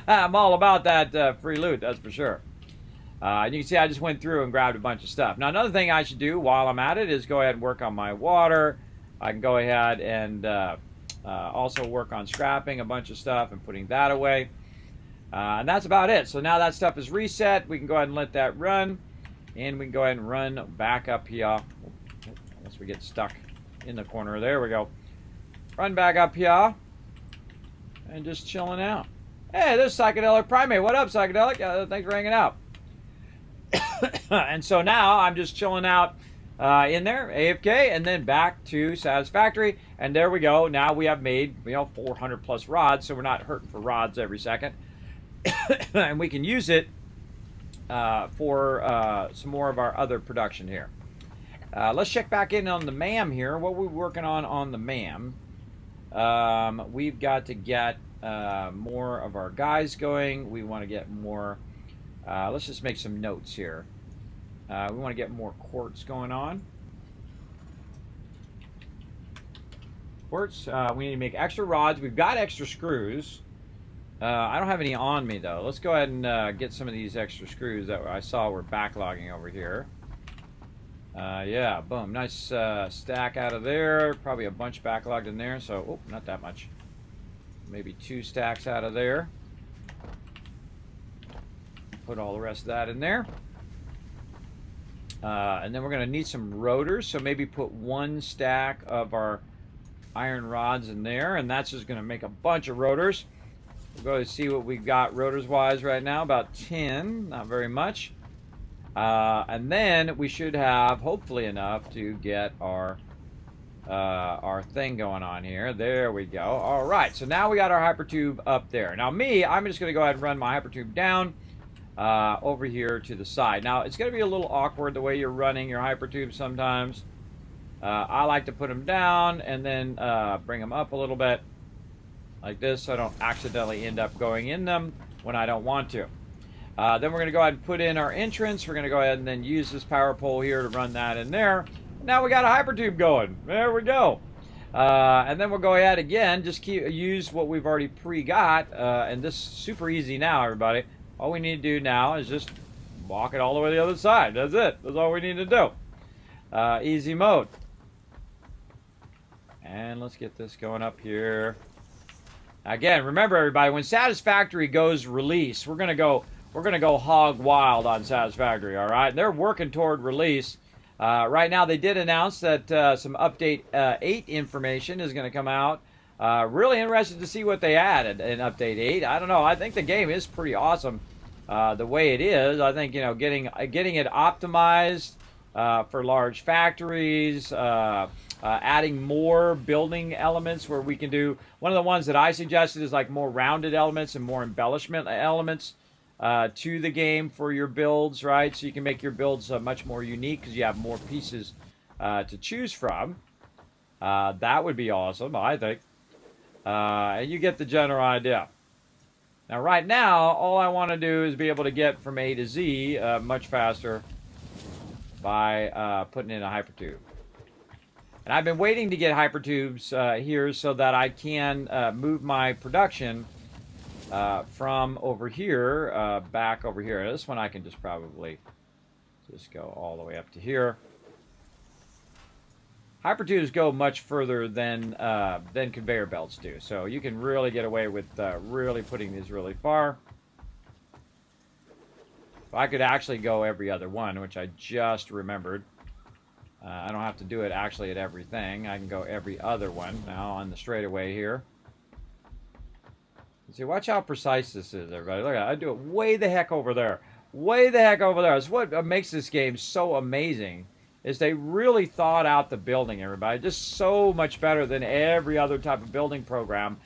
I'm all about that free loot, that's for sure. And you can see I just went through and grabbed a bunch of stuff. Now, another thing I should do while I'm at it is go ahead and work on my water. I can go ahead and also work on scrapping a bunch of stuff and putting that away. And that's about it. So now that stuff is reset. We can go ahead and let that run. And we can go ahead and run back up here. Unless we get stuck in the corner. There we go. Run back up here. And just chilling out. Hey, there's Psychedelic Primate. What up, Psychedelic? Thanks for hanging out. And so now I'm just chilling out in there, AFK, and then back to Satisfactory. And there we go. Now we have made 400 plus rods, so we're not hurting for rods every second. And we can use it for some more of our other production here. Let's check back in on the MAM here. What are we working on the MAM? We've got to get more of our guys going. We want to get more. Let's just make some notes here. We want to get more quartz going on. Quartz. We need to make extra rods. We've got extra screws. I don't have any on me, though. Let's go ahead and get some of these extra screws that I saw were backlogging over here. Yeah, boom. Nice stack out of there. Probably a bunch backlogged in there. So, oh, not that much. Maybe 2 stacks out of there. Put all the rest of that in there. And then we're going to need some rotors, so maybe put 1 stack of our iron rods in there, and that's just going to make a bunch of rotors. We'll go and see what we've got rotors-wise right now, about 10, not very much. And then we should have, hopefully, enough to get our thing going on here. There we go. All right, so now we got our hypertube up there. Now I'm just going to go ahead and run my hypertube down over here to the side. Now, it's going to be a little awkward the way you're running your hypertube sometimes. I like to put them down and then bring them up a little bit like this so I don't accidentally end up going in them when I don't want to. Then we're going to go ahead and put in our entrance. We're going to go ahead and then use this power pole here to run that in there. Now we got a hypertube going. There we go. And then we'll go ahead again, just use what we've already pre-got. And this is super easy now, everybody. All we need to do now is just walk it all the way to the other side. That's it. That's all we need to do. Easy mode. And let's get this going up here. Again, remember everybody, when Satisfactory goes release, we're gonna go hog wild on Satisfactory, all right? They're working toward release. Right now, they did announce that some update 8 information is going to come out. Really interested to see what they added in update 8. I don't know. I think the game is pretty awesome the way it is. I think, getting it optimized for large factories, adding more building elements where we can do. One of the ones that I suggested is like more rounded elements and more embellishment elements to the game for your builds, right? So you can make your builds much more unique because you have more pieces to choose from. That would be awesome, I think. And you get the general idea. Now, right now, all I want to do is be able to get from A to Z much faster by putting in a hypertube. And I've been waiting to get hypertubes here so that I can move my production from over here back over here. This one I can just probably just go all the way up to here. Hypertubes go much further than conveyor belts do, so you can really get away with really putting these really far. If I could actually go every other one, which I just remembered. I don't have to do it actually at everything. I can go every other one now on the straightaway here. See, watch how precise this is, everybody. Look at it. I do it way the heck over there. Way the heck over there. It's what makes this game so amazing, is they really thought out the building, everybody. Just so much better than every other type of building program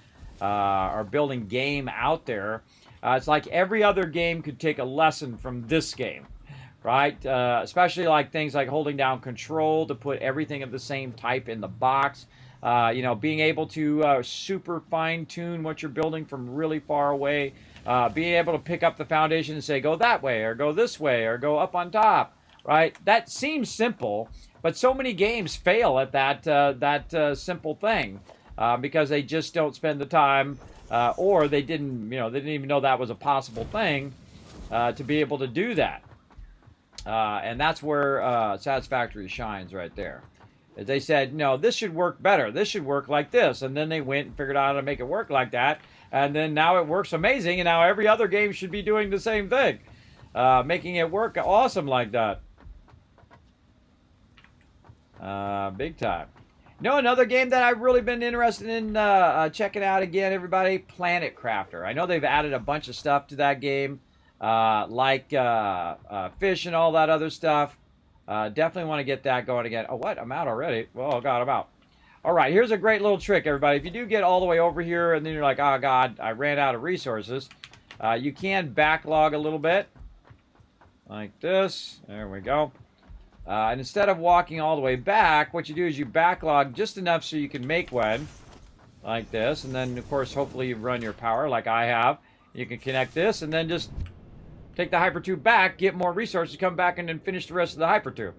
or building game out there. It's like every other game could take a lesson from this game, right? Especially like things like holding down control to put everything of the same type in the box. Being able to super fine-tune what you're building from really far away. Being able to pick up the foundation and say, go that way, or go this way, or go up on top, right? That seems simple, but so many games fail at that simple thing because they just don't spend the time, or they didn't even know that was a possible thing to be able to do that. And that's where Satisfactory shines right there. They said, no, this should work better. This should work like this. And then they went and figured out how to make it work like that. And then now it works amazing. And now every other game should be doing the same thing. Making it work awesome like that. Big time. Another game that I've really been interested in checking out again, everybody, Planet Crafter. I know they've added a bunch of stuff to that game, like fish and all that other stuff. Definitely want to get that going again. Oh, what? I'm out already. Oh, God, I'm out. All right, here's a great little trick, everybody. If you do get all the way over here and then you're like, oh, God, I ran out of resources, you can backlog a little bit like this. There we go. And instead of walking all the way back, what you do is you backlog just enough so you can make one like this. And then, of course, hopefully you run your power like I have. You can connect this and then just take the hypertube back, get more resources, come back and then finish the rest of the hypertube,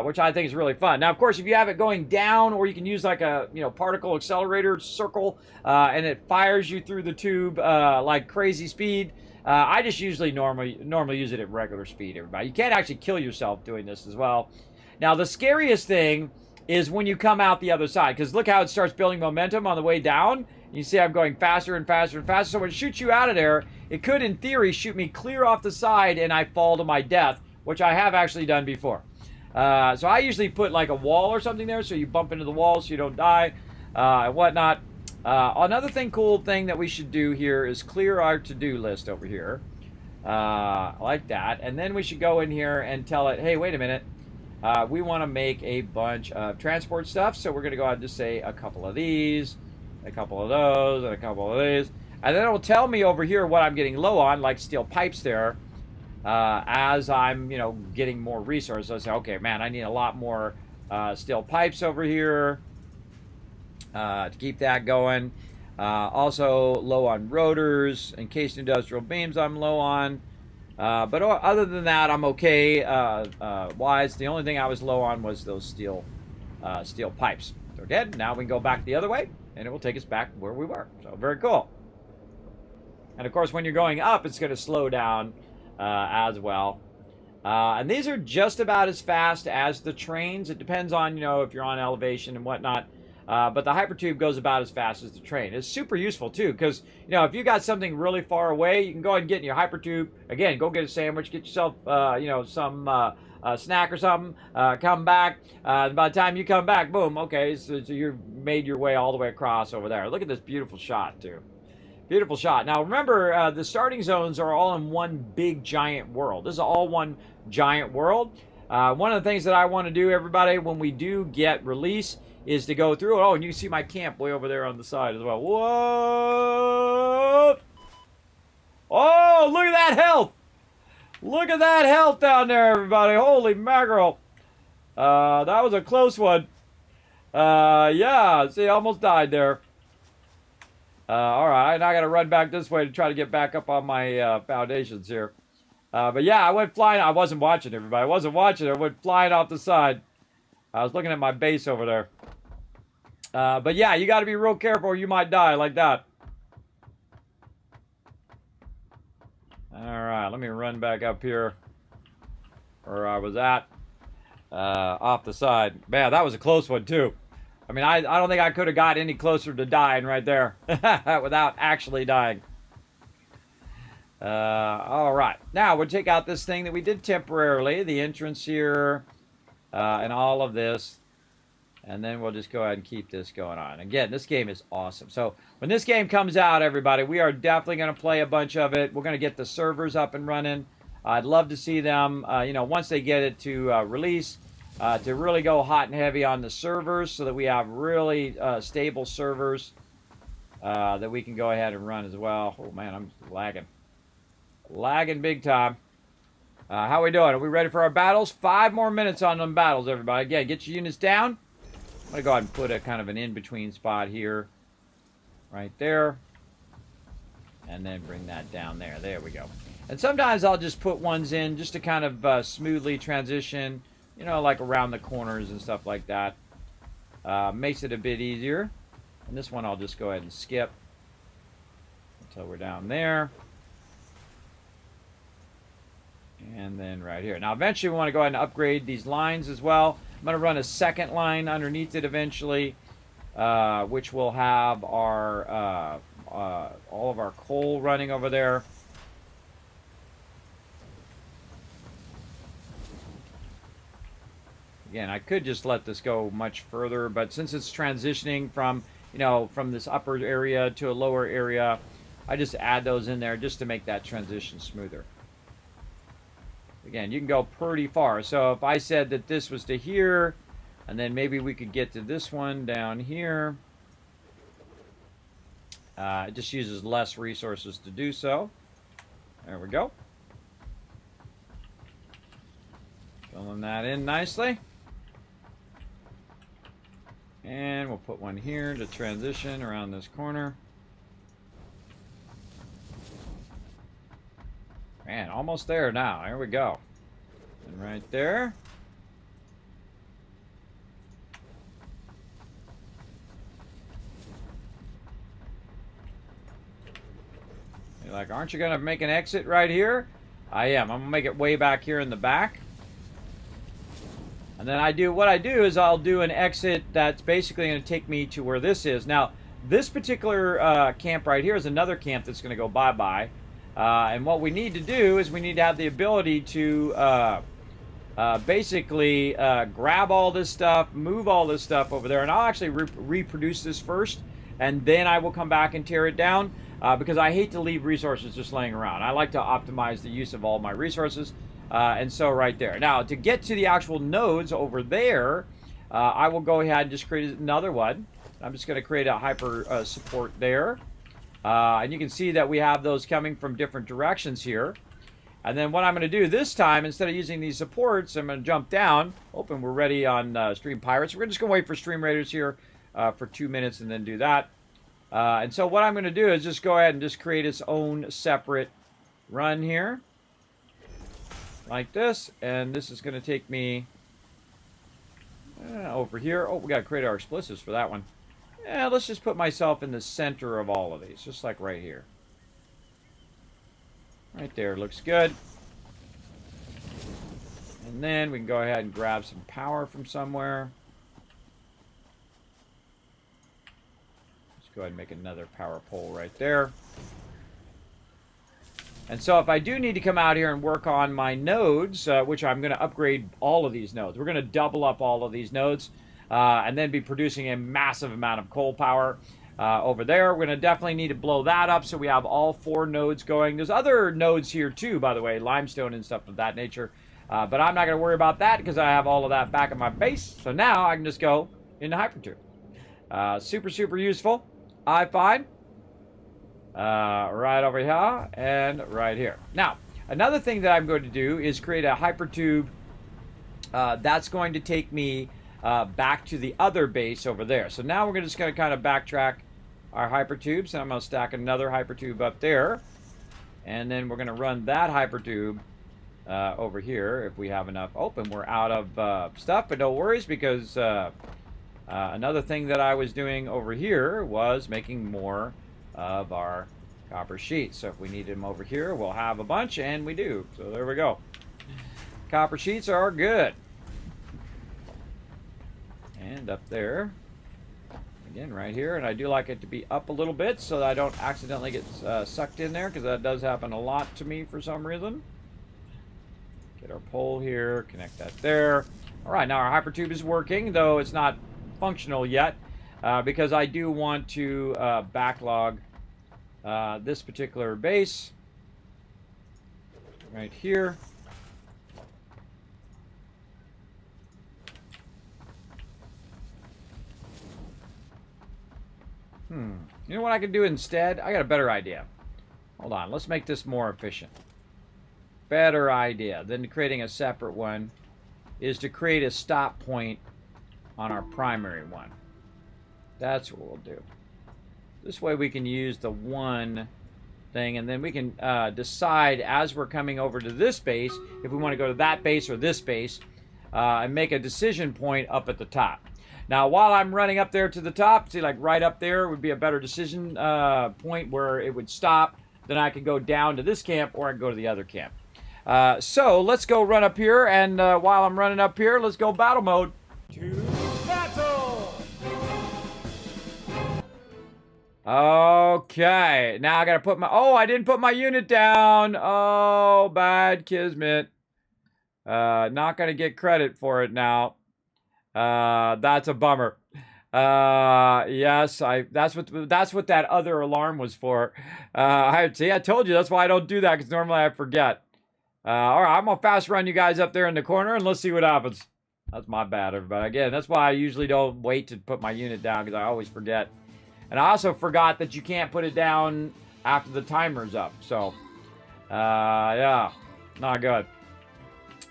which I think is really fun. Now, of course, if you have it going down, or you can use like a particle accelerator circle, and it fires you through the tube like crazy speed. I just usually normally use it at regular speed, everybody. You can't actually kill yourself doing this as well. Now, the scariest thing is when you come out the other side, because look how it starts building momentum on the way down, You see I'm going faster and faster and faster. So when it shoots you out of there, it could, in theory, shoot me clear off the side and I fall to my death, which I have actually done before. So I usually put like a wall or something there so you bump into the wall so you don't die and whatnot. Another cool thing that we should do here is clear our to-do list over here. Like that. And then we should go in here and tell it, hey, wait a minute. We want to make a bunch of transport stuff. So we're going to go ahead and just say a couple of these, a couple of those, and a couple of these. And then it will tell me over here what I'm getting low on, like steel pipes there. As I'm, getting more resources. I say, okay, man, I need a lot more steel pipes over here to keep that going. Also low on rotors, encased industrial beams I'm low on. But other than that, I'm okay wise. The only thing I was low on was those steel pipes. So again, now we can go back the other way, and it will take us back where we were. So very cool. And of course, when you're going up, it's going to slow down as well. And these are just about as fast as the trains. It depends on, if you're on elevation and whatnot. But the hypertube goes about as fast as the train. It's super useful, too, because, if you got something really far away, you can go ahead and get in your hypertube. Again, go get a sandwich, get yourself, some snack or something, come back. By the time you come back, boom, okay, so you've made your way all the way across over there. Look at this beautiful shot, too. Beautiful shot. Now, remember, the starting zones are all in one big, giant world. This is all one giant world. One of the things that I want to do, everybody, when we do get release, is to go through. Oh, and you can see my camp way over there on the side as well. Whoa! Oh, look at that health! Look at that health down there, everybody. Holy mackerel. That was a close one. Yeah, see, I almost died there. All right, now I got to run back this way to try to get back up on my foundations here. But yeah, I went flying. I wasn't watching, everybody. I wasn't watching. I went flying off the side. I was looking at my base over there. But yeah, you got to be real careful or you might die like that. All right, let me run back up here where I was at. Off the side. Man, that was a close one, too. I mean, I don't think I could have got any closer to dying right there without actually dying. All right. Now, we'll take out this thing that we did temporarily, the entrance here, and all of this. And then we'll just go ahead and keep this going on. Again, this game is awesome. So, when this game comes out, everybody, we are definitely going to play a bunch of it. We're going to get the servers up and running. I'd love to see them, once they get it to release, to really go hot and heavy on the servers so that we have really stable servers that we can go ahead and run as well. Oh, man, I'm lagging. Lagging big time. How are we doing? Are we ready for our battles? 5 more minutes on them battles, everybody. Again, get your units down. I'm going to go ahead and put a kind of an in-between spot here. Right there. And then bring that down there. There we go. And sometimes I'll just put ones in just to kind of smoothly transition, like around the corners and stuff like that. Makes it a bit easier. And this one I'll just go ahead and skip until we're down there. And then right here. Now, eventually we want to go ahead and upgrade these lines as well. I'm going to run a second line underneath it eventually, which will have our all of our coal running over there. Again, I could just let this go much further, but since it's transitioning from, from this upper area to a lower area, I just add those in there just to make that transition smoother. Again, you can go pretty far. So if I said that this was to here, and then maybe we could get to this one down here. It just uses less resources to do so. There we go. Filling that in nicely. And we'll put one here to transition around this corner. Man, almost there now. There we go. And right there. You're like, aren't you going to make an exit right here? I am. I'm going to make it way back here in the back. And then what I do is I'll do an exit that's basically going to take me to where this is. Now, this particular camp right here is another camp that's going to go bye-bye. And what we need to do is we need to have the ability to basically grab all this stuff, move all this stuff over there, and I'll actually reproduce this first, and then I will come back and tear it down, because I hate to leave resources just laying around. I like to optimize the use of all my resources, and so right there. Now, to get to the actual nodes over there, I will go ahead and just create another one. I'm just going to create a hyper support there. And you can see that we have those coming from different directions here. And then what I'm going to do this time, instead of using these supports, I'm going to jump down. And we're ready on Stream Pirates. We're just going to wait for Stream Raiders here for 2 minutes and then do that. And so what I'm going to do is just go ahead and just create its own separate run here. Like this. And this is going to take me over here. Oh, we got to create our explosives for that one. Yeah, let's just put myself in the center of all of these, just like right here. Right there, looks good. And then we can go ahead and grab some power from somewhere. Let's go ahead and make another power pole right there. And so if I do need to come out here and work on my nodes, which I'm going to upgrade all of these nodes. We're going to double up all of these nodes. And then be producing a massive amount of coal power over there. We're going to definitely need to blow that up so we have all 4 nodes going. There's other nodes here too, by the way, limestone and stuff of that nature. But I'm not going to worry about that because I have all of that back at my base. So now I can just go into Hypertube. Super, super useful, I find. Right over here and right here. Now, another thing that I'm going to do is create a Hypertube that's going to take me back to the other base over there. So now we're just going to kind of backtrack our hypertubes, and I'm going to stack another hypertube up there, and then we're going to run that hypertube over here if we have enough open. We're out of stuff, but no worries, because another thing that I was doing over here was making more of our copper sheets. So if we need them over here, we'll have a bunch, and we do. So there we go. Copper sheets are good. And up there, again, right here. And I do like it to be up a little bit so that I don't accidentally get sucked in there, because that does happen a lot to me for some reason. Get our pole here, connect that there. All right, now our hypertube is working, though it's not functional yet, because I do want to backlog this particular base right here. You know what I could do instead? I got a better idea. Hold on, let's make this more efficient. Better idea than creating a separate one is to create a stop point on our primary one. That's what we'll do. This way we can use the one thing, and then we can decide as we're coming over to this base if we want to go to that base or this base, and make a decision point up at the top. Now, while I'm running up there to the top, see, like right up there would be a better decision point where it would stop. Then I could go down to this camp, or I could go to the other camp. So let's go run up here, and while I'm running up here, let's go battle mode. To battle! Okay, now I gotta put my... Oh, I didn't put my unit down. Oh, bad Kismet. Not gonna get credit for it now. That's a bummer. Yes, that's what that other alarm was for. I told you that's why I don't do that, because normally I forget. All right, I'm gonna fast run you guys up there in the corner, and let's see what happens. That's my bad, everybody. Again, that's why I usually don't wait to put my unit down, because I always forget. And I also forgot that you can't put it down after the timer's up. So, yeah, not good.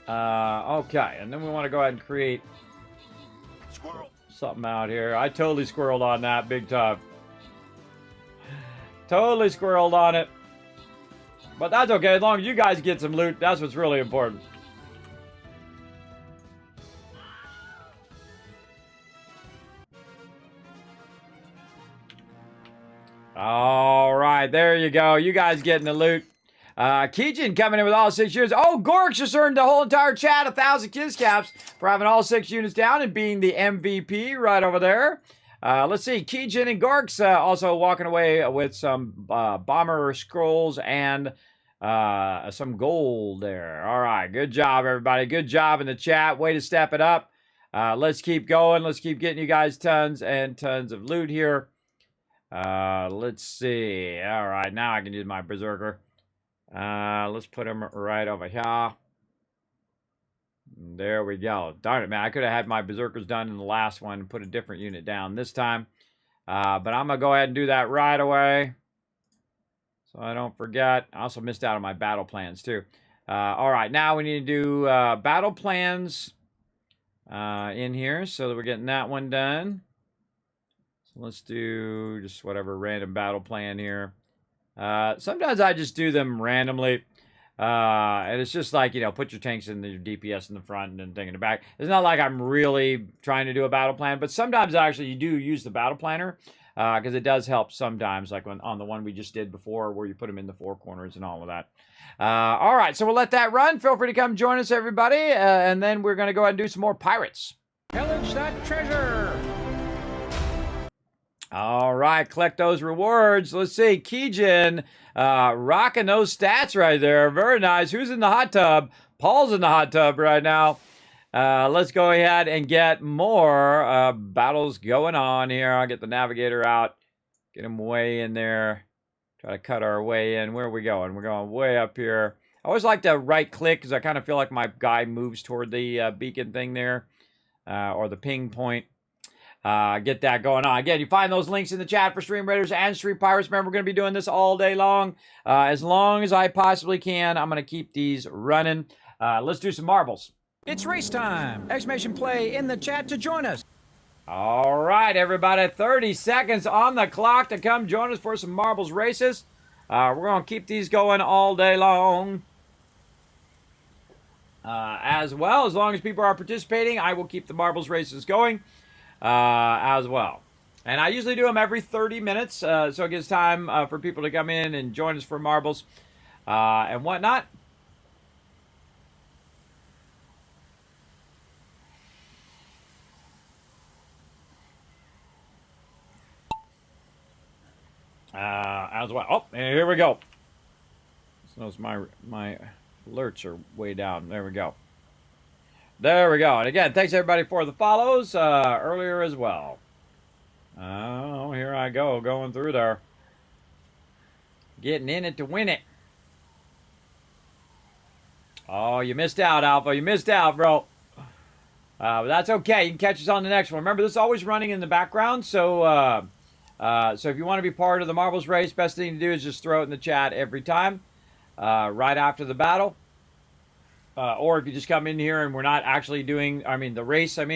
Okay, and then we want to go ahead and create something out here. I totally squirreled on that big time. Totally squirreled on it. But that's okay, as long as you guys get some loot, that's what's really important. All right, there you go. You guys getting the loot. Keijin coming in with all 6 units. Oh, Gorks just earned the whole entire chat 1,000 Kiz caps for having all 6 units down and being the MVP right over there. Let's see. Keijin and Gorks also walking away with some bomber scrolls and some gold there. All right. Good job, everybody. Good job in the chat. Way to step it up. Let's keep going. Let's keep getting you guys tons and tons of loot here. Let's see. All right. Now I can use my Berserker. Let's put him right over here. There we go. Darn it, man. I could have had my Berserkers done in the last one and put a different unit down this time. But I'm going to go ahead and do that right away, so I don't forget. I also missed out on my battle plans, too. All right. Now we need to do battle plans in here so that we're getting that one done. So let's do just whatever random battle plan here. Sometimes I just do them randomly. And it's just like, you know, put your tanks in your DPS in the front and then thing in the back. It's not like I'm really trying to do a battle plan, but sometimes actually you do use the battle planner because it does help sometimes, like on the one we just did before where you put them in the four corners and all of that. All right, so we'll let that run. Feel free to come join us, everybody, and then we're going to go ahead and do some more pirates. Pillage that treasure. All right, collect those rewards. Let's see, Keijin, rocking those stats right there. Very nice. Who's in the hot tub? Paul's in the hot tub right now. Let's go ahead and get more battles going on here. I'll get the navigator out, get him way in there. Try to cut our way in. Where are we going? We're going way up here. I always like to right-click because I kind of feel like my guy moves toward the beacon thing there, or the ping point. Get that going on. Again, you find those links in the chat for Stream Raiders and Stream Pirates. Remember, we're going to be doing this all day long. As long as I possibly can, I'm going to keep these running. Let's do some marbles. It's race time! Exclamation play in the chat to join us. All right, everybody. 30 seconds on the clock to come join us for some marbles races. We're going to keep these going all day long. As well, as long as people are participating, I will keep the marbles races going. As well. And I usually do them every 30 minutes, so it gives time for people to come in and join us for marbles and whatnot. As well. Oh, and here we go. So my alerts are way down. There we go. There we go. And again, thanks everybody for the follows earlier as well. Oh, here I go, going through there. Getting in it to win it. Oh, you missed out, Alpha. You missed out, bro. But that's okay. You can catch us on the next one. Remember, this is always running in the background. So, so if you want to be part of the marbles race, best thing to do is just throw it in the chat every time, right after the battle. Or if you just come in here and we're not actually doing, the race, if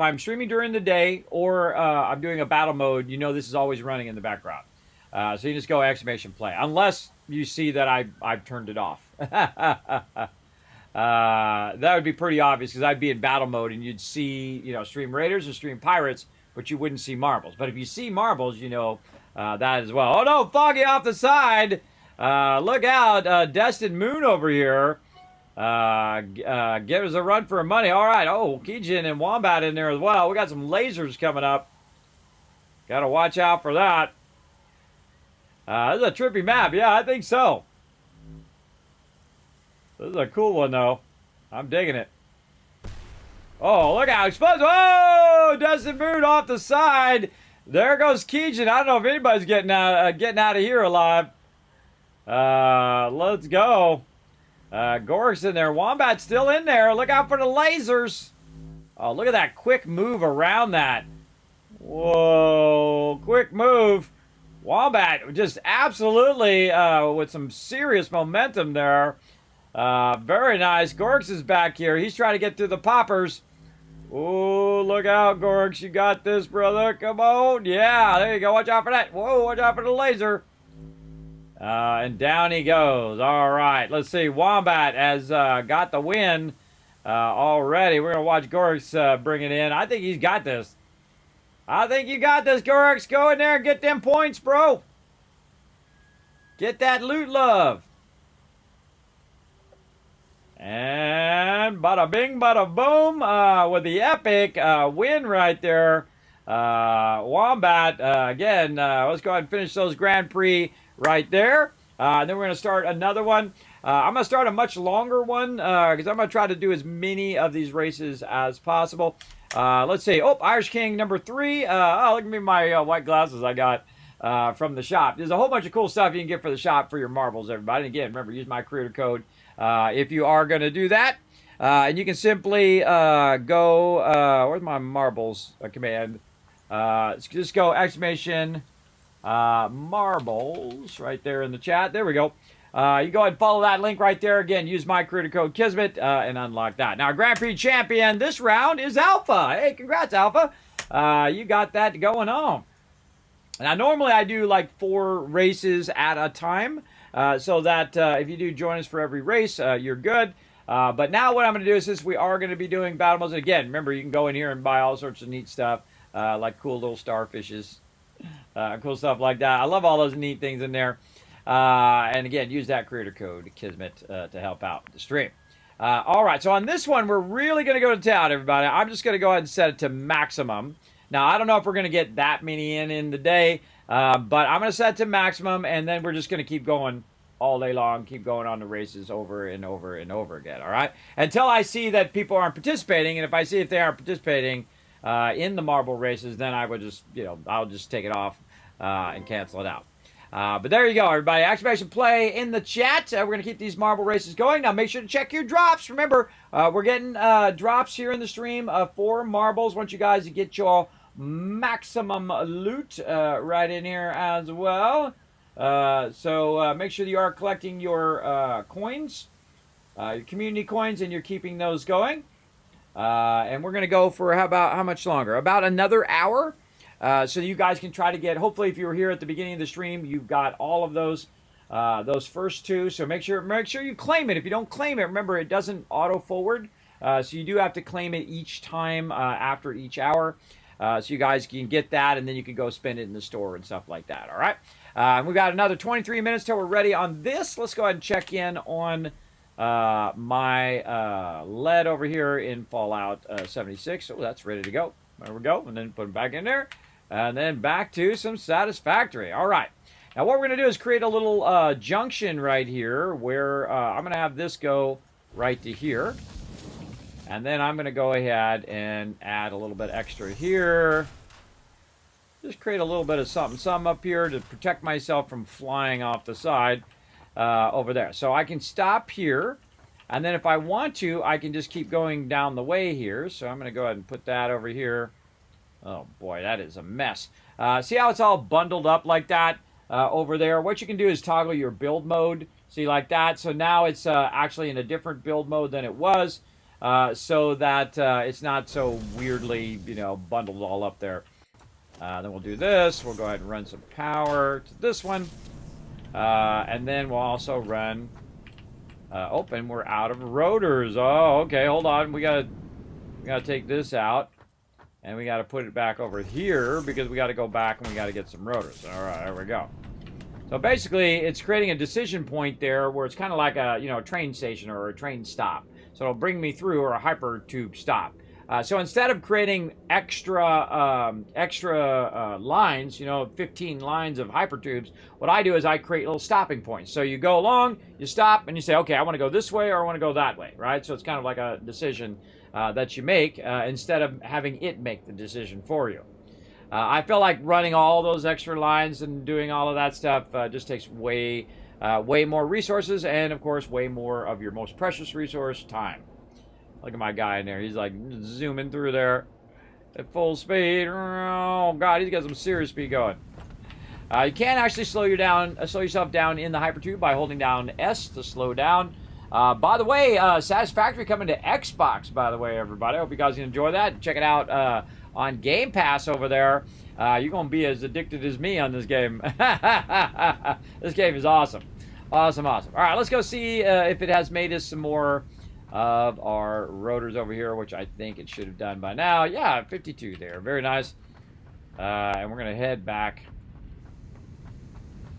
I'm streaming during the day or I'm doing a battle mode, you know this is always running in the background. So you just go exclamation play, unless you see that I've turned it off. That would be pretty obvious because I'd be in battle mode and you'd see, Stream Raiders or Stream Pirates, but you wouldn't see marbles. But if you see marbles, you know that as well. Oh no, Foggy off the side. Look out, Destined Moon over here. Give us a run for money. All right. Oh, Keijin and Wombat in there as well. We got some lasers coming up. Got to watch out for that. This is a trippy map. Yeah, I think so. This is a cool one, though. I'm digging it. Oh, look out. Exposed. Oh, Destined Moon off the side. There goes Keijin. I don't know if anybody's getting out of here alive. Let's go. Gork's in there. Wombat's still in there. Look out for the lasers. Oh, look at that quick move around that. Whoa, quick move. Wombat just absolutely with some serious momentum there. Very nice. Gorks is back here. He's trying to get through the poppers. Oh, look out, Gorks. You got this, brother. Come on. Yeah, there you go. Watch out for that. Whoa, watch out for the laser. And down he goes. All right. Let's see. Wombat has got the win already. We're going to watch Gorks bring it in. I think he's got this. I think you got this, Gorks. Go in there and get them points, bro. Get that loot love. And bada bing, bada boom, with the epic win right there. Wombat, again, let's go ahead and finish those Grand Prix right there. And then we're going to start another one. I'm going to start a much longer one because I'm going to try to do as many of these races as possible. Let's see. Oh, Irish King number 3. Oh, look at me, my white glasses I got from the shop. There's a whole bunch of cool stuff you can get for the shop for your marbles, everybody. And again, remember, use my creator code if you are going to do that. And you can simply go, where's my marbles command? Just go exclamation marbles right there in the chat. There we go. You go ahead and follow that link right there. Again, use my creator code Kismet and unlock that. Now, Grand Prix champion this round is Alpha. Hey, congrats, Alpha. You got that going on. Now, normally I do like 4 races at a time so that if you do join us for every race, you're good. But now what I'm going to do is since we are going to be doing battle modes, and again, remember, you can go in here and buy all sorts of neat stuff like cool little starfishes, cool stuff like that. I love all those neat things in there. And again, use that creator code, Kismet, to help out the stream. All right, so on this one, we're really going to go to town, everybody. I'm just going to go ahead and set it to maximum. Now, I don't know if we're going to get that many in the day, but I'm going to set it to maximum, and then we're just going to keep going all day long, keep going on the races over and over and over again, all right? Until I see that people aren't participating, and if I see if they aren't participating in the marble races, then I would just, I'll just take it off and cancel it out. But there you go, everybody. Exclamation play in the chat. We're going to keep these marble races going. Now, make sure to check your drops. Remember, we're getting drops here in the stream for marbles. Want you guys to get your maximum loot right in here as well. So make sure you are collecting your coins, your community coins, and you're keeping those going. And we're going to go for how much longer? About another hour. So you guys can try to get, hopefully if you were here at the beginning of the stream, you've got all of those first 2. So make sure you claim it. If you don't claim it, remember it doesn't auto forward. So you do have to claim it each time after each hour. So you guys can get that, and then you can go spend it in the store and stuff like that. All right. We've got another 23 minutes till we're ready on this. Let's go ahead and check in on my lead over here in Fallout 76. So that's ready to go. There we go. And then put it back in there. And then back to some Satisfactory. All right. Now what we're going to do is create a little junction right here where I'm going to have this go right to here. And then I'm going to go ahead and add a little bit extra here. Just create a little bit of something up here to protect myself from flying off the side over there. So I can stop here. And then if I want to, I can just keep going down the way here. So I'm going to go ahead and put that over here. Oh, boy, that is a mess. See how it's all bundled up like that over there? What you can do is toggle your build mode. See, like that. So now it's actually in a different build mode than it was. So that it's not so weirdly, bundled all up there. Then we'll do this. We'll go ahead and run some power to this one. And then we'll also run... and we're out of rotors. Oh, okay, hold on. We gotta take this out. And we gotta put it back over here because we gotta go back and we gotta get some rotors. All right, there we go. So basically, it's creating a decision point there where it's kind of like a train station or a train stop. So it'll bring me through, or a hyper tube stop. So instead of creating extra lines, 15 lines of hypertubes, what I do is I create little stopping points. So you go along, you stop, and you say, okay, I want to go this way or I want to go that way, right? So it's kind of like a decision that you make instead of having it make the decision for you. I feel like running all those extra lines and doing all of that stuff just takes way more resources and, of course, way more of your most precious resource, time. Look at my guy in there. He's like zooming through there at full speed. Oh, God, he's got some serious speed going. You can actually slow yourself down in the hypertube by holding down S to slow down. By the way, Satisfactory coming to Xbox, by the way, everybody. I hope you guys can enjoy that. Check it out on Game Pass over there. You're going to be as addicted as me on this game. This game is awesome. Awesome. All right, let's go see if it has made us some more of our rotors over here, which I think it should have done by now. Yeah, 52 there. Very nice. And we're going to head back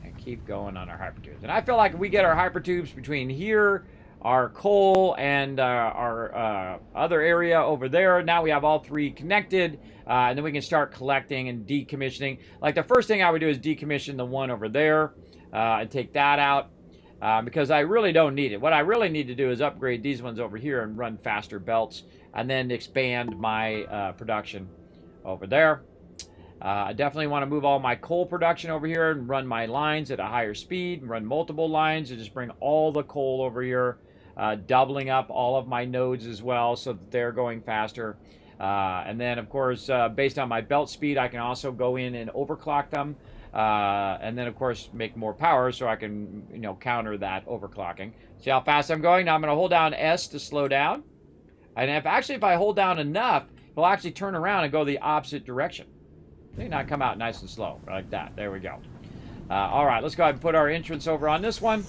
and keep going on our hypertubes. And I feel like if we get our hypertubes between here our coal and our other area over there. Now we have all three connected, and then we can start collecting and decommissioning. Like the first thing I would do is decommission the one over there and take that out because I really don't need it. What I really need to do is upgrade these ones over here and run faster belts, and then expand my production over there. I definitely want to move all my coal production over here and run my lines at a higher speed and run multiple lines and just bring all the coal over here, doubling up all of my nodes as well so that they're going faster. And then, of course, based on my belt speed, I can also go in and overclock them. And then, of course, make more power so I can, counter that overclocking. See how fast I'm going? Now I'm going to hold down S to slow down. And if I hold down enough, it'll actually turn around and go the opposite direction. They not come out nice and slow like that. There we go. All right, let's go ahead and put our entrance over on this one.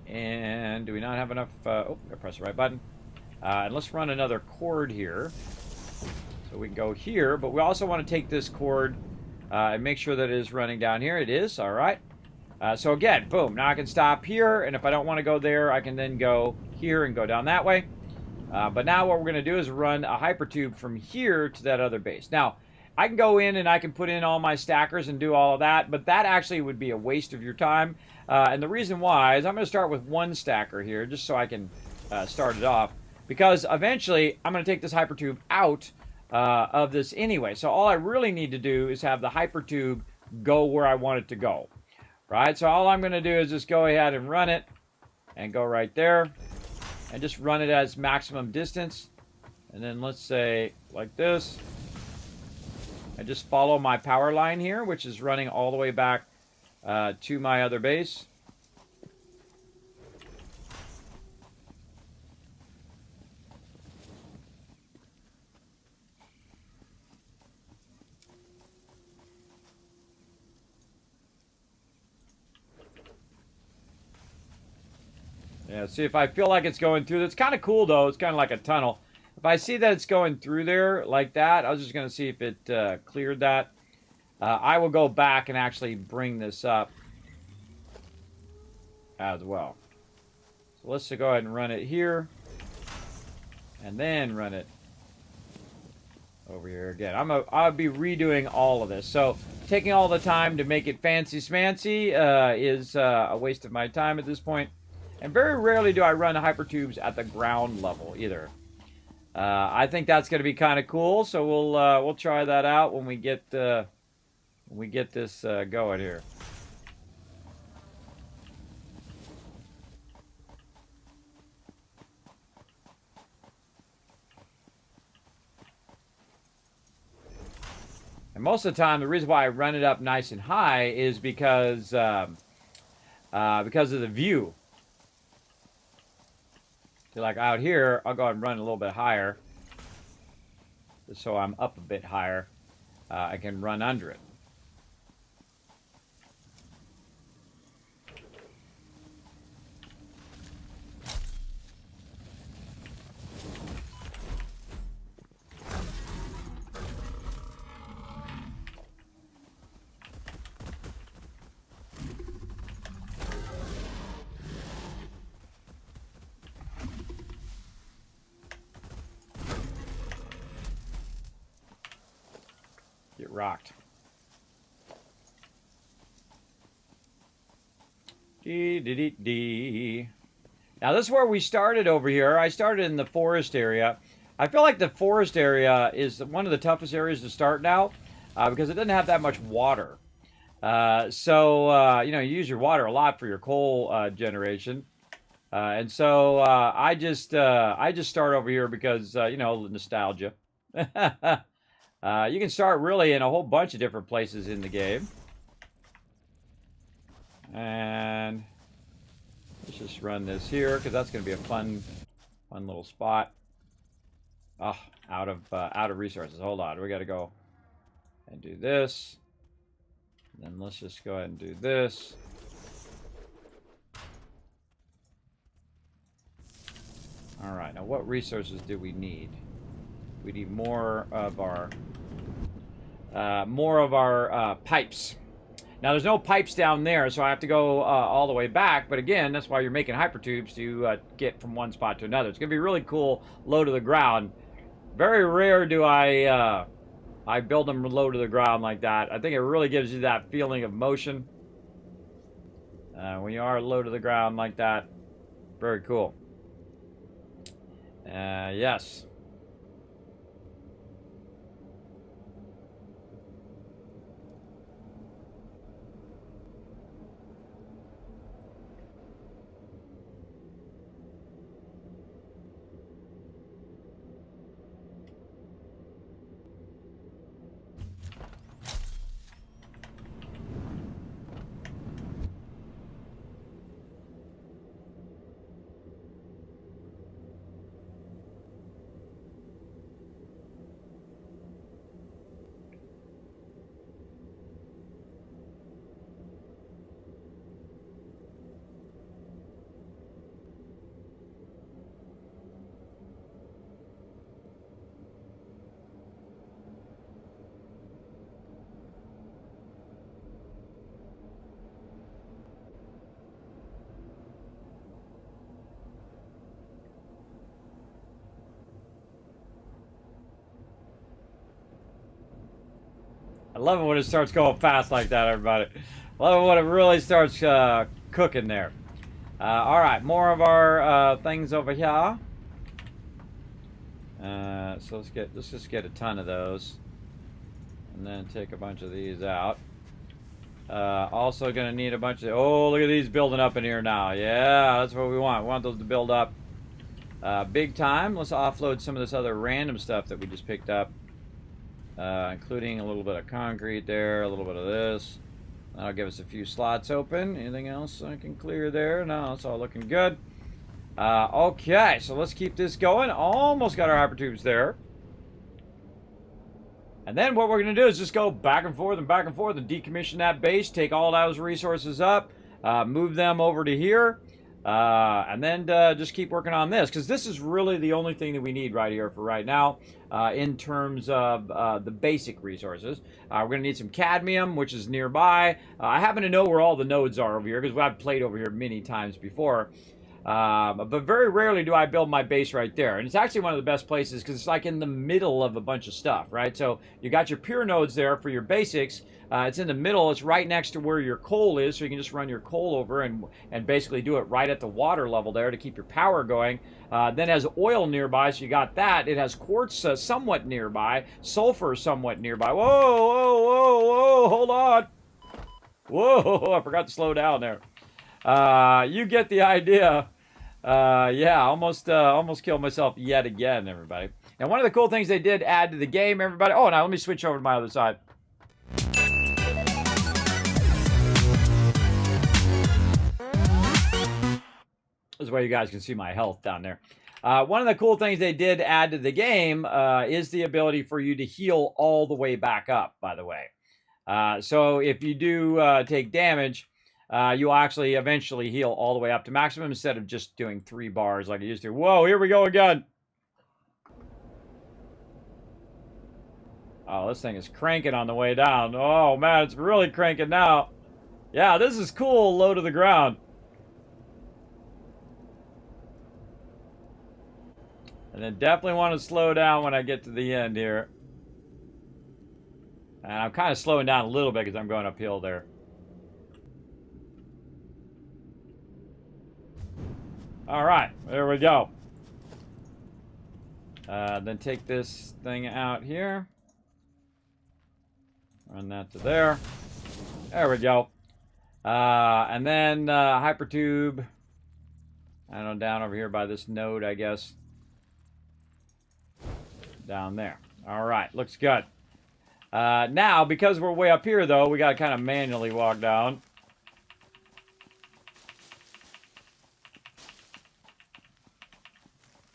And do we not have enough? Oh, I press the right button. And let's run another cord here. So we can go here, but we also want to take this cord and make sure that it is running down here. It is, all right. So again, boom, now I can stop here, and if I don't want to go there, I can then go here and go down that way. But now what we're going to do is run a hypertube from here to that other base. Now, I can go in and I can put in all my stackers and do all of that, but that actually would be a waste of your time. And the reason why is I'm going to start with one stacker here, just so I can start it off, because eventually I'm going to take this hypertube out of this anyway. So all I really need to do is have the hypertube go where I want it to go. Right? So all I'm going to do is just go ahead and run it and go right there. And just run it as maximum distance. And then let's say like this. I just follow my power line here, which is running all the way back to my other base. Yeah, see if I feel like it's going through. It's kind of cool, though. It's kind of like a tunnel. If I see that it's going through there like that, I was just going to see if it cleared that. I will go back and actually bring this up as well. So let's go ahead and run it here. And then run it over here again. I'll be redoing all of this. So taking all the time to make it fancy-smancy is a waste of my time at this point. And very rarely do I run hypertubes at the ground level either. I think that's going to be kind of cool, so we'll try that out when we get this going here. And most of the time, the reason why I run it up nice and high is because of the view. So like out here, I'll go ahead and run a little bit higher. Just so I'm up a bit higher. I can run under it. Get rocked. Dee. Now this is where we started over here. I started in the forest area. I feel like the forest area is one of the toughest areas to start now because it doesn't have that much water. You use your water a lot for your coal generation. And so I just start over here because, nostalgia. You can start really in a whole bunch of different places in the game. And let's just run this here because that's going to be a fun little spot. Oh, out of resources. Hold on, we got to go and do this. Then let's just go ahead and do this. All right, now what resources do we need? We need more of our pipes. Now, there's no pipes down there, so I have to go all the way back. But again, that's why you're making hypertubes to get from one spot to another. It's going to be really cool, low to the ground. Very rare do I build them low to the ground like that. I think it really gives you that feeling of motion. When you are low to the ground like that. Very cool. Yes. I love it when it starts going fast like that, everybody. Love it when it really starts cooking there. All right, more of our things over here. So let's just get a ton of those, and then take a bunch of these out. Also going to need a bunch of. Oh, look at these building up in here now. Yeah, that's what we want. We want those to build up big time. Let's offload some of this other random stuff that we just picked up. Including a little bit of concrete there, a little bit of this. That'll give us a few slots open. Anything else I can clear there? No, it's all looking good. Okay, so let's keep this going. Almost got our hypertubes there. And then what we're going to do is just go back and forth and decommission that base, take all those resources up, move them over to here, and then just keep working on this, because this is really the only thing that we need right here for right now. In terms of the basic resources. We're going to need some cadmium, which is nearby. I happen to know where all the nodes are over here, because I've played over here many times before. But very rarely do I build my base right there. And it's actually one of the best places, because it's like in the middle of a bunch of stuff, right? So you got your pure nodes there for your basics. It's in the middle. It's right next to where your coal is, so you can just run your coal over and basically do it right at the water level there to keep your power going. Then it has oil nearby, so you got that. It has quartz somewhat nearby, sulfur somewhat nearby. Whoa, whoa, whoa, whoa, hold on. Whoa, I forgot to slow down there. You get the idea. Yeah, almost killed myself yet again, everybody. And one of the cool things they did add to the game, everybody. Oh, now let me switch over to my other side. This is where you guys can see my health down there. One of the cool things they did add to the game is the ability for you to heal all the way back up, by the way. So if you do take damage, you'll actually eventually heal all the way up to maximum instead of just doing 3 bars like I used to. Whoa, here we go again. Oh, this thing is cranking on the way down. Oh, man, it's really cranking now. Yeah, this is cool, low to the ground. And then definitely want to slow down when I get to the end here. And I'm kind of slowing down a little bit because I'm going uphill there. All right, there we go. Then take this thing out here. Run that to there. There we go. And then hypertube. I don't know, down over here by this node, I guess. Down there. All right, looks good. Now, because we're way up here, though, we got to kind of manually walk down.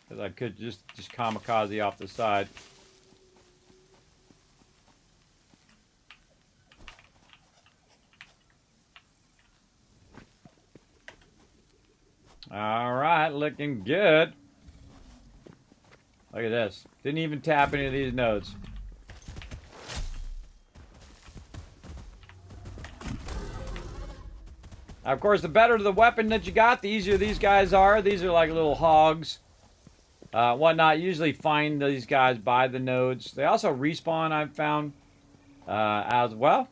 Because I could just kamikaze off the side. All right, looking good. Look at this. Didn't even tap any of these nodes. Of course, the better the weapon that you got, the easier these guys are. These are like little hogs. Whatnot. Usually find these guys by the nodes. They also respawn, I've found, as well.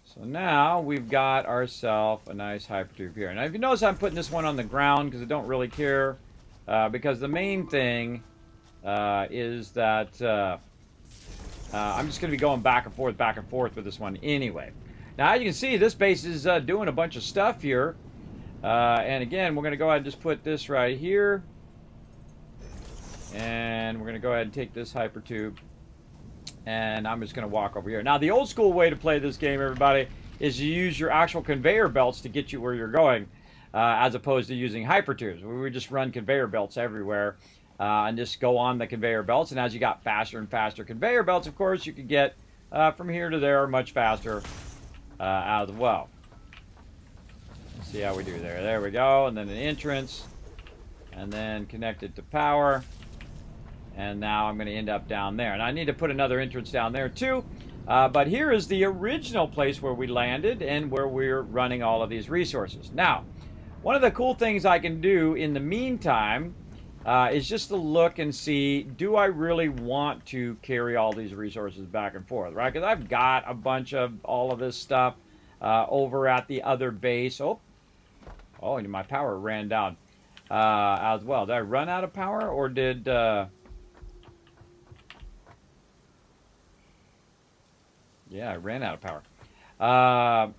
So now we've got ourselves a nice hypertube here. Now, if you notice, I'm putting this one on the ground because I don't really care. Because the main thing is that I'm just going to be going back and forth with this one anyway. Now, as you can see, this base is doing a bunch of stuff here. And again, we're going to go ahead and just put this right here. And we're going to go ahead and take this hypertube. And I'm just going to walk over here. Now, the old school way to play this game, everybody, is you use your actual conveyor belts to get you where you're going. As opposed to using hypertubes. We would just run conveyor belts everywhere. And just go on the conveyor belts. And as you got faster and faster conveyor belts, of course, you could get from here to there much faster. As well. Let's see how we do there. There we go. And then an entrance. And then connect it to power. And now I'm going to end up down there. And I need to put another entrance down there too. But here is the original place where we landed and where we're running all of these resources. Now, one of the cool things I can do in the meantime is just to look and see, do I really want to carry all these resources back and forth, right? Because I've got a bunch of all of this stuff over at the other base. Oh, and my power ran down as well. Did I run out of power, or did... Yeah, I ran out of power.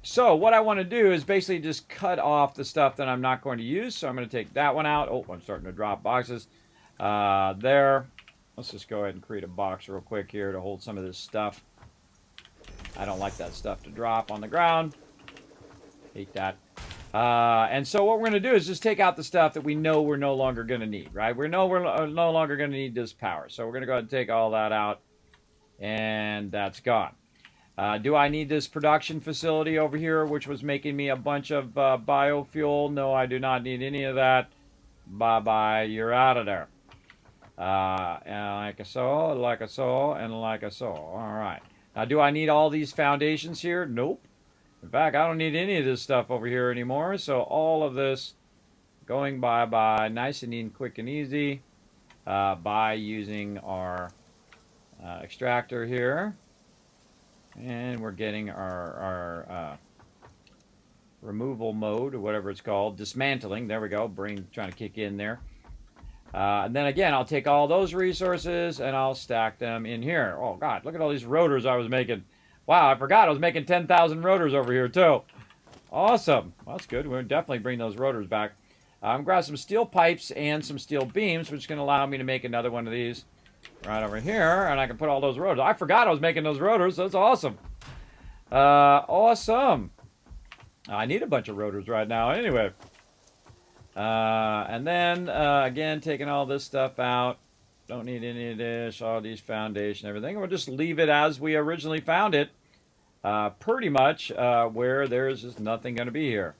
So what I want to do is basically just cut off the stuff that I'm not going to use. So I'm going to take that one out. Oh, I'm starting to drop boxes. There. Let's just go ahead and create a box real quick here to hold some of this stuff. I don't like that stuff to drop on the ground. Hate that. And so what we're going to do is just take out the stuff that we know we're no longer going to need, right? We know we're no longer going to need this power. So we're going to go ahead and take all that out. And that's gone. Do I need this production facility over here, which was making me a bunch of biofuel? No, I do not need any of that. Bye-bye, you're out of there. And like so, like so, and like so. All right. Now, do I need all these foundations here? Nope. In fact, I don't need any of this stuff over here anymore. So all of this going bye-bye, nice and quick and easy, by using our extractor here. And we're getting our removal mode, or whatever it's called, dismantling. There we go, brain trying to kick in there. And then again, I'll take all those resources and I'll stack them in here. Oh God, look at all these rotors I was making. Wow, I forgot I was making 10,000 rotors over here too. Awesome, well, that's good. We'll definitely bring those rotors back. I'm gonna grab some steel pipes and some steel beams, which is gonna allow me to make another one of these right over here, and I can put all those rotors. I forgot I was making those rotors. That's awesome. Awesome. I need a bunch of rotors right now anyway. And then, again, taking all this stuff out. Don't need any of this, all these foundation, everything. We'll just leave it as we originally found it. Pretty much where there's just nothing going to be here.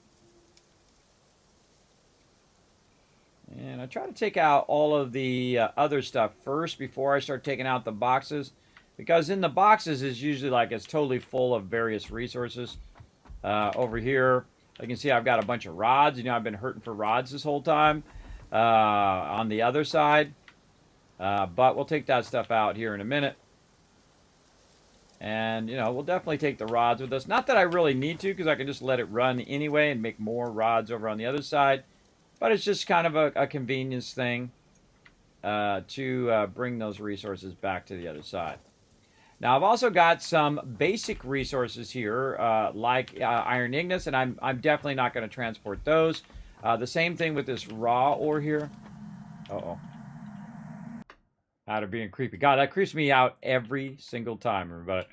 And I try to take out all of the other stuff first before I start taking out the boxes. Because in the boxes is usually like it's totally full of various resources. Over here, you can see I've got a bunch of rods. You know, I've been hurting for rods this whole time on the other side. But we'll take that stuff out here in a minute. And, you know, we'll definitely take the rods with us. Not that I really need to, because I can just let it run anyway and make more rods over on the other side. But it's just kind of a convenience thing to bring those resources back to the other side. Now, I've also got some basic resources here, like iron ignis, and I'm definitely not going to transport those. The same thing with this raw ore here. Uh-oh. Out of being creepy. God, that creeps me out every single time, everybody.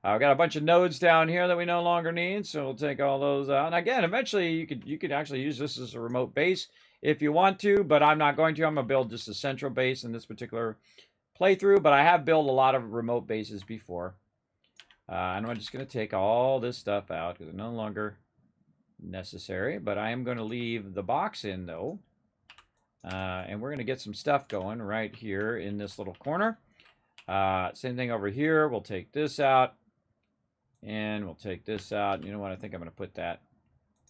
I've got a bunch of nodes down here that we no longer need, so we'll take all those out. And again, eventually you could actually use this as a remote base if you want to, but I'm not going to. I'm going to build just a central base in this particular playthrough, but I have built a lot of remote bases before. And I'm just going to take all this stuff out because it's no longer necessary, but I am going to leave the box in, though. And we're going to get some stuff going right here in this little corner. Same thing over here. We'll take this out. And we'll take this out. You know what? I think I'm going to put that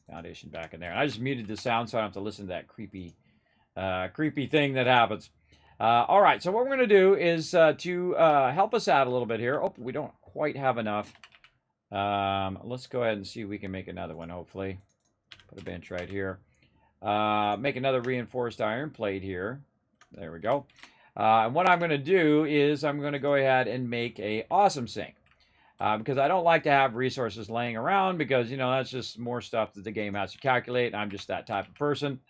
foundation back in there. And I just muted the sound so I don't have to listen to that creepy thing that happens. All right, so what we're going to do is to help us out a little bit here. Oh, we don't quite have enough. Let's go ahead and see if we can make another one, hopefully. Put a bench right here. Make another reinforced iron plate here. There we go. And what I'm going to do is I'm going to go ahead and make a awesome sink. Because I don't like to have resources laying around because, you know, that's just more stuff that the game has to calculate. I'm just that type of person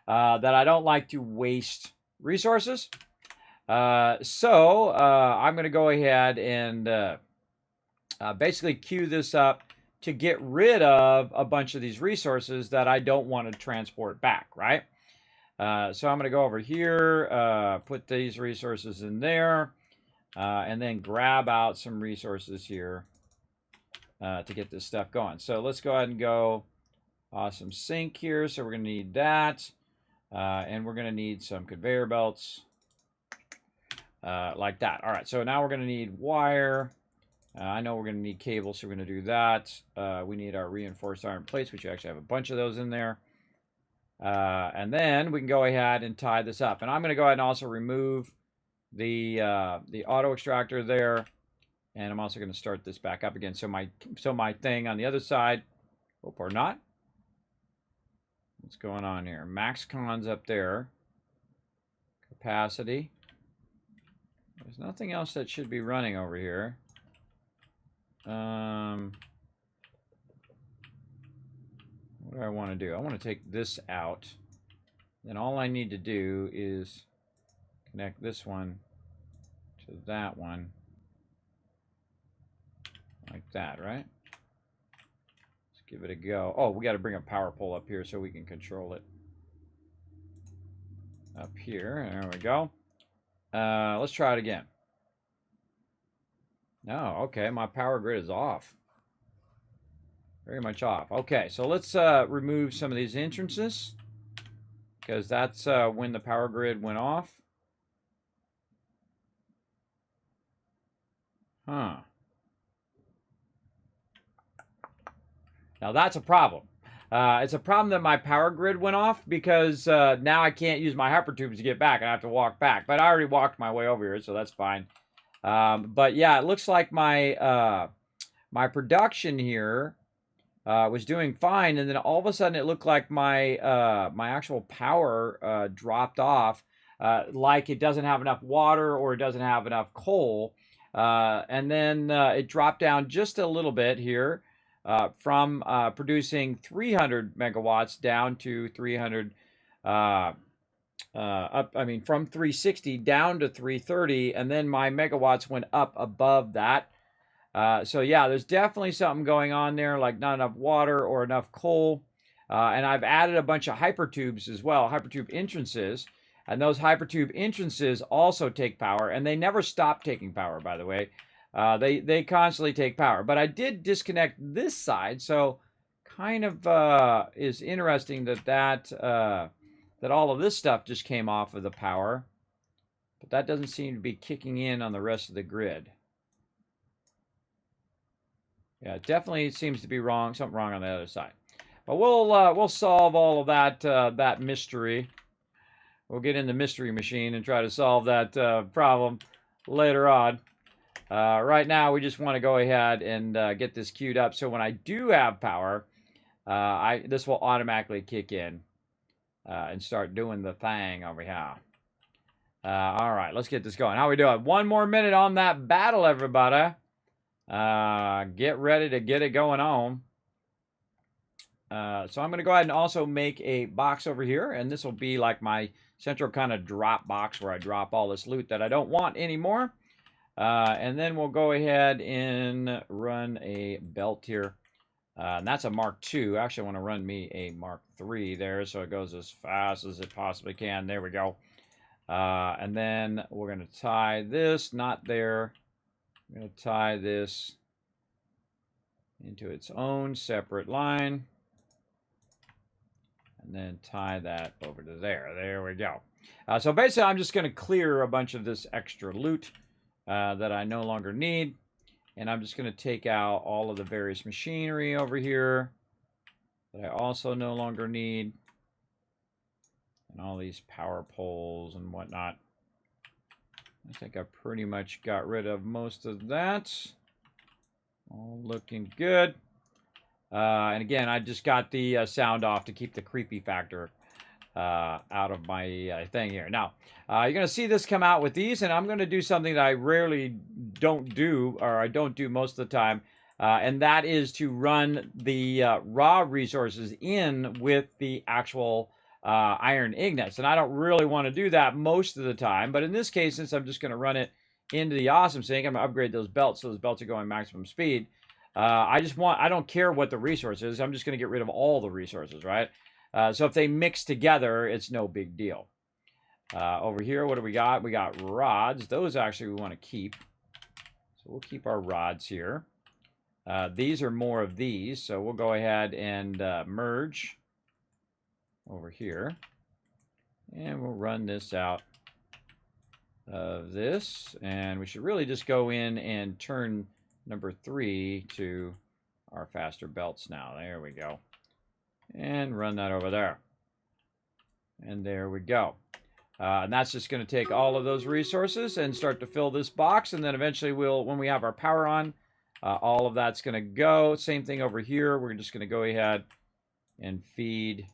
that I don't like to waste resources. So I'm going to go ahead and basically queue this up to get rid of a bunch of these resources that I don't want to transport back, right? So I'm going to go over here, put these resources in there, and then grab out some resources here to get this stuff going. So let's go ahead and go awesome sink here. So we're going to need that, and we're going to need some conveyor belts like that. All right, so now we're going to need wire. I know we're going to need cable, so we're going to do that. We need our reinforced iron plates, which you actually have a bunch of those in there. And then we can go ahead and tie this up. And I'm going to go ahead and also remove the auto extractor there. And I'm also going to start this back up again. So my thing on the other side, hope or not. What's going on here? Max cons up there. Capacity. There's nothing else that should be running over here. What do I want to do? I want to take this out. Then all I need to do is connect this one to that one. Like that, right? Let's give it a go. Oh, we got to bring a power pole up here so we can control it. Up here. There we go. Let's try it again. No, okay, my power grid is off. Very much off. Okay, so let's remove some of these entrances, because that's when the power grid went off. Huh. Now that's a problem. It's a problem that my power grid went off because now I can't use my hypertubes to get back. I have to walk back. But I already walked my way over here, so that's fine. But yeah, it looks like my my production here was doing fine, and then all of a sudden it looked like my my actual power dropped off, like it doesn't have enough water or it doesn't have enough coal, and then it dropped down just a little bit here from producing 300 megawatts down to 300. From 360 down to 330, and then my megawatts went up above that. So yeah, there's definitely something going on there, like not enough water or enough coal. And I've added a bunch of hypertubes as well, hypertube entrances. And those hypertube entrances also take power, and they never stop taking power, by the way. They constantly take power. But I did disconnect this side, so kind of is interesting that all of this stuff just came off of the power. But that doesn't seem to be kicking in on the rest of the grid. Yeah, it definitely seems to be wrong, something wrong on the other side. But we'll solve all of that that mystery. We'll get in the mystery machine and try to solve that problem later on. Right now, we just want to go ahead and get this queued up, so when I do have power, this will automatically kick in and start doing the thing over here. All right, let's get this going. How we doing? 1 more minute on that battle, everybody. Get ready to get it going on. So I'm going to go ahead and also make a box over here, and this will be like my central kind of drop box where I drop all this loot that I don't want anymore. And then we'll go ahead and run a belt here. And that's a Mark II. Actually, I want to run me a Mark III there so it goes as fast as it possibly can. There we go. And then we're going to tie this, not there. I'm going to tie this into its own separate line. And then tie that over to there. There we go. So basically, I'm just going to clear a bunch of this extra loot that I no longer need. And I'm just going to take out all of the various machinery over here that I also no longer need. And all these power poles and whatnot. I think I pretty much got rid of most of that. All looking good. And again, I just got the sound off to keep the creepy factor out of my thing here. Now, you're going to see this come out with these, and I'm going to do something that I rarely don't do, or I don't do most of the time, and that is to run the raw resources in with the actual iron ingots. And I don't really want to do that most of the time, but in this case, since I'm just going to run it into the awesome sink, I'm going to upgrade those belts so those belts are going maximum speed. I don't care what the resource is. I'm just going to get rid of all the resources, right? So if they mix together, it's no big deal. Over here, what do we got? We got rods. Those actually we want to keep. So we'll keep our rods here. These are more of these, so we'll go ahead and merge over here. And we'll run this out of this. And we should really just go in and turn number 3 to our faster belts now. There we go. And run that over there. And there we go. And that's just going to take all of those resources and start to fill this box. And then eventually when we have our power on, all of that's going to go. Same thing over here. We're just going to go ahead and feed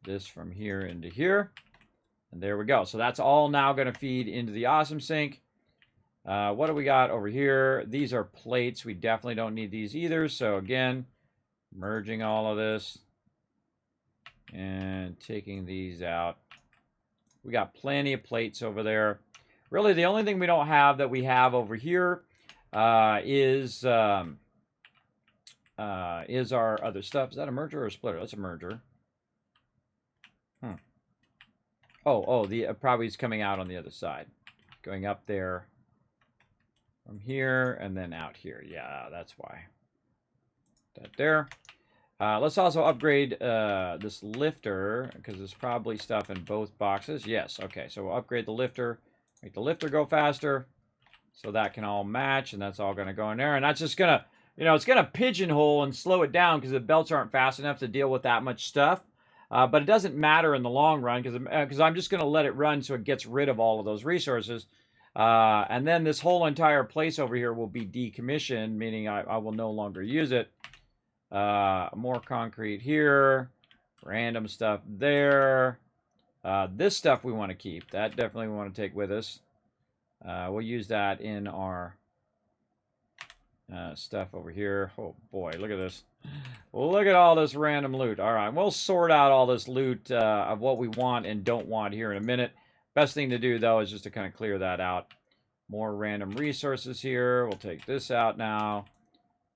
this from here into here. And there we go. So that's all now going to feed into the awesome sink. What do we got over here? These are plates. We definitely don't need these either. So again, merging all of this and taking these out. We got plenty of plates over there. Really, the only thing we don't have that we have over here is our other stuff. Is that a merger or a splitter? That's a merger. The probably is coming out on the other side. Going up there from here and then out here. Yeah, that's why. That there. Let's also upgrade this lifter, because there's probably stuff in both boxes. Yes, okay, so we'll upgrade the lifter, make the lifter go faster, so that can all match, and that's all going to go in there. And that's just going to, it's going to pigeonhole and slow it down, because the belts aren't fast enough to deal with that much stuff. But it doesn't matter in the long run, because I'm just going to let it run so it gets rid of all of those resources. And then this whole entire place over here will be decommissioned, meaning I will no longer use it. More concrete here, random stuff there. This stuff we want to keep. That definitely we want to take with us. We'll use that in our stuff over here. Oh boy, look at this. Look at all this random loot. All right, we'll sort out all this loot of what we want and don't want here in a minute. Best thing to do though is just to kind of clear that out. More random resources here. We'll take this out now.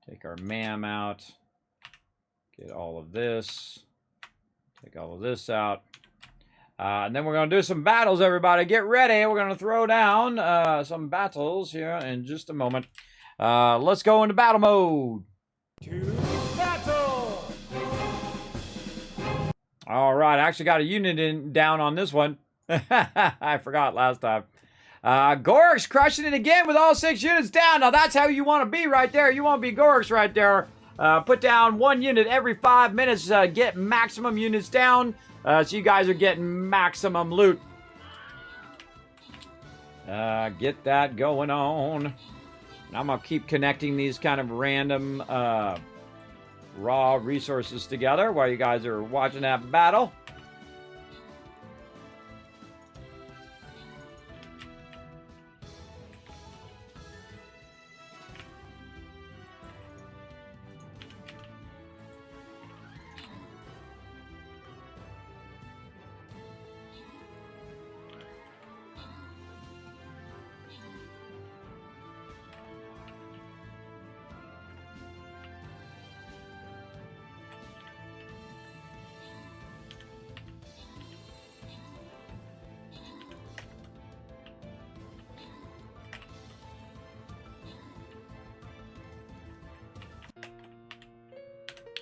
Take our MAM out. Get all of this. Take all of this out. And then we're going to do some battles, everybody. Get ready. We're going to throw down some battles here in just a moment. Let's go into battle mode. To battle! All right. I actually got a unit down on this one. I forgot last time. Gork's crushing it again with all 6 units down. Now, that's how you want to be right there. You want to be Gork's right there. Put down 1 unit every 5 minutes. Get maximum units down. So you guys are getting maximum loot. Get that going on. And I'm going to keep connecting these kind of random raw resources together while you guys are watching that battle.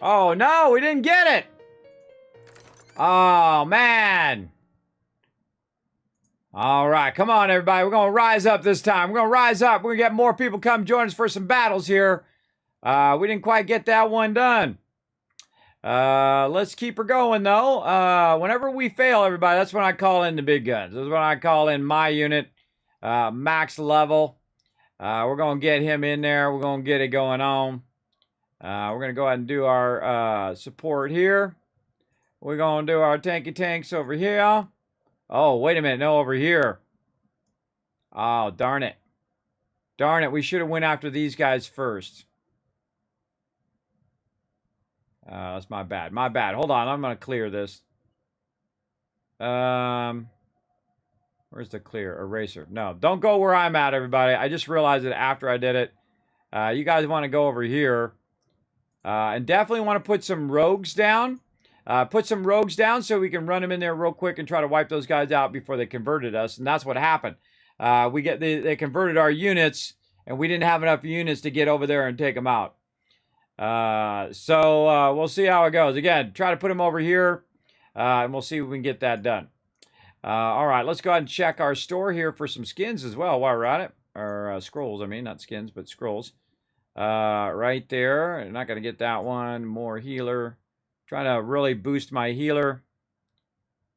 Oh, no, we didn't get it. Oh, man. All right, come on, everybody. We're going to rise up this time. We're going to rise up. We're going to get more people come join us for some battles here. We didn't quite get that one done. Let's keep her going, though. Whenever we fail, everybody, that's when I call in the big guns. This is when I call in my unit, max level. We're going to get him in there. We're going to get it going on. We're going to go ahead and do our support here. We're going to do our tanky tanks over here. Oh, wait a minute. No, over here. Oh, darn it. Darn it. We should have went after these guys first. That's my bad. My bad. Hold on. I'm going to clear this. Where's the clear? Eraser. No, don't go where I'm at, everybody. I just realized it after I did it. You guys want to go over here. And definitely want to put some rogues down. Put some rogues down so we can run them in there real quick and try to wipe those guys out before they converted us. And that's what happened. They converted our units, and we didn't have enough units to get over there and take them out. So we'll see how it goes. Again, try to put them over here, and we'll see if we can get that done. All right, let's go ahead and check our store here for some skins as well while we're at it. Or scrolls, I mean, not skins, but scrolls. Right there. Not going to get that one. More healer. Trying to really boost my healer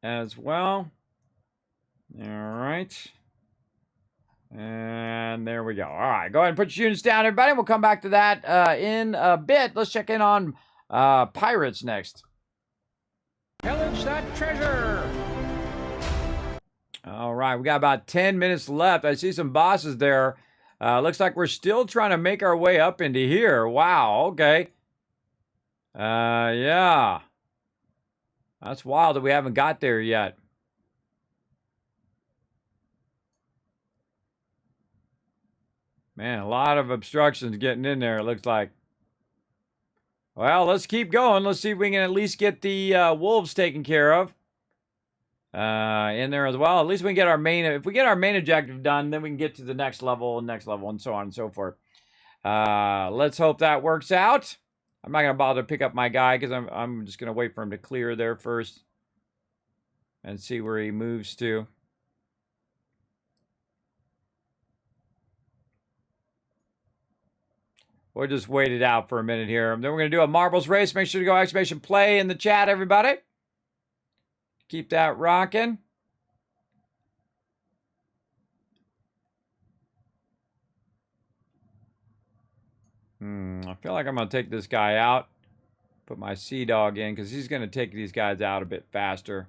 as well. All right. And there we go. All right. Go ahead and put your units down, everybody. We'll come back to that in a bit. Let's check in on pirates next. Pillage that treasure. All right. We got about 10 minutes left. I see some bosses there. Looks like we're still trying to make our way up into here. Wow. Okay. Yeah. That's wild that we haven't got there yet. Man, a lot of obstructions getting in there, it looks like. Well, let's keep going. Let's see if we can at least get the wolves taken care of. In there as well. At least we can get our main... If we get our main objective done, then we can get to the next level, and so on and so forth. Let's hope that works out. I'm not going to bother to pick up my guy because I'm just going to wait for him to clear there first. And see where he moves to. We'll just wait it out for a minute here. Then we're going to do a marbles race. Make sure to go exclamation play in the chat, everybody. Keep that rocking. I feel like I'm going to take this guy out. Put my Sea Dog in because he's going to take these guys out a bit faster.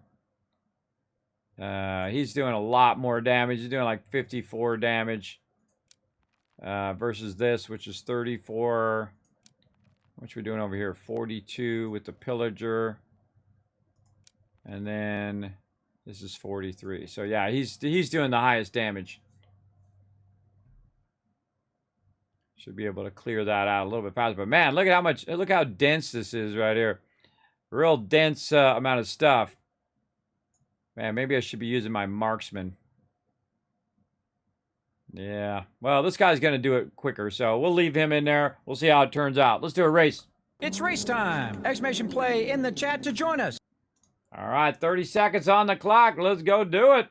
He's doing a lot more damage. He's doing like 54 damage. Versus this, which is 34. What we're doing over here? 42 with the Pillager. And then this is 43. So yeah, he's doing the highest damage. Should be able to clear that out a little bit faster. But man, look how dense this is right here. Real dense amount of stuff. Man, maybe I should be using my marksman. Yeah. Well, this guy's going to do it quicker, so we'll leave him in there. We'll see how it turns out. Let's do a race. It's race time. Exclamation play in the chat to join us. All right, 30 seconds on the clock. Let's go do it.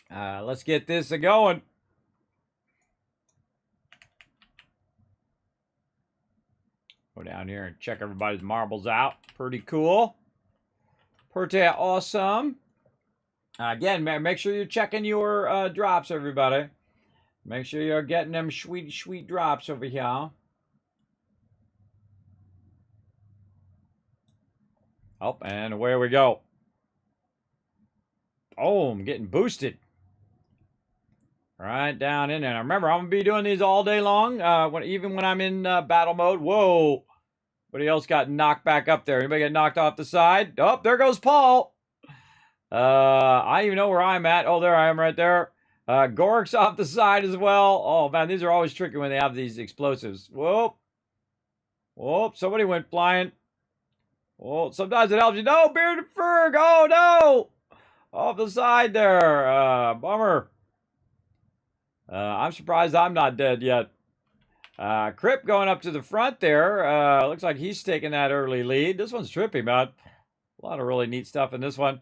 Let's get this going. Go down here and check everybody's marbles out. Pretty cool. Pretty awesome. Again, make sure you're checking your drops, everybody. Make sure you're getting them sweet, sweet drops over here. Oh, and away we go. Oh, I'm getting boosted. Right down in there. Now remember, I'm going to be doing these all day long, even when I'm in battle mode. Whoa. Anybody else got knocked back up there? Anybody get knocked off the side? Oh, there goes Paul. I don't even know where I'm at. Oh, there I am right there. Gork's off the side as well. Oh, man, these are always tricky when they have these explosives. Whoop. Whoop, somebody went flying. Oh, sometimes it helps you. No, Bearded Ferg. Oh, no. Off the side there. Bummer. I'm surprised I'm not dead yet. Crip going up to the front there. Looks like he's taking that early lead. This one's trippy, man. A lot of really neat stuff in this one.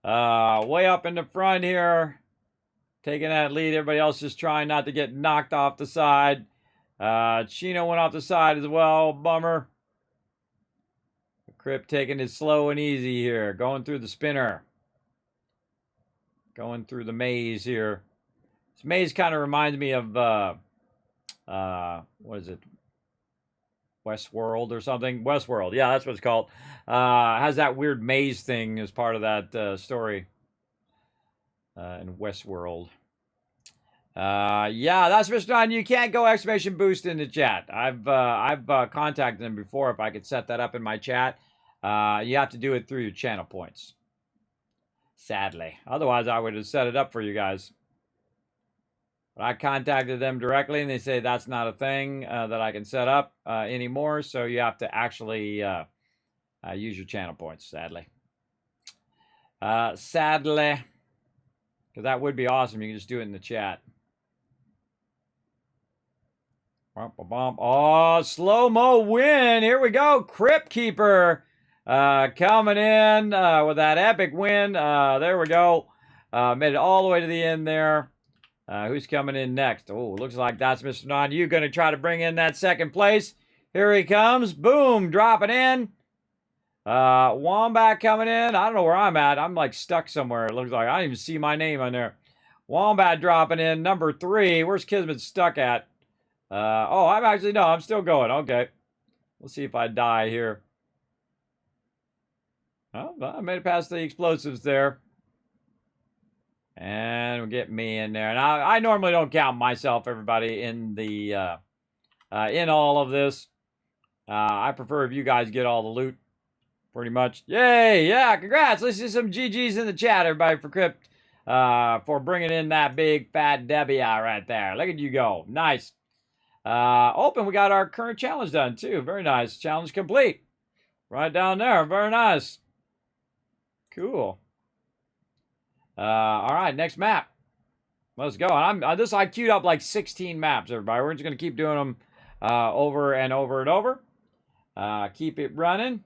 Way up in the front here. Taking that lead. Everybody else just trying not to get knocked off the side. Chino went off the side as well. Bummer. Crip taking it slow and easy here. Going through the spinner. Going through the maze here. This maze kind of reminds me of, what is it? Westworld or something? Westworld. Yeah, that's what it's called. Has that weird maze thing as part of that story in Westworld. Yeah, that's Mr. Don. You can't go exclamation boost in the chat. I've contacted them before if I could set that up in my chat. You have to do it through your channel points. Sadly. Otherwise, I would have set it up for you guys. But I contacted them directly, and they say that's not a thing that I can set up anymore. So you have to actually use your channel points, sadly. Sadly. Because that would be awesome. You can just do it in the chat. Oh, slow-mo win. Here we go. Crypt Keeper coming in with that epic win. There we go. Made it all the way to the end there. Who's coming in next? Oh, looks like that's Mr. Non. You going to try to bring in that second place. Here he comes. Boom. Dropping in. Wombat coming in. I don't know where I'm at. I'm like stuck somewhere. It looks like I don't even see my name on there. Wombat dropping in. Number 3. Where's Kismet stuck at? Oh, I'm actually, no, I'm still going. Okay. We'll see if I die here. Oh, I made it past the explosives there. And we'll get me in there. And I normally don't count myself, everybody, in the in all of this. I prefer if you guys get all the loot, pretty much. Yay! Yeah, congrats! Let's see some GGs in the chat, everybody, for Crypt, for bringing in that big fat W right there. Look at you go. Nice. Open, we got our current challenge done, too. Very nice. Challenge complete. Right down there. Very nice. Cool. All right, next map. Let's go. And I queued up like 16 maps, everybody. We're just going to keep doing them over and over and over. Keep it running.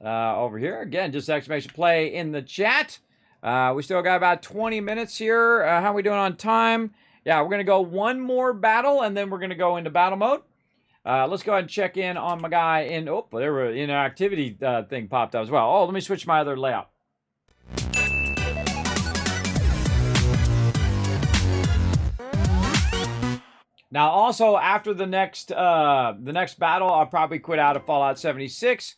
Over here. Again, just exclamation play in the chat. We still got about 20 minutes here. How are we doing on time? Yeah, we're going to go one more battle, and then we're going to go into battle mode. Let's go ahead and check in on my guy in... Oh, there were an activity thing popped up as well. Oh, let me switch my other layout. Now, also, after the next battle, I'll probably quit out of Fallout 76.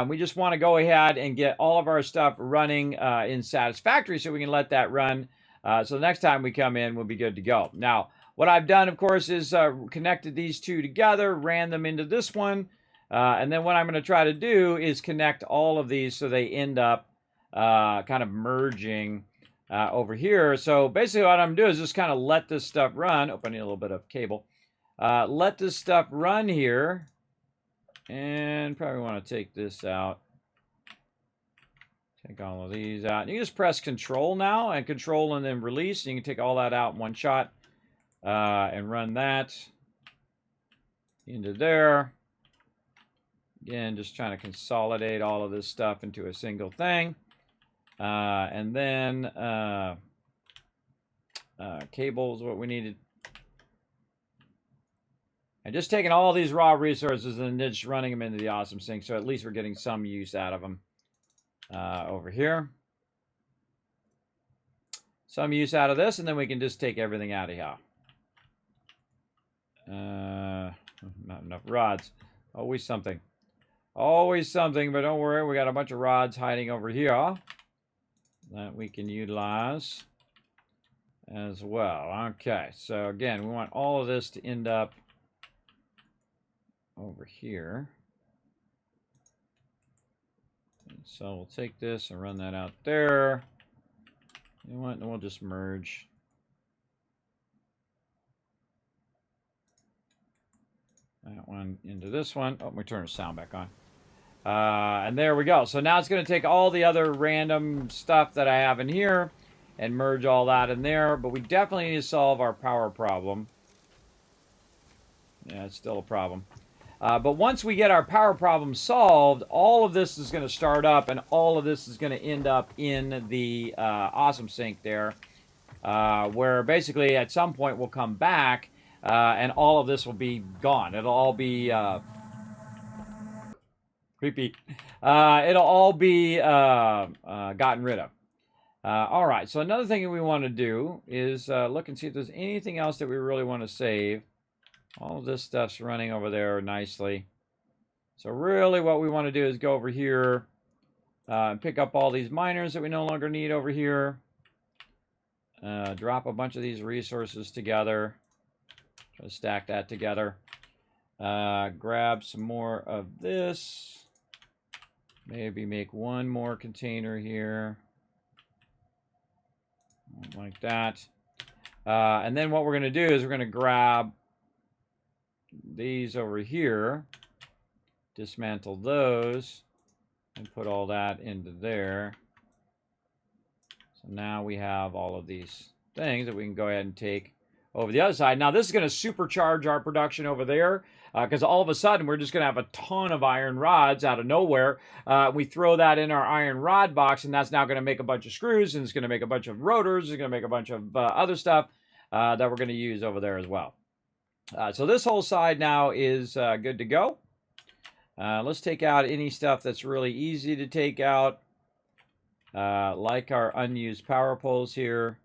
We just want to go ahead and get all of our stuff running in Satisfactory so we can let that run. So the next time we come in, we'll be good to go. Now, what I've done, of course, is connected these two together, ran them into this one. And then what I'm going to try to do is connect all of these so they end up kind of merging over here. So basically what I'm doing is just kind of let this stuff run. Oh, I need a little bit of cable. Let this stuff run here. And probably want to take this out. Take all of these out. You just press Control now, and Control and then Release. And you can take all that out in one shot and run that into there. Again, just trying to consolidate all of this stuff into a single thing. And then cables, what we needed. And just taking all these raw resources and just running them into the awesome sink. So at least we're getting some use out of them over here. Some use out of this, and then we can just take everything out of here. Not enough rods. Always something. Always something, but don't worry. We got a bunch of rods hiding over here that we can utilize as well. Okay, so again, we want all of this to end up over here. And so we'll take this and run that out there. You know what? And we'll just merge. That one into this one. Oh, let me turn the sound back on. And there we go. So now it's going to take all the other random stuff that I have in here and merge all that in there. But we definitely need to solve our power problem. Yeah, it's still a problem. But once we get our power problem solved, all of this is going to start up, and all of this is going to end up in the awesome sink there, where basically at some point we'll come back, and all of this will be gone. It'll all be creepy. It'll all be gotten rid of. All right, so another thing that we want to do is look and see if there's anything else that we really want to save. All of this stuff's running over there nicely. So really what we want to do is go over here and pick up all these miners that we no longer need over here. Drop a bunch of these resources together. Try to stack that together. Grab some more of this. Maybe make one more container here. Like that. And then what we're going to do is we're going to grab these over here, dismantle those, and put all that into there. So now we have all of these things that we can go ahead and take over the other side. Now this is going to supercharge our production over there, because all of a sudden we're just going to have a ton of iron rods out of nowhere. We throw that in our iron rod box, and that's now going to make a bunch of screws, and it's going to make a bunch of rotors, it's going to make a bunch of other stuff that we're going to use over there as well. So this whole side now is good to go. Let's take out any stuff that's really easy to take out, like our unused power poles here,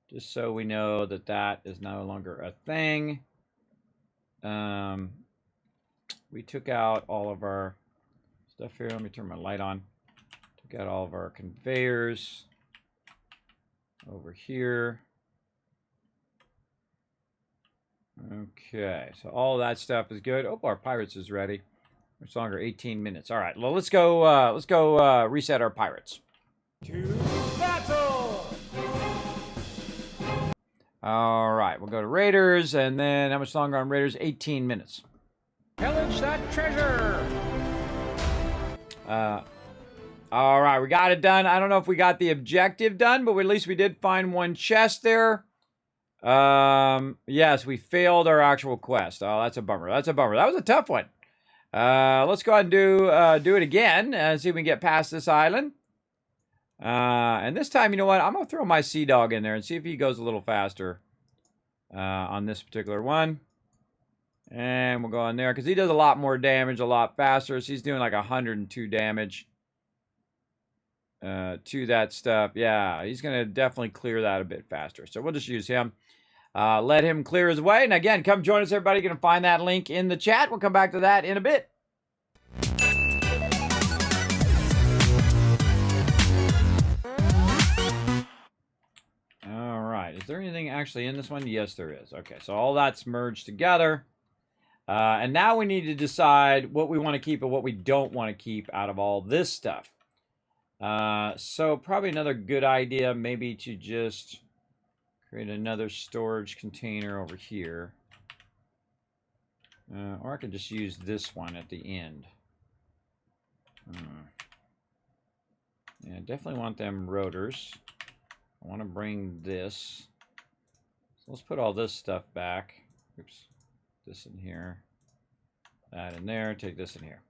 just so we know that that is no longer a thing. We took out all of our stuff here. Let me turn my light on. Took out all of our conveyors over here. Okay, so all that stuff is good. Oh, our pirates is ready. Much longer, 18 minutes. All right, well, let's go reset our pirates. To battle! All right, we'll go to Raiders, and then how much longer on Raiders? 18 minutes. Pillage that treasure! All right, we got it done. I don't know if we got the objective done, but at least we did find one chest there. Yes, we failed our actual quest. Oh, that's a bummer. That's a bummer. That was a tough one. Let's go ahead and do it again and see if we can get past this island. And this time, you know what? I'm going to throw my Sea Dog in there and see if he goes a little faster on this particular one. And we'll go in there because he does a lot more damage, a lot faster. So he's doing like 102 damage to that stuff. Yeah, he's going to definitely clear that a bit faster. So we'll just use him. Let him clear his way. And again, come join us, everybody. You're going to find that link in the chat. We'll come back to that in a bit. All right. Is there anything actually in this one? Yes, there is. Okay, so all that's merged together. And now we need to decide what we want to keep and what we don't want to keep out of all this stuff. So probably another good idea maybe to just create another storage container over here. Or I could just use this one at the end. Yeah, definitely want them rotors. I want to bring this. So let's put all this stuff back. Oops. This in here. That in there. Take this in here.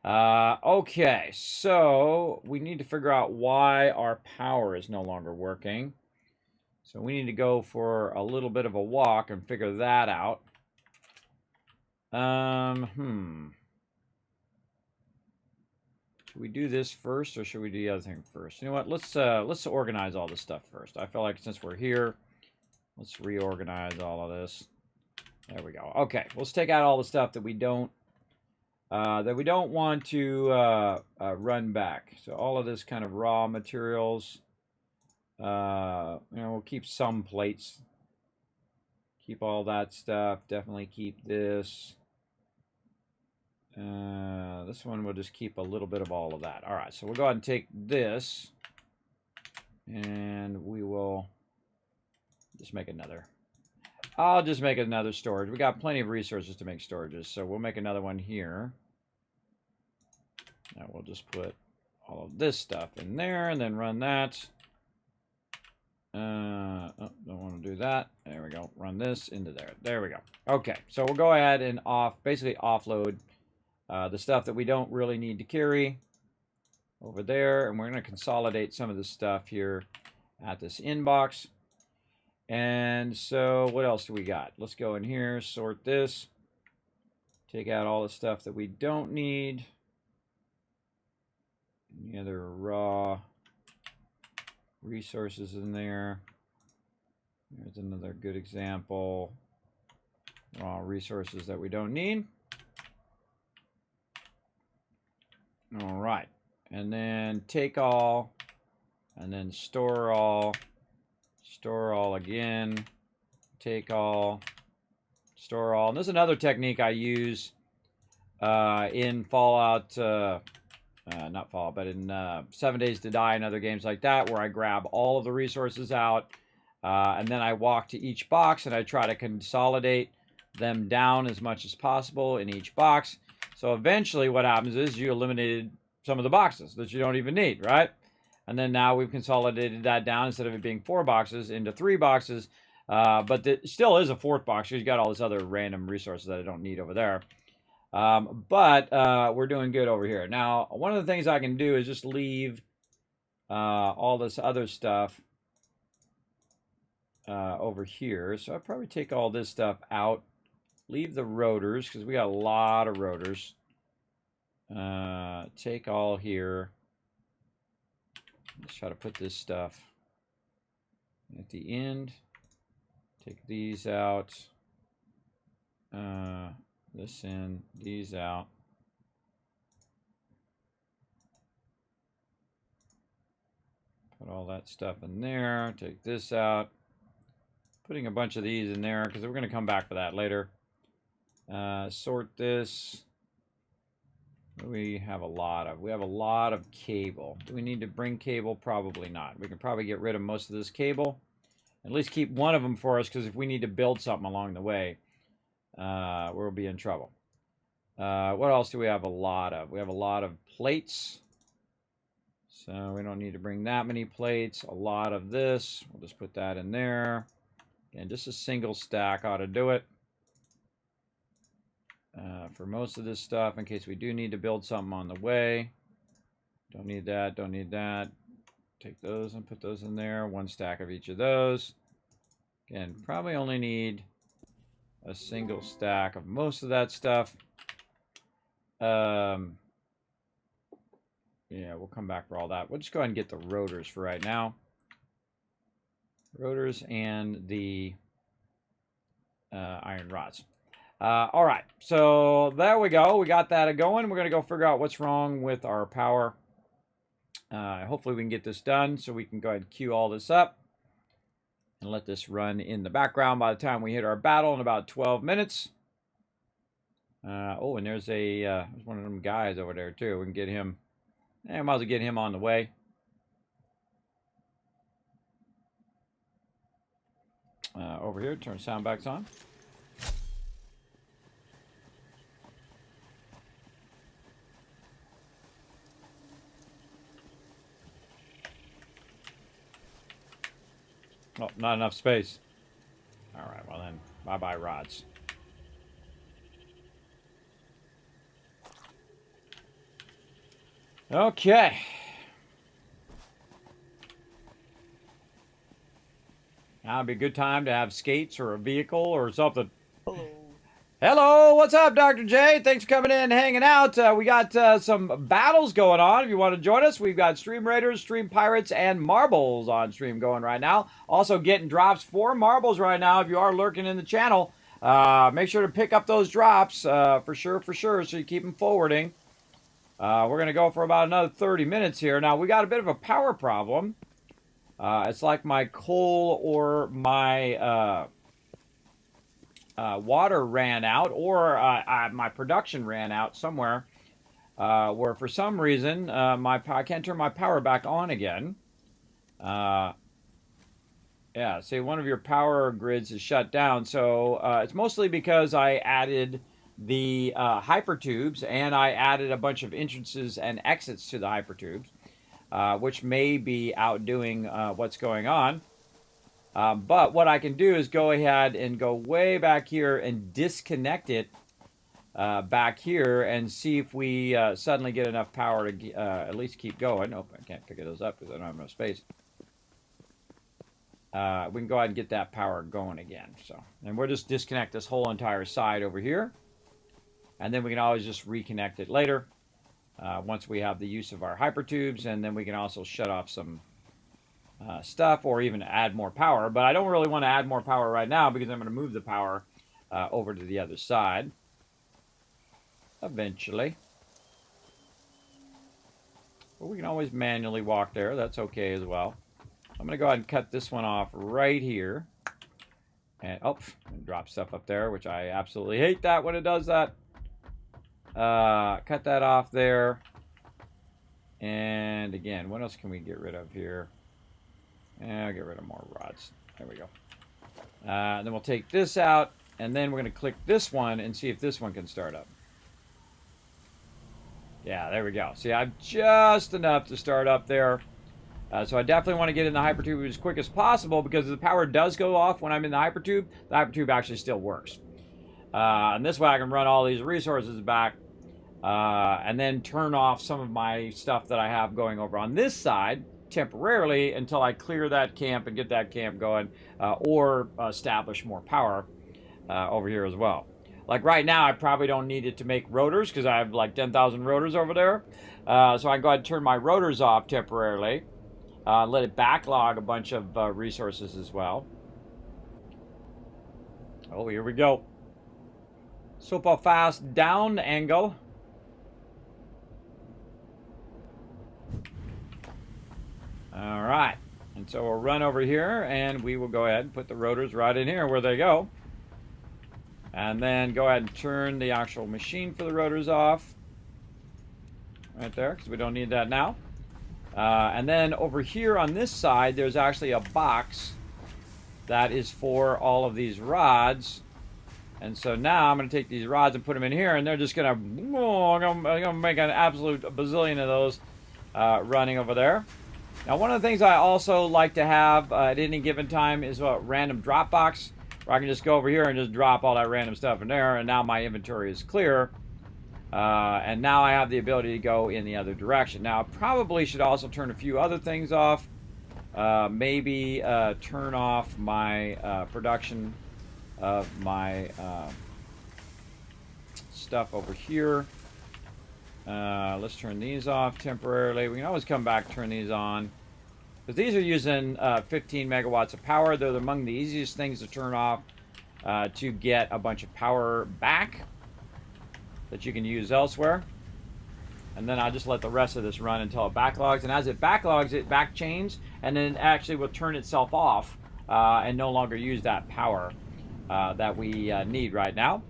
Okay, so we need to figure out why our power is no longer working. So we need to go for a little bit of a walk and figure that out. Should we do this first or should we do the other thing first? You know what? Let's organize all this stuff first. I feel like since we're here, let's reorganize all of this. There we go. Okay, let's take out all the stuff that we don't want to run back. So all of this kind of raw materials. We'll keep some plates. Keep all that stuff. Definitely keep this. This one we'll just keep a little bit of all of that. All right, so we'll go ahead and take this, and we will just make another. I'll just make another storage. We got plenty of resources to make storages, so we'll make another one here. Now we'll just put all of this stuff in there and then run that. Oh, don't want to do that. There we go. Run this into there. There we go. Okay, so we'll go ahead and basically offload the stuff that we don't really need to carry over there, and we're going to consolidate some of the stuff here at this inbox. And so what else do we got? Let's go in here, sort this, take out all the stuff that we don't need. Any other raw resources in there? There's another good example. Raw resources that we don't need. All right. And then take all, and then store all again, take all, store all. And there's another technique I use in Fallout, not Fallout, but in 7 Days to Die and other games like that, where I grab all of the resources out, and then I walk to each box and I try to consolidate them down as much as possible in each box. So eventually what happens is you eliminated some of the boxes that you don't even need, right? And then now we've consolidated that down, instead of it being 4 boxes, into 3 boxes. But it still is a 4th box because you got all this other random resources that I don't need over there. But we're doing good over here. Now, one of the things I can do is just leave all this other stuff over here. So I'll probably take all this stuff out. Leave the rotors, because we got a lot of rotors. Take all here. Let's try to put this stuff at the end. Take these out. This in, these out. Put all that stuff in there. Take this out. Putting a bunch of these in there because we're going to come back for that later. Sort this. We have a lot of cable. Do we need to bring cable? Probably not. We can probably get rid of most of this cable. At least keep one of them for us, because if we need to build something along the way, we'll be in trouble. What else do we have a lot of? We have a lot of plates. So we don't need to bring that many plates. A lot of this. We'll just put that in there. And just a single stack ought to do it. For most of this stuff, in case we do need to build something on the way. Don't need that, don't need that. Take those and put those in there. 1 stack of each of those. Again, probably only need a single stack of most of that stuff. Yeah, we'll come back for all that. We'll just go ahead and get the rotors for right now. Rotors and the iron rods. All right, so there we go. We got that going. We're going to go figure out what's wrong with our power. Hopefully we can get this done, so we can go ahead and queue all this up and let this run in the background by the time we hit our battle in about 12 minutes. Oh, and there's one of them guys over there too. We can get him. I might as well get him on the way. Over here, turn sound backs on. Oh, not enough space. All right, well then, bye-bye rods. Okay. Now would be a good time to have skates or a vehicle or something. Hello. Hello, what's up, Dr. J? Thanks for coming in and hanging out. We got some battles going on. If you want to join us, we've got Stream Raiders, Stream Pirates, and Marbles on stream going right now. Also getting drops for Marbles right now. If you are lurking in the channel, make sure to pick up those drops for sure, so you keep them forwarding. We're going to go for about another 30 minutes here. Now, we got a bit of a power problem. It's like my coal or my water ran out, or my production ran out somewhere, where for some reason I can't turn my power back on again. Yeah, see, one of your power grids is shut down. So it's mostly because I added the hypertubes, and I added a bunch of entrances and exits to the hypertubes, which may be outdoing what's going on. But what I can do is go ahead and go way back here and disconnect it back here and see if we suddenly get enough power to at least keep going. Oh, I can't pick those up because I don't have enough space. We can go ahead and get that power going again. So, and we'll just disconnect this whole entire side over here. And then we can always just reconnect it later once we have the use of our hypertubes. And then we can also shut off some stuff or even add more power. But I don't really want to add more power right now because I'm going to move the power over to the other side eventually. But we can always manually walk there. That's okay as well. I'm going to go ahead and cut this one off right here. And, oh, drop stuff up there, which I absolutely hate that when it does that. Cut that off there. And again, what else can we get rid of here? I'll get rid of more rods. There we go. Then we'll take this out, and then we're going to click this one and see if this one can start up. Yeah, there we go. See, I have just enough to start up there. So I definitely want to get in the hypertube as quick as possible because if the power does go off when I'm in the hypertube actually still works. And this way I can run all these resources back and then turn off some of my stuff that I have going over on this side temporarily until I clear that camp and get that camp going or establish more power over here as well. Like right now, I probably don't need it to make rotors because I have like 10,000 rotors over there. So I can go ahead and turn my rotors off temporarily. Let it backlog a bunch of resources as well. Oh, here we go. Super fast down angle. All right. And so we'll run over here and we will go ahead and put the rotors right in here where they go. And then go ahead and turn the actual machine for the rotors off. Right there, because we don't need that now. And then over here on this side, there's actually a box that is for all of these rods. And so now I'm going to take these rods and put them in here, and they're just going to, I'm going to make an absolute bazillion of those running over there. Now, one of the things I also like to have at any given time is a random drop box, where I can just go over here and just drop all that random stuff in there, and now my inventory is clear. And now I have the ability to go in the other direction. Now, I probably should also turn a few other things off. Maybe turn off my production of my stuff over here. Let's turn these off temporarily. We can always come back and turn these on. But these are using 15 megawatts of power. They're among the easiest things to turn off to get a bunch of power back that you can use elsewhere. And then I'll just let the rest of this run until it backlogs. And as it backlogs, it back chains, and then it actually will turn itself off and no longer use that power that we need right now.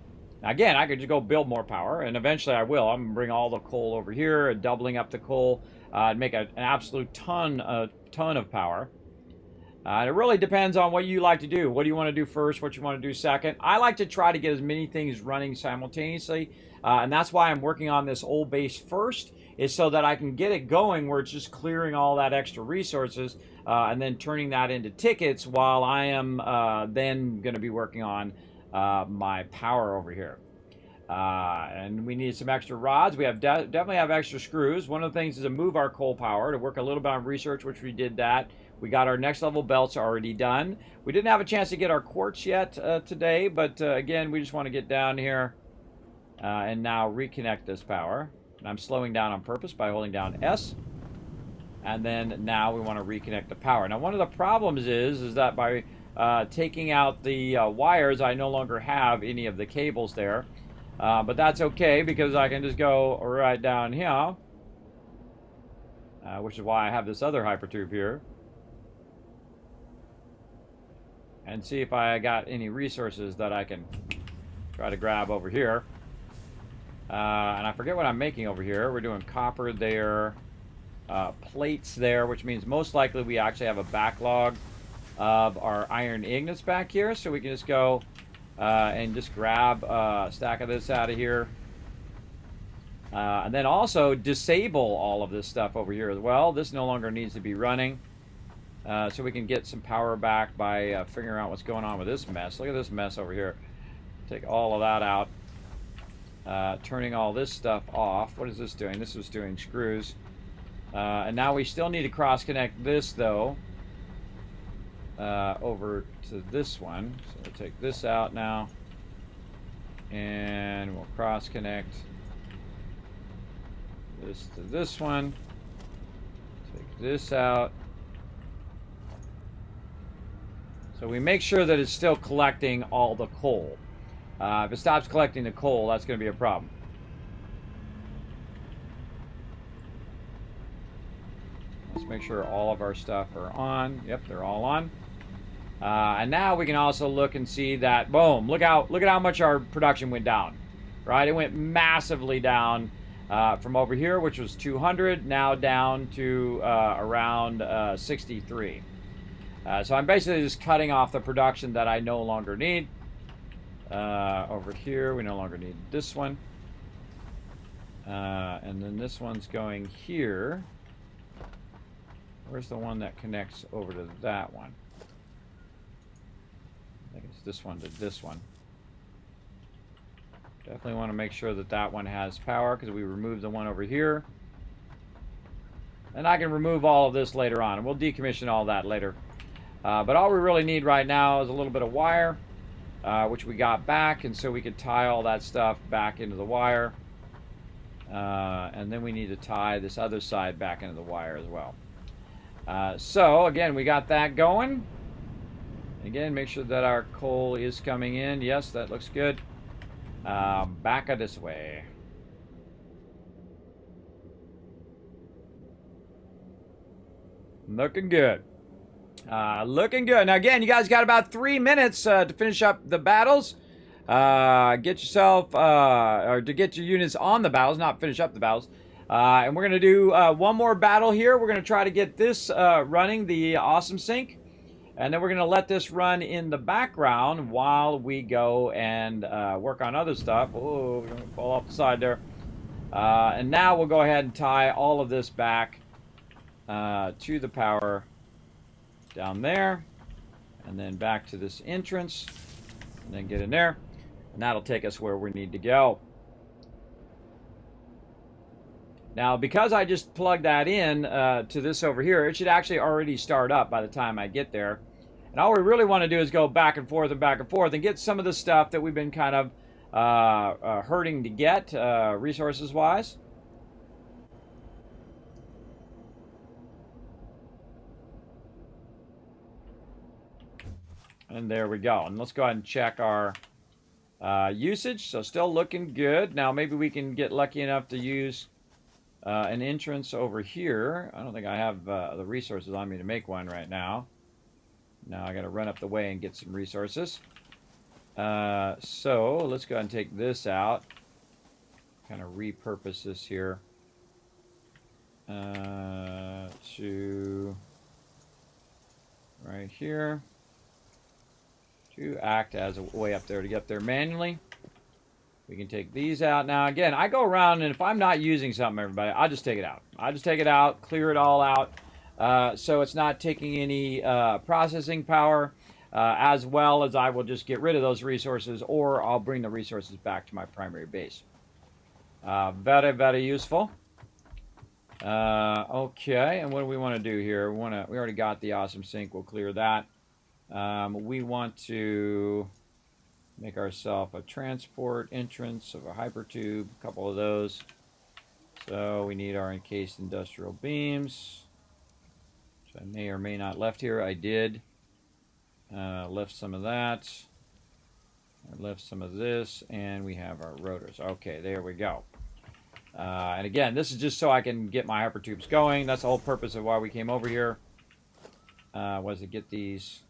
Again, I could just go build more power, and eventually I will. I'm going to bring all the coal over here, doubling up the coal, and make an absolute ton of power. And it really depends on what you like to do. What do you want to do first? What you want to do second? I like to try to get as many things running simultaneously, and that's why I'm working on this old base first, is so that I can get it going where it's just clearing all that extra resources and then turning that into tickets while I am then going to be working on my power over here. And we need some extra rods. We have definitely have extra screws. One of the things is to move our coal power, to work a little bit on research, which we did that. We got our next level belts already done. We didn't have a chance to get our quartz yet today, but again, we just want to get down here and now reconnect this power. And I'm slowing down on purpose by holding down S. And then now we want to reconnect the power. Now, one of the problems is that by taking out the wires, I no longer have any of the cables there. But that's okay because I can just go right down here, which is why I have this other hypertube here, and see if I got any resources that I can try to grab over here. And I forget what I'm making over here. We're doing copper there, plates there, which means most likely we actually have a backlog of our iron ingots back here, so we can just go and just grab a stack of this out of here. And then also disable all of this stuff over here as well. This no longer needs to be running. so we can get some power back by figuring out what's going on with this mess. Look at this mess over here. Take all of that out. Turning all this stuff off. What is this doing? This is doing screws. And now we still need to cross-connect this, though, over to this one. So we'll take this out now. And we'll cross-connect this to this one. Take this out. So we make sure that it's still collecting all the coal. If it stops collecting the coal, that's going to be a problem. Let's make sure all of our stuff are on. Yep, they're all on. And now we can also look and see that, boom, look at how much our production went down. Right? It went massively down from over here, which was 200, now down to around 63. So I'm basically just cutting off the production that I no longer need. Over here, we no longer need this one. And then this one's going here. Where's the one that connects over to that one? I think it's this one to this one. Definitely want to make sure that that one has power because we removed the one over here. And I can remove all of this later on, and we'll decommission all that later. But all we really need right now is a little bit of wire, which we got back, and so we could tie all that stuff back into the wire. And then we need to tie this other side back into the wire as well. So, again, we got that going. Again, make sure that our coal is coming in. Yes, that looks good. Back this way. Looking good. Looking good. Now, again, you guys got about 3 minutes to finish up the battles. Get yourself, or to get your units on the battles, not finish up the battles. And we're going to do one more battle here. We're going to try to get this running, the Awesome Sync. And then we're going to let this run in the background while we go and work on other stuff. Oh, we're going to fall off the side there. And now we'll go ahead and tie all of this back to the power down there, and then back to this entrance, and then get in there, and that'll take us where we need to go. Now, because I just plugged that in to this over here, it should actually already start up by the time I get there. And all we really want to do is go back and forth and get some of the stuff that we've been kind of hurting to get resources-wise. And there we go. And let's go ahead and check our usage. So still looking good. Now maybe we can get lucky enough to use an entrance over here. I don't think I have the resources on me to make one right now. Now I got to run up the way and get some resources. So let's go ahead and take this out. Kind of repurpose this here to right here. To act as a way up there to get there manually. We can take these out. Now, again, I go around, and if I'm not using something, everybody, I'll just take it out. I'll just take it out, clear it all out, so it's not taking any processing power, as well as I will just get rid of those resources, or I'll bring the resources back to my primary base. Very, very useful. Okay, and what do we want to do here? We already got the Awesome Sync. We'll clear that. We want to make ourselves a transport entrance of a hypertube, a couple of those. So we need our encased industrial beams, which I may or may not left here. I did. Left some of that. I left some of this, and we have our rotors. Okay, there we go. And again, this is just so I can get my hypertubes going. That's the whole purpose of why we came over here, was to get these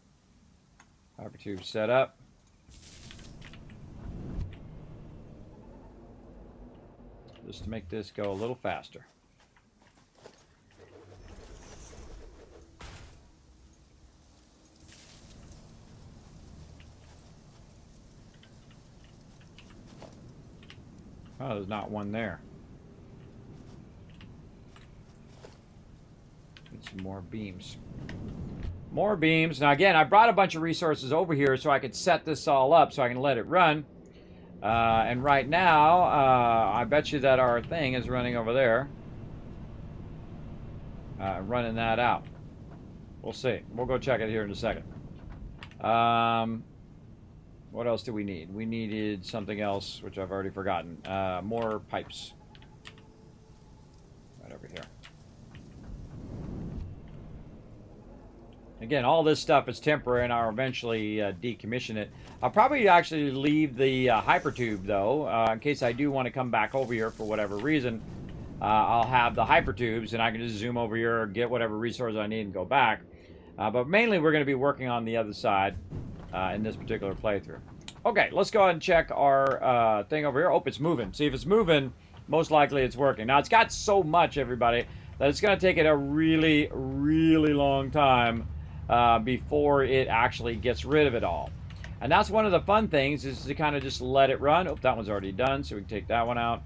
hypertubes set up. Just to make this go a little faster. Oh, there's not one there. Need some more beams. More beams. Now, again, I brought a bunch of resources over here so I could set this all up so I can let it run. And right now, I bet you that our thing is running over there. Running that out. We'll see. We'll go check it here in a second. What else do we need? We needed something else, which I've already forgotten. More pipes. Right over here. Again, all this stuff is temporary, and I'll eventually decommission it. I'll probably actually leave the hypertube, though, in case I do want to come back over here for whatever reason. I'll have the hypertubes, and I can just zoom over here, get whatever resources I need, and go back. But mainly, we're going to be working on the other side in this particular playthrough. Okay, let's go ahead and check our thing over here. Oh, it's moving. See, if it's moving, most likely it's working. Now, it's got so much, everybody, that it's going to take it a really, really long time before it actually gets rid of it all. And that's one of the fun things, is to kind of just let it run. Oh, that one's already done, so we can take that one out.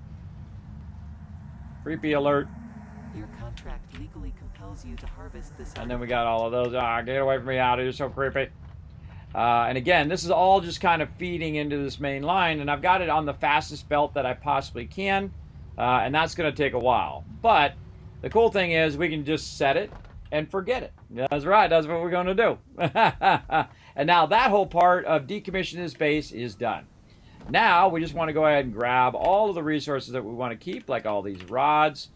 Creepy alert. Your contract legally compels you to harvest this. And then we got all of those. Ah, get away from me, out. You're so creepy. And again, this is all just kind of feeding into this main line, and I've got it on the fastest belt that I possibly can, and that's going to take a while. But the cool thing is we can just set it and forget it. That's right. That's what we're going to do. And now that whole part of decommissioning this base is done. Now we just want to go ahead and grab all of the resources that we want to keep, like all these rods,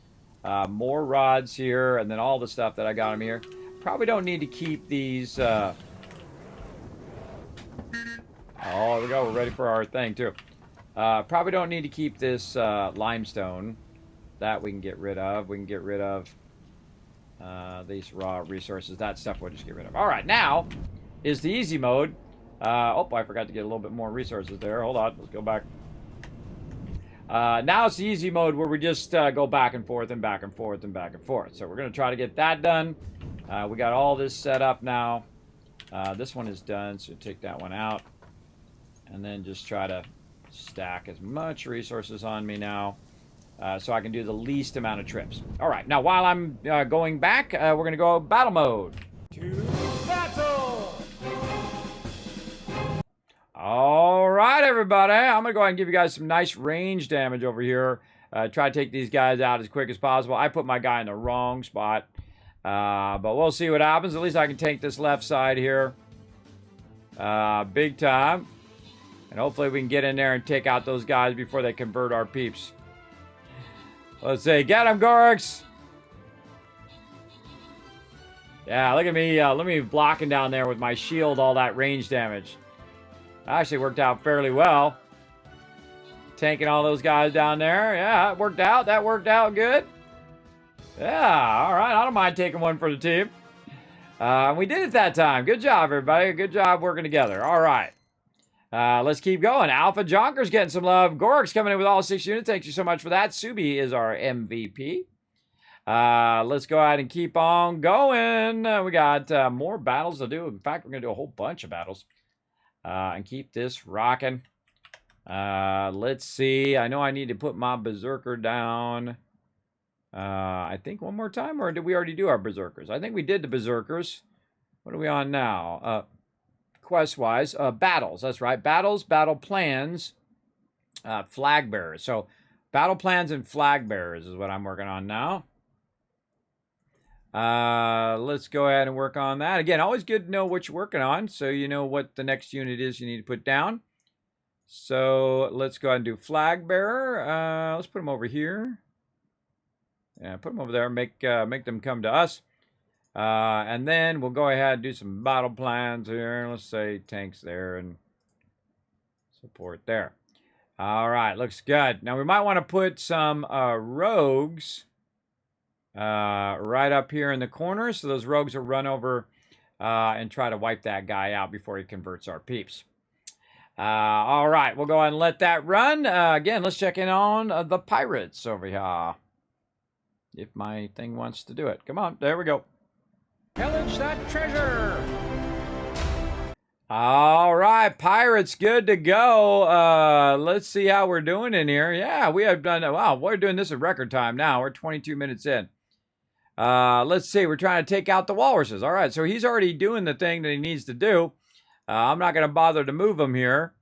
more rods here, and then all the stuff that I got in here. Probably don't need to keep these. Oh, there we go. We're ready for our thing too. Probably don't need to keep this limestone. That we can get rid of. We can get rid of these raw resources. That stuff we'll just get rid of. All right, now is the easy mode. Oh, I forgot to get a little bit more resources there. Hold on. Let's go back. Now it's the easy mode where we just go back and forth and back and forth and back and forth. So we're going to try to get that done. We got all this set up now. This one is done, so take that one out. And then just try to stack as much resources on me now so I can do the least amount of trips. All right, now while I'm going back, we're going to go battle mode. To battle! All right, everybody. I'm going to go ahead and give you guys some nice range damage over here. Try to take these guys out as quick as possible. I put my guy in the wrong spot. But we'll see what happens. At least I can take this left side here. Big time. And hopefully we can get in there and take out those guys before they convert our peeps. Let's see. Get him, Gorks! Yeah, look at me. Let me blocking down there with my shield all that range damage. Actually worked out fairly well. Tanking all those guys down there. Yeah, it worked out. That worked out good. Yeah, all right. I don't mind taking one for the team. We did it that time. Good job, everybody. Good job working together. All right. Let's keep going. Alpha Jonker's getting some love. Gork's coming in with all 6 units. Thank you so much for that. Subi is our MVP. Let's go ahead and keep on going. We got more battles to do. In fact, we're going to do a whole bunch of battles. And keep this rocking. Let's see. I know I need to put my berserker down. I think one more time, or did we already do our berserkers? I think we did the berserkers. What are we on now? Quest-wise, battles. That's right. Battles, battle plans, flag bearers. So, battle plans and flag bearers is what I'm working on now. Let's go ahead and work on that. Again, always good to know what you're working on, so you know what the next unit is you need to put down. So let's go ahead and do flag bearer. Let's put them over here. Yeah, put them over there. Make them come to us. And then we'll go ahead and do some battle plans here. Let's say tanks there and support there. All right, looks good. Now we might want to put some rogues right up here in the corner, so those rogues will run over and try to wipe that guy out before he converts our peeps. All right, we'll go ahead and let that run. Again, let's check in on the pirates over here. If my thing wants to do it. Come on, there we go. Pillage that treasure! All right, pirates, good to go. Let's see how we're doing in here. Yeah, we have done, wow, we're doing this in record time now. We're 22 minutes in. Let's see. We're trying to take out the walruses. All right. So he's already doing the thing that he needs to do. I'm not going to bother to move him here.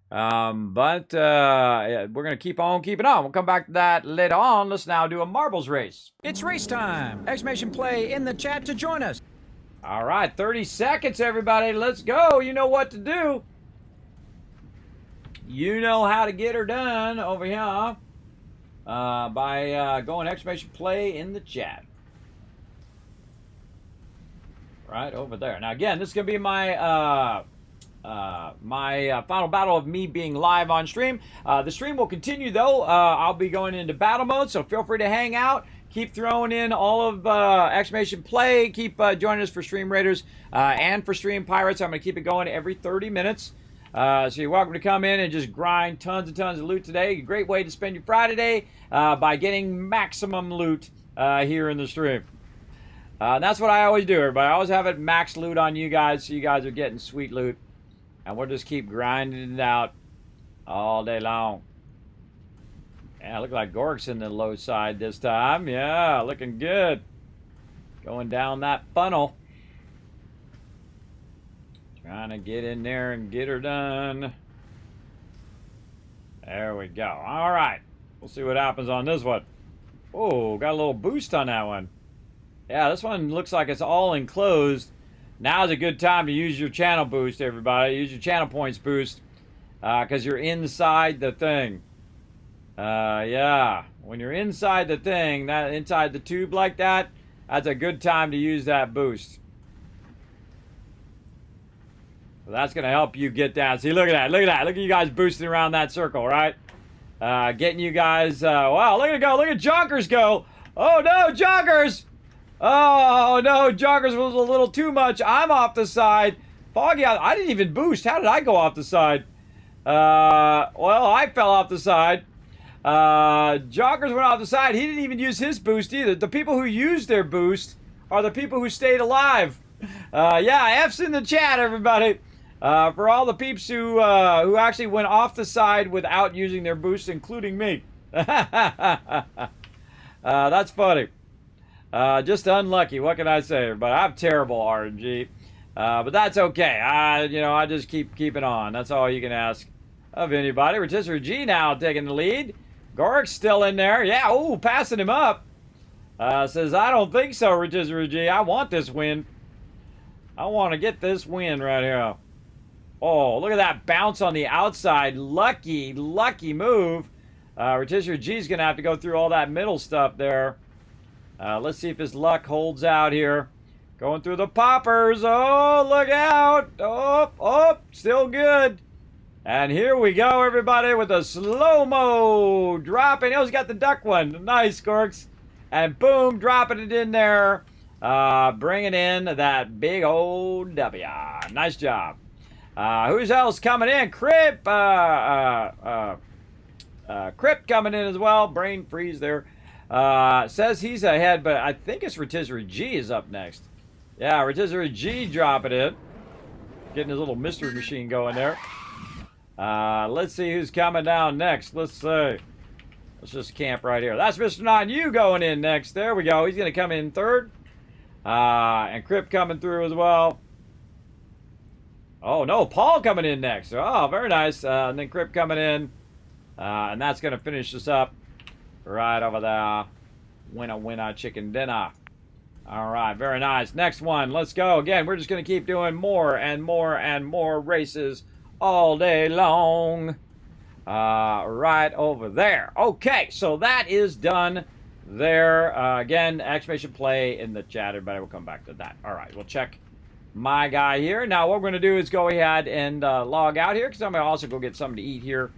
But yeah, we're going to keep on keeping on. We'll come back to that later on. Let's now do a marbles race. It's race time! Exclamation play in the chat to join us. All right, 30 seconds, everybody. Let's go. You know what to do. You know how to get her done over here by going exclamation play in the chat. Right over there. Now, again, this is going to be my final battle of me being live on stream. The stream will continue, though. I'll be going into battle mode, so feel free to hang out. Keep throwing in all of exclamation play. Keep joining us for Stream Raiders and for Stream Pirates. I'm going to keep it going every 30 minutes. So you're welcome to come in and just grind tons and tons of loot today. A great way to spend your Friday day by getting maximum loot here in the stream. That's what I always do, everybody. I always have it max loot on you guys, so you guys are getting sweet loot. And we'll just keep grinding it out all day long. Yeah, look like Gork's in the low side this time. Yeah, looking good. Going down that funnel. Trying to get in there and get her done. There we go. All right. We'll see what happens on this one. Oh, got a little boost on that one. Yeah, this one looks like it's all enclosed. Now's a good time to use your channel boost, everybody. Use your channel points boost because you're inside the thing. Yeah, when you're inside the thing, inside the tube like that, that's a good time to use that boost. So that's going to help you get down. See, look at that. Look at that. Look at you guys boosting around that circle, right? Getting you guys... wow, look at it go. Look at Jonkers go. Oh, no, Jonkers. Oh, no, Jonkers was a little too much. I'm off the side. Foggy, I didn't even boost. How did I go off the side? Well, I fell off the side. Jonkers went off the side. He didn't even use his boost either. The people who used their boost are the people who stayed alive. Yeah, F's in the chat, everybody. For all the peeps who actually went off the side without using their boost, including me. That's funny. Just unlucky. What can I say, everybody? I'm terrible RNG. But that's okay. I just keep keeping on. That's all you can ask of anybody. Rotisserie G now taking the lead. Gork's still in there. Yeah, ooh, passing him up. Says, I don't think so, Rotisserie G. I want this win. I want to get this win right here. Oh, look at that bounce on the outside. Lucky, lucky move. Rotisserie G's going to have to go through all that middle stuff there. Let's see if his luck holds out here. Going through the poppers. Oh, look out. Oh, still good. And here we go, everybody, with a slow-mo dropping. Oh, he's got the duck one. Nice, Gorks. And boom, dropping it in there. Bringing in that big old W. Nice job. Who's else coming in? Crip. Crip coming in as well. Brain freeze there. Says he's ahead, but I think it's Rotisserie G is up next. Yeah, Rotisserie G dropping it. Getting his little mystery machine going there. Let's see who's coming down next. Let's see. Let's just camp right here. That's Mr. Non-U going in next. There we go. He's going to come in third. And Crip coming through as well. Oh, no. Paul coming in next. Oh, very nice. And then Crip coming in. And that's going to finish us up right over there. Winner, chicken dinner. All right. Very nice. Next one. Let's go. Again, we're just going to keep doing more and more and more races all day long. Right over there. Okay, so that is done there. Again, exclamation play in the chat. Everybody will come back to that. All right, we'll check my guy here. Now, what we're going to do is go ahead and log out here because I'm going to also go get something to eat here.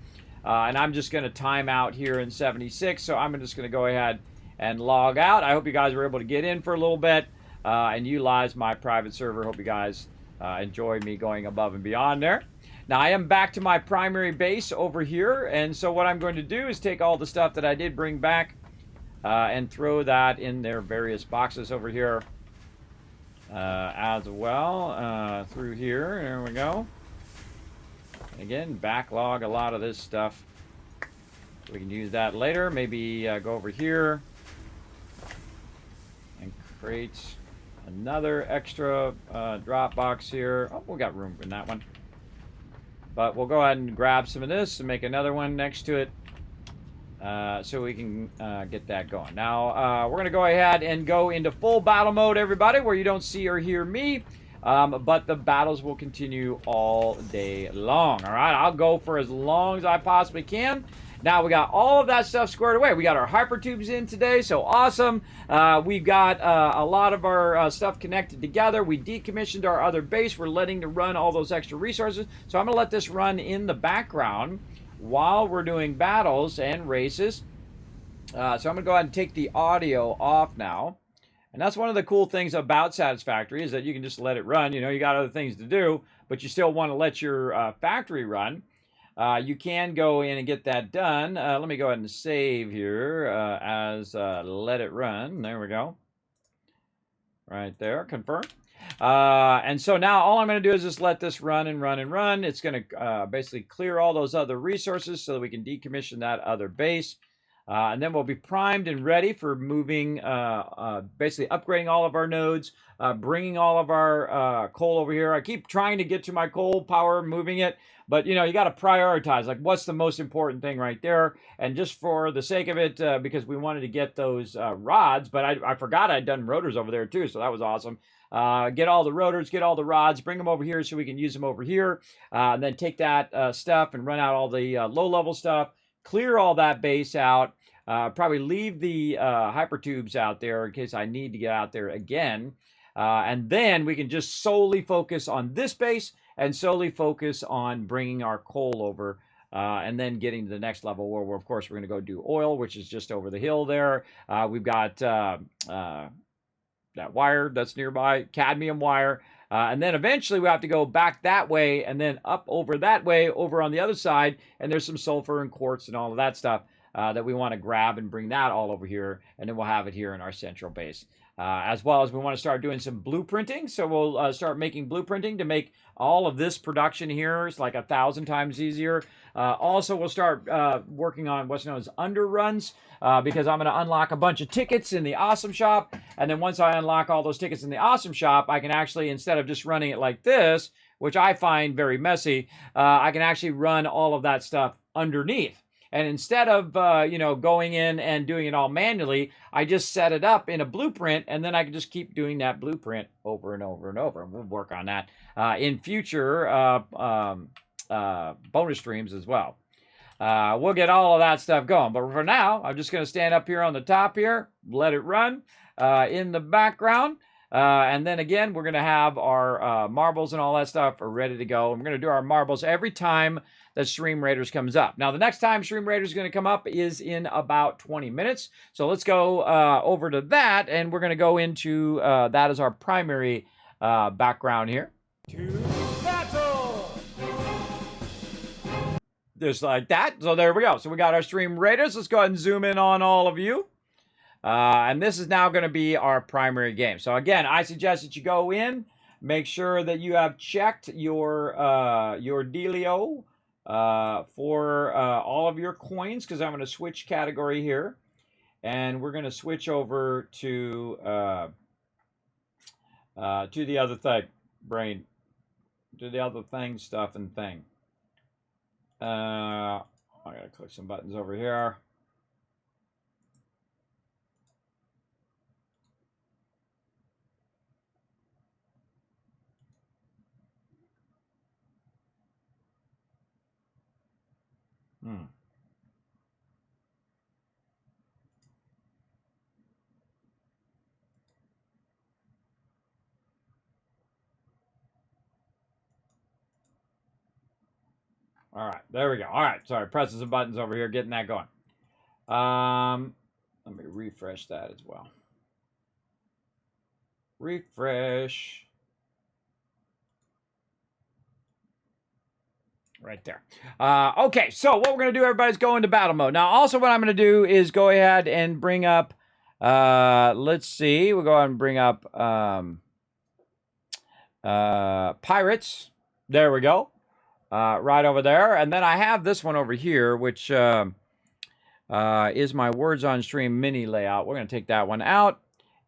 And I'm just going to time out here in 76. So I'm just going to go ahead and log out. I hope you guys were able to get in for a little bit and utilize my private server. Hope you guys enjoyed me going above and beyond there. Now, I am back to my primary base over here, and so what I'm going to do is take all the stuff that I did bring back and throw that in their various boxes over here as well through here. There we go. Again, backlog a lot of this stuff. We can use that later. Maybe go over here and Create another extra drop box here. Oh, we got room in that one. But we'll go ahead and grab some of this and make another one next to it. So we can get that going. Now, we're going to go ahead and go into full battle mode, everybody, where you don't see or hear me. But the battles will continue all day long, all right? I'll go for as long as I possibly can. Now, we got all of that stuff squared away. We got our hypertubes in today, so awesome. We've got a lot of our stuff connected together. We decommissioned our other base. We're letting it run all those extra resources. So I'm going to let this run in the background while we're doing battles and races. So I'm going to go ahead and take the audio off now. And that's one of the cool things about Satisfactory is that you can just let it run. You know, you got other things to do, but you still want to let your factory run. You can go in and get that done. Let me go ahead and save here as let it run. There we go. Right there, confirm. And so now all I'm going to do is just let this run and run and run. It's going to basically clear all those other resources so that we can decommission that other base. And then we'll be primed and ready for moving, basically upgrading all of our nodes, bringing all of our coal over here. I keep trying to get to my coal power, moving it. But, you know, you got to prioritize, like, what's the most important thing right there? And just for the sake of it, because we wanted to get those rods, but I forgot I'd done rotors over there, too, so that was awesome. Get all the rotors, get all the rods, bring them over here so we can use them over here. And then take that stuff and run out all the low-level stuff, clear all that base out. Probably leave the hypertubes out there in case I need to get out there again. And then we can just solely focus on this base and solely focus on bringing our coal over and then getting to the next level where, of course, we're going to go do oil, which is just over the hill there. We've got that wire that's nearby, cadmium wire. And then eventually we have to go back that way and then up over that way over on the other side. And there's some sulfur and quartz and all of that stuff that we want to grab and bring that all over here. And then we'll have it here in our central base. As well as we want to start doing some blueprinting. So we'll start making blueprinting to make all of this production here. It's like 1,000 times easier. Also, we'll start working on what's known as underruns because I'm going to unlock a bunch of tickets in the Awesome Shop. And then once I unlock all those tickets in the Awesome Shop, I can actually, instead of just running it like this, which I find very messy, I can actually run all of that stuff underneath. And instead of, going in and doing it all manually, I just set it up in a blueprint, and then I can just keep doing that blueprint over and over and over. And we'll work on that in future bonus streams as well. We'll get all of that stuff going. But for now, I'm just going to stand up here on the top here, let it run in the background. And then again, we're going to have our marbles and all that stuff are ready to go. And we're going to do our marbles every time that Stream Raiders comes up. Now, the next time Stream Raiders is going to come up is in about 20 minutes. So let's go over to that, and we're going to go into that as our primary background here. To battle! Just like that. So there we go. So we got our Stream Raiders. Let's go ahead and zoom in on all of you. And this is now going to be our primary game. So again, I suggest that you go in, make sure that you have checked your dealio for all of your coins, because I'm going to switch category here, and we're going to switch over to the other thing, to the other thing, stuff and thing. I got to click some buttons over here. All right, there we go. All right, sorry, pressing some buttons over here, getting that going. Let me refresh that as well. Refresh. Right there. Okay, so what we're going to do, everybody, is go into battle mode. Now, also what I'm going to do is go ahead and bring up, let's see, we'll go ahead and bring up Pirates. There we go. Right over there. And then I have this one over here, which is my Words on Stream mini layout. We're going to take that one out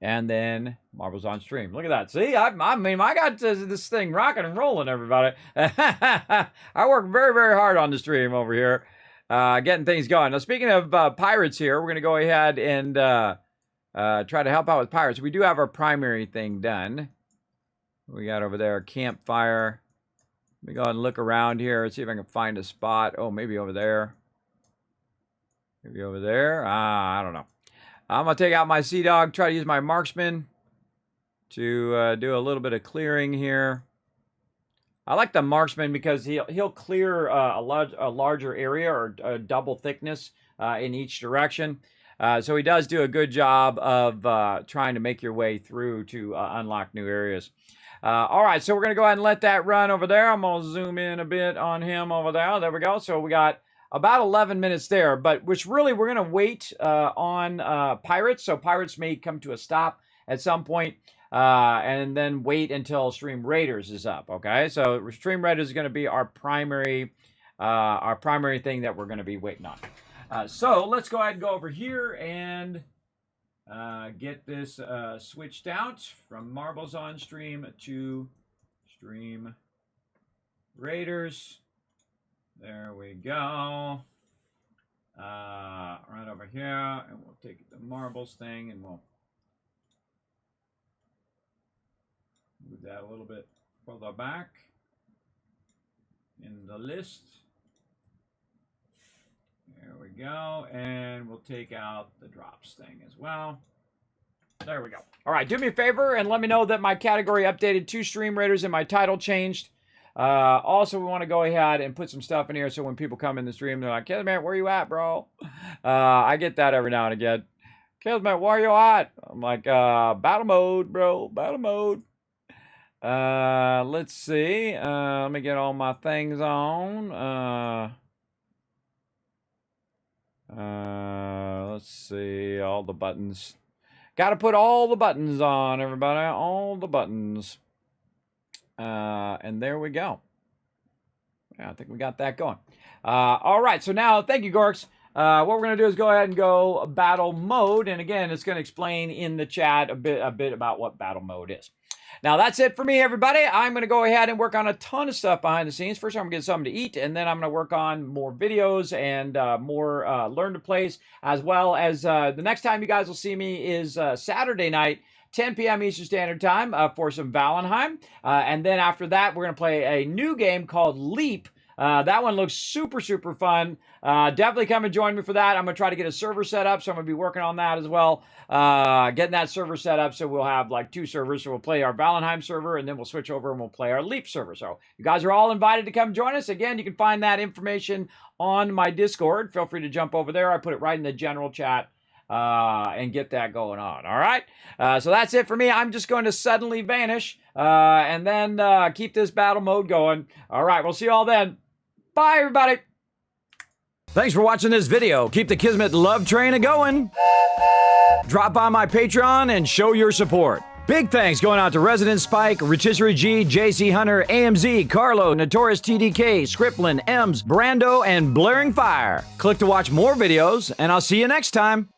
and then Marbles on stream. Look at that. See, I mean, I got this thing rocking and rolling, everybody. I work very, very hard on the stream over here, getting things going. Now, speaking of pirates here, we're going to go ahead and try to help out with pirates. We do have our primary thing done. We got over there a campfire. Let me go ahead and look around here and see if I can find a spot. Oh, maybe over there. Maybe over there. I don't know. I'm going to take out my Sea Dog, try to use my marksman to do a little bit of clearing here. I like the marksman because he'll clear a larger area or a double thickness in each direction. So he does do a good job of trying to make your way through to unlock new areas. All right, so we're going to go ahead and let that run over there. I'm going to zoom in a bit on him over there. There we go. So we got about 11 minutes there, but which really we're going to wait on pirates. So pirates may come to a stop at some point. And then wait until Stream Raiders is up, okay? So Stream Raiders is going to be our primary thing that we're going to be waiting on. So let's go ahead and go over here and get this switched out from Marbles on stream to Stream Raiders. There we go. Right over here, and we'll take the Marbles thing and we'll move that a little bit further back in the list. There we go. And we'll take out the drops thing as well. There we go. All right, do me a favor and let me know that my category updated to Stream Raiders and my title changed. Also, we want to go ahead and put some stuff in here so when people come in the stream, they're like, Kismet, where you at, bro? I get that every now and again. Kismet, where you at? I'm like, battle mode, bro, battle mode. Let's see. Let me get all my things on. Let's see. All the buttons. Got to put all the buttons on, everybody. All the buttons. And there we go. Yeah, I think we got that going. All right. So now, thank you, Gorks. What we're going to do is go ahead and go battle mode. And again, it's going to explain in the chat a bit about what battle mode is. Now, that's it for me, everybody. I'm going to go ahead and work on a ton of stuff behind the scenes. First, I'm going to get something to eat, and then I'm going to work on more videos and more Learn to Plays, as well as the next time you guys will see me is Saturday night, 10 p.m. Eastern Standard Time for some Valheim. And then after that, we're going to play a new game called Leap. That one looks super, super fun. Definitely come and join me for that. I'm going to try to get a server set up, so I'm going to be working on that as well. Getting that server set up so we'll have like 2 servers. So we'll play our Valheim server, and then we'll switch over and we'll play our Leap server. So you guys are all invited to come join us. Again, you can find that information on my Discord. Feel free to jump over there. I put it right in the general chat. And get that going on. All right. So that's it for me. I'm just going to suddenly vanish and then keep this battle mode going. All right. We'll see you all then. Bye, everybody. Thanks for watching this video. Keep the Kismet love train a-going. Drop by my Patreon and show your support. Big thanks going out to Resident Spike, Rotisserie G, JC Hunter, AMZ, Carlo, Notorious TDK, Scriplin, Ems, Brando, and Blaring Fire. Click to watch more videos, and I'll see you next time.